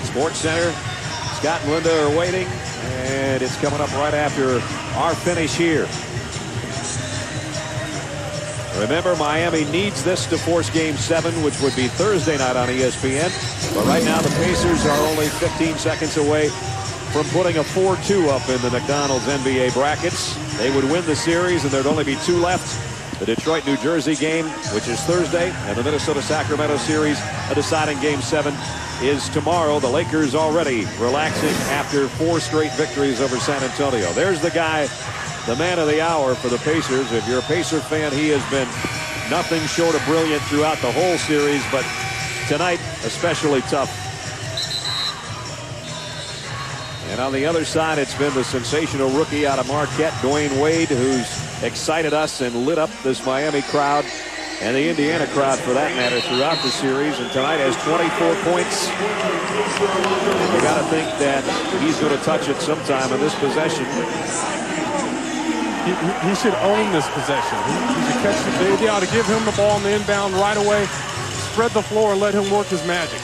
Sports Center, Scott and Linda are waiting, and it's coming up right after our finish here. Remember, Miami needs this to force Game 7, which would be Thursday night on ESPN. But right now, the Pacers are only 15 seconds away from putting a 4-2 up in the McDonald's NBA brackets. They would win the series, and there'd only be 2 left. The Detroit-New Jersey game, which is Thursday, and the Minnesota-Sacramento series, a deciding Game 7, is tomorrow. The Lakers already relaxing after 4 straight victories over San Antonio. There's the guy, the man of the hour for the Pacers. If you're a Pacer fan, he has been nothing short of brilliant throughout the whole series, but tonight especially tough. And on the other side, it's been the sensational rookie out of Marquette, Dwayne Wade, who's excited us and lit up this Miami crowd and the Indiana crowd for that matter throughout the series. And tonight has 24 points. You got to think that he's going to touch it sometime in this possession. He should own this possession. He should catch the ball. They ought to give him the ball in the inbound right away, spread the floor, and let him work his magic.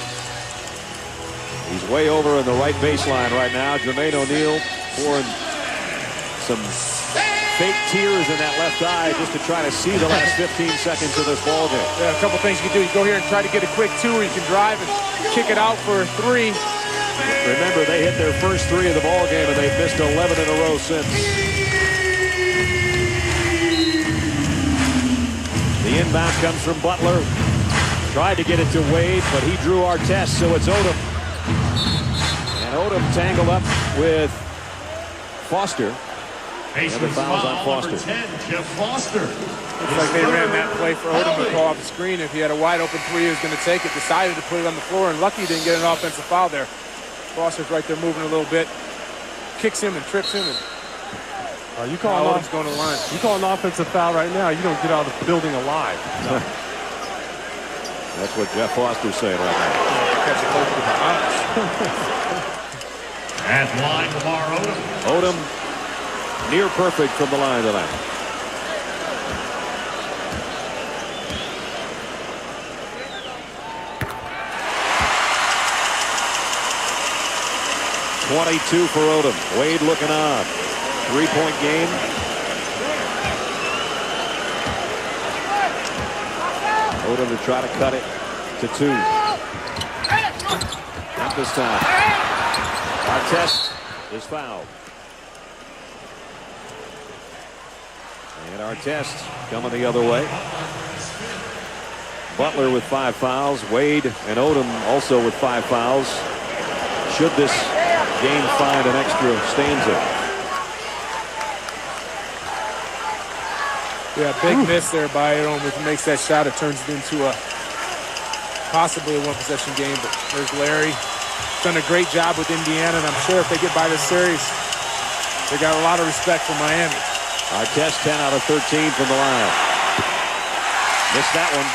He's way over in the right baseline right now. Jermaine O'Neal pouring some fake tears in that left eye just to try to see the last 15 seconds of this ball game. Yeah, a couple things you can do. You go here and try to get a quick 2, or you can drive and kick it out for 3. Remember, they hit their first 3 of the ball game, and they've missed 11 in a row since. The inbound comes from Butler. Tried to get it to Wade, but he drew our test, so it's Odom. And Odom tangled up with Foster. And the foul's on Foster. 10, Jeff Foster. Looks like they ran that play for Odom to call off the screen. If he had a wide open 3, he was going to take it. Decided to put it on the floor, and lucky he didn't get an offensive foul there. Foster's right there moving a little bit. Kicks him and trips him. And you call Odom's going to the line. You call an offensive foul right now, you don't get out of the building alive. No. That's what Jeff Foster's saying right now. Catch it close to the house. At line, Lamar Odom. Odom near perfect from the line tonight. .22 for Odom. Wade looking on. 3-point game. Odom to try to cut it to 2. Not this time. Artest is fouled. And Artest coming the other way. Butler with 5 fouls. Wade and Odom also with 5 fouls. Should this game find an extra stanza? Yeah, big miss there by Odom. If he makes that shot, it turns it into possibly a one-possession game. But there's Larry. Done a great job with Indiana, and I'm sure if they get by this series, they got a lot of respect for Miami. Artest 10 out of 13 from the line. Missed that one.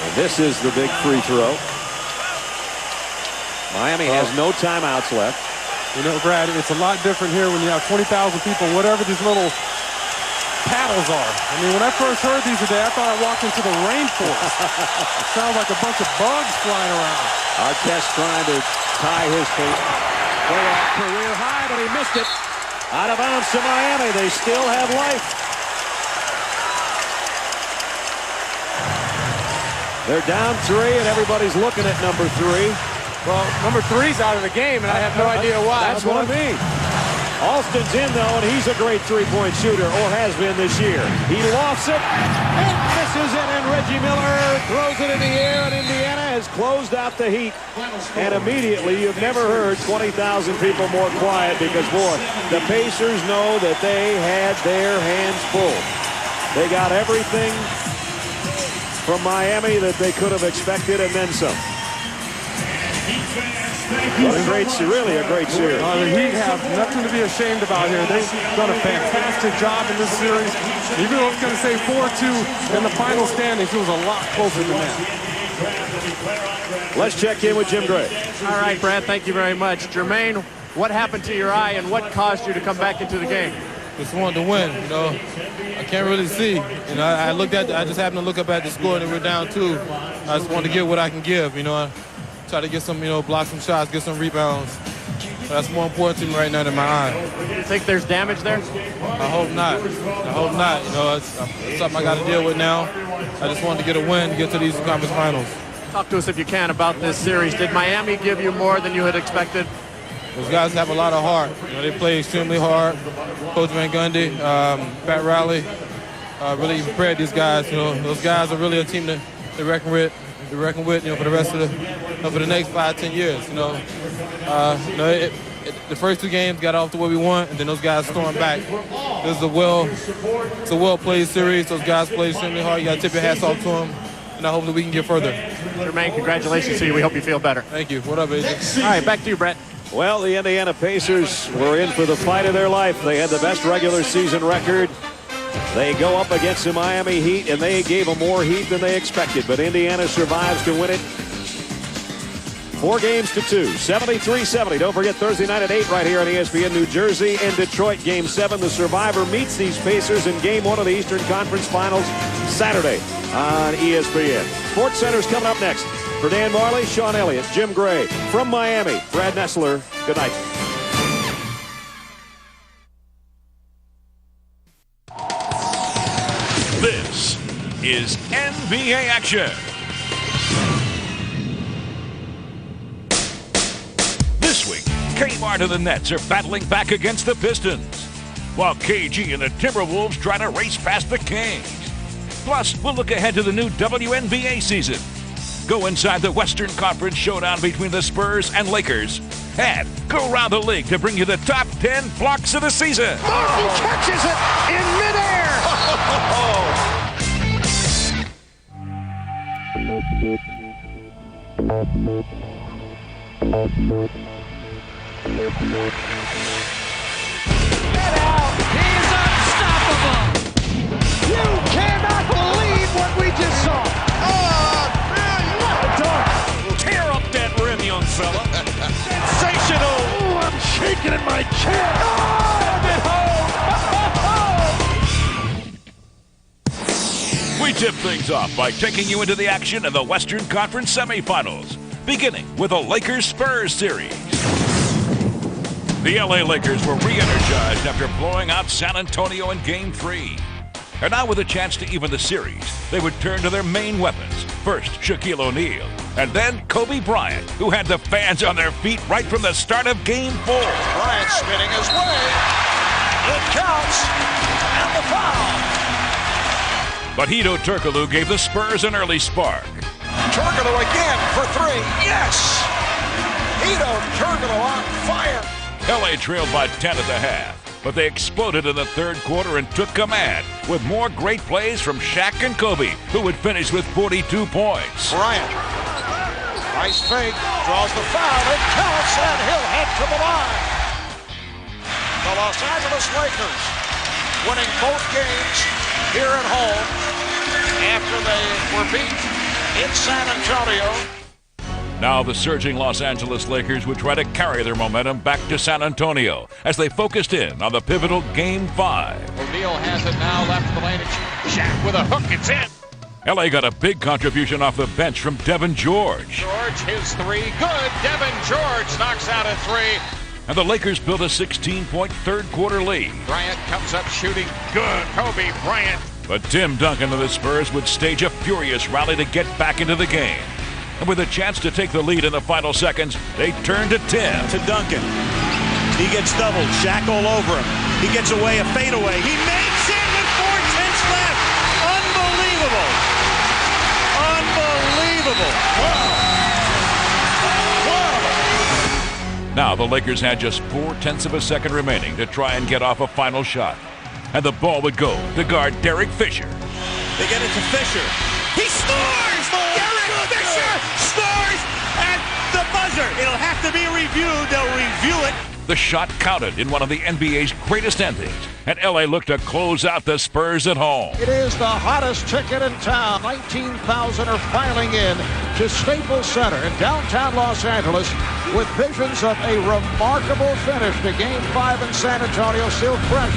And this is the big free throw. Miami has no timeouts left. You know, Brad, it's a lot different here when you have 20,000 people, whatever these little paddles are. I mean, when I first heard these today, I thought I walked into the rainforest. It sounds like a bunch of bugs flying around. Artest trying to tie his career high, but he missed it. Out of bounds to Miami. They still have life. They're down 3, and everybody's looking at number 3. Well, number 3's out of the game, and I have no idea why. That's what I mean. Alston's in, though, and he's a great three-point shooter, or has been this year. He lofts it, and misses it, and Reggie Miller throws it in the air, and Indiana has closed out the Heat. And immediately, you've never heard 20,000 people more quiet because, boy, the Pacers know that they had their hands full. They got everything from Miami that they could have expected, and then some. What a great, really a great series. The Heat have nothing to be ashamed about here. They've done a fantastic job in this series. Even though it's going to say 4-2 in the final standings, it was a lot closer than that. Let's check in with Jim Gray. All right, Brad, thank you very much. Jermaine, what happened to your eye and what caused you to come back into the game? Just wanted to win, you know. I can't really see. You know, I just happened to look up at the score and we're down 2. I just wanted to get what I can give, you know. Try to get some, you know, block some shots, get some rebounds. But that's more important to me right now than my eye. You think there's damage there? I hope not. I hope not. You know, it's something I got to deal with now. I just wanted to get a win, get to these conference finals. Talk to us, if you can, about this series. Did Miami give you more than you had expected? Those guys have a lot of heart. You know, they play extremely hard. Coach Van Gundy, Pat Riley, really prepared these guys. You know, those guys are really a team to reckon with. You know, for the rest of for the next 5-10 years. You know, the first 2 games got off the way we want, and then those guys stormed back. This is a well-played series. Those guys play extremely hard. You got to tip your hats off to them, and I hope that we can get further. Jermaine, congratulations to you. We hope you feel better. Thank you. What up, AJ? All right, back to you, Brett. Well, the Indiana Pacers were in for the fight of their life. They had the best regular season record. They go up against the Miami Heat, and they gave them more heat than they expected. But Indiana survives to win it 4 games to 2, 73-70. Don't forget Thursday night at 8 right here on ESPN. New Jersey and Detroit, Game 7. The survivor meets these Pacers in Game 1 of the Eastern Conference Finals Saturday on ESPN. Sports Center's coming up next. For Dan Marley, Sean Elliott, Jim Gray. From Miami, Brad Nessler. Good night. This is NBA action. This week, Kmart and the Nets are battling back against the Pistons, while KG and the Timberwolves try to race past the Kings. Plus, we'll look ahead to the new WNBA season. Go inside the Western Conference showdown between the Spurs and Lakers. And go around the league to bring you the top 10 blocks of the season. Murphy catches it in midair. Get out. He's unstoppable. You cannot believe what we just saw. Oh, man, what a sticking in my chest. We tip things off by taking you into the action in the Western Conference semifinals, beginning with the Lakers-Spurs series. The LA Lakers were re-energized after blowing out San Antonio in Game 3. And now with a chance to even the series, they would turn to their main weapons. First, Shaquille O'Neal, and then Kobe Bryant, who had the fans on their feet right from the start of Game 4. Bryant spinning his way. It counts, and the foul. But Hedo Turkoglu gave the Spurs an early spark. Turkoglu again for three. Yes! Hedo Turkoglu on fire. LA trailed by 10 at the half, but they exploded in the third quarter and took command with more great plays from Shaq and Kobe, who would finish with 42 points. Bryant, nice fake, draws the foul, it counts, and he'll head to the line. The Los Angeles Lakers winning both games here at home after they were beat in San Antonio. Now the surging Los Angeles Lakers would try to carry their momentum back to San Antonio as they focused in on the pivotal Game 5. O'Neal has it now left of the lane. Shaq with a hook, it's in. LA got a big contribution off the bench from Devin George. George, his three, good. Devin George knocks out a three. And the Lakers built a 16-point third quarter lead. Bryant comes up shooting, good. Kobe Bryant. But Tim Duncan of the Spurs would stage a furious rally to get back into the game. And with a chance to take the lead in the final seconds, they turn to Tim. To Duncan. He gets doubled. Shaq all over him. He gets away, a fadeaway. He makes it with 4:10 left. Unbelievable. Unbelievable. Wow. Now the Lakers had just 0.4 of a second remaining to try and get off a final shot. And the ball would go to guard Derek Fisher. They get it to Fisher. He scores! Derek Fisher scores at the buzzer. It'll have to be reviewed. They'll review it. The shot counted in one of the NBA's greatest endings, and LA looked to close out the Spurs at home. It is the hottest ticket in town. 19,000 are filing in to Staples Center in downtown Los Angeles with visions of a remarkable finish to Game 5 in San Antonio, still fresh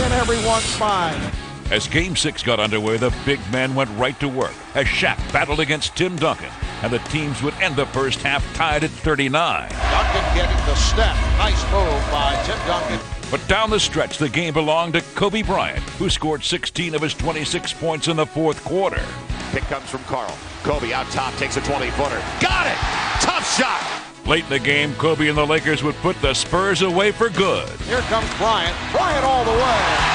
in everyone's mind. As Game 6 got underway, the big men went right to work as Shaq battled against Tim Duncan, and the teams would end the first half tied at 39. Duncan getting the step. Nice move by Tim Duncan. But down the stretch, the game belonged to Kobe Bryant, who scored 16 of his 26 points in the fourth quarter. Pick comes from Carl. Kobe out top, takes a 20-footer. Got it! Tough shot! Late in the game, Kobe and the Lakers would put the Spurs away for good. Here comes Bryant. Bryant all the way.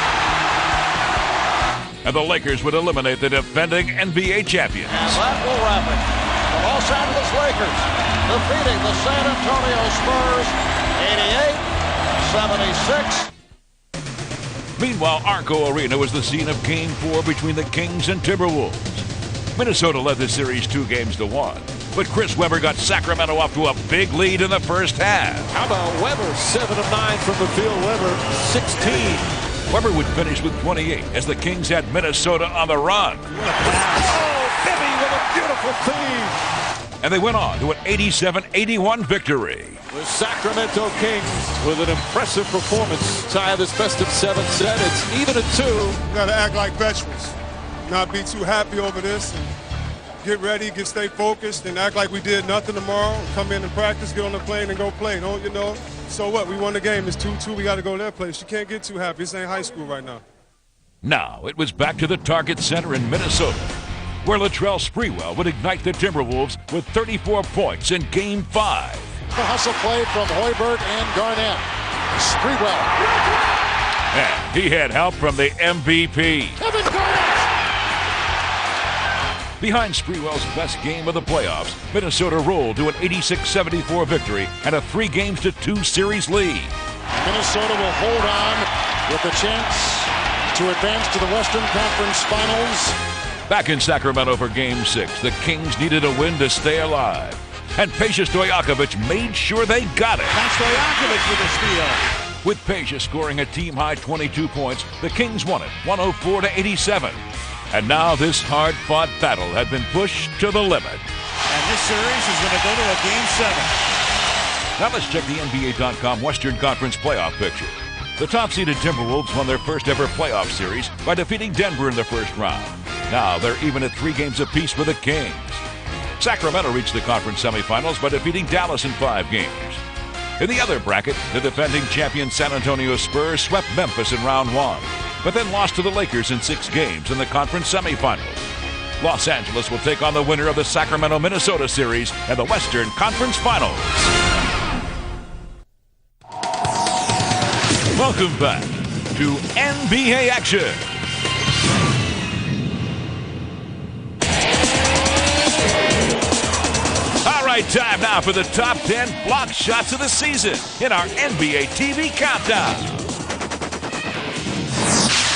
And the Lakers would eliminate the defending NBA champions. And that will wrap it. The Los Angeles Lakers defeating the San Antonio Spurs 88-76. Meanwhile, Arco Arena was the scene of Game 4 between the Kings and Timberwolves. Minnesota led the series 2-1, but Chris Webber got Sacramento off to a big lead in the first half. How about Webber? 7 of 9 from the field. Webber, 16. Weber would finish with 28 as the Kings had Minnesota on the run. Oh, Bibby with a beautiful feed. And they went on to an 87-81 victory. The Sacramento Kings with an impressive performance. Tie this best of 7 set. It's even at 2. We got to act like veterans. Not be too happy over this. And get ready, stay focused, and act like we did nothing tomorrow. Come in and practice, get on the plane, and go play. Don't you know? So what? We won the game. It's 2-2. We got to go to that place. You can't get too happy. This ain't high school right now. Now it was back to the Target Center in Minnesota, where Latrell Sprewell would ignite the Timberwolves with 34 points in Game 5. The hustle play from Hoiberg and Garnett. Sprewell. And he had help from the MVP. Kevin Garnett. Behind Sprewell's best game of the playoffs, Minnesota rolled to an 86-74 victory and a 3-2 series lead. Minnesota will hold on with a chance to advance to the Western Conference Finals. Back in Sacramento for Game 6, the Kings needed a win to stay alive. And Peja Stojakovic made sure they got it. That's Stojakovic with a steal. With Peja scoring a team-high 22 points, the Kings won it 104-87. And now this hard-fought battle had been pushed to the limit. And this series is going to go to a Game 7. Now let's check the NBA.com Western Conference playoff picture. The top-seeded Timberwolves won their first ever playoff series by defeating Denver in the first round. Now they're even at 3 games apiece with the Kings. Sacramento reached the conference semifinals by defeating Dallas in 5 games. In the other bracket, the defending champion San Antonio Spurs swept Memphis in round 1, but then lost to the Lakers in 6 games in the conference semifinals. Los Angeles will take on the winner of the Sacramento-Minnesota series and the Western Conference Finals. Welcome back to NBA action. All right, time now for the top 10 block shots of the season in our NBA TV countdown.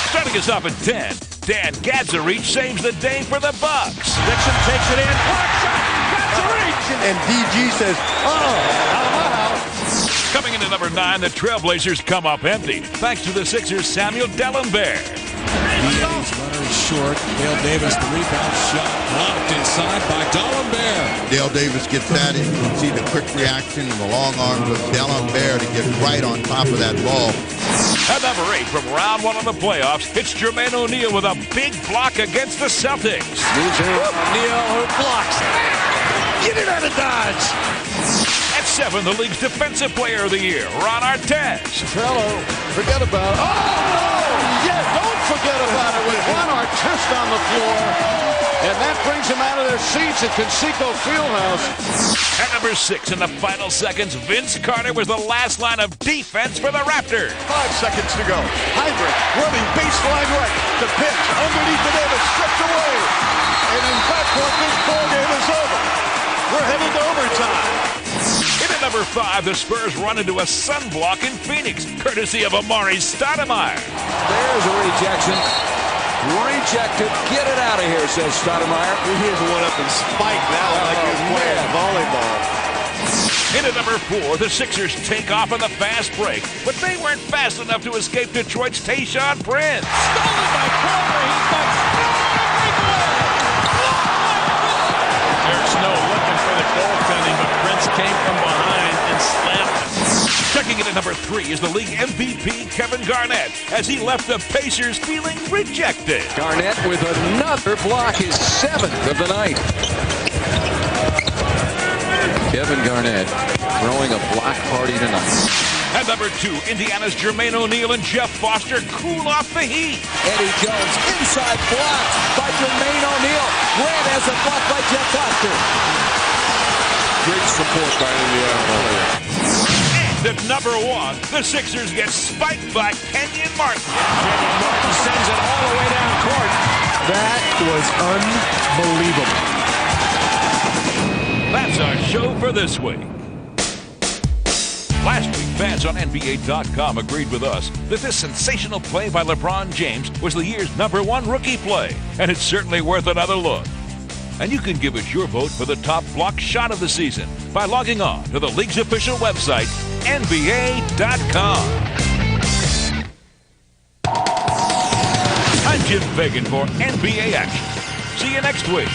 Starting us off at 10, Dan Gadzarich saves the day for the Bucks. Dixon takes it in. Block shot. Gadzarich. And DG says, out of my house. Coming in at number 9, the Trailblazers come up empty, thanks to the Sixers' Samuel Dellenberg. Runner is short. Dale Davis, the rebound shot blocked inside by Dellenberg. Dale Davis gets that. You can see the quick reaction and the long arms of Dellenberg to get right on top of that ball. At number 8, from round 1 of the playoffs, it's Jermaine O'Neal with a big block against the Celtics. O'Neal who blocks. Get it out of Dodge. At 7, the league's Defensive Player of the Year, Ron Artest. Trello, forget about it. Oh, no! Yeah, don't forget about it with Ron Artest on the floor. And that brings them out of their seats at Conseco Fieldhouse. At number 6, in the final seconds, Vince Carter was the last line of defense for the Raptors. 5 seconds to go. Heinrich running baseline right. The pitch underneath the net is stripped away. And in backcourt, this ball game is over. We're headed to overtime. In at number 5, the Spurs run into a sunblock in Phoenix, courtesy of Amari Stoudemire. There's a rejection. Rejected. Get it out of here, says Stoudemire. He has one up and spiked that one like he was playing volleyball. In at number 4, the Sixers take off on the fast break, but they weren't fast enough to escape Detroit's Tayshaun Prince. Stolen by Carter. He bucks. There's no looking for the goaltending, but Prince came from behind and slammed it. Checking in at number 3 is the league MVP Kevin Garnett, as he left the Pacers feeling rejected. Garnett with another block, his 7th of the night. Kevin Garnett throwing a block party tonight. At number 2, Indiana's Jermaine O'Neal and Jeff Foster cool off the heat. Eddie Jones inside blocked by Jermaine O'Neal. Grant has a block by Jeff Foster. Great support by Indiana player. And at number 1, the Sixers get spiked by Kenyon Martin. Kenyon Martin sends it all the way down court. That was unbelievable. That's our show for this week. Last week, fans on NBA.com agreed with us that this sensational play by LeBron James was the year's number 1 rookie play, and it's certainly worth another look. And you can give us your vote for the top block shot of the season by logging on to the league's official website, NBA.com. I'm Jim Fagan for NBA Action. See you next week.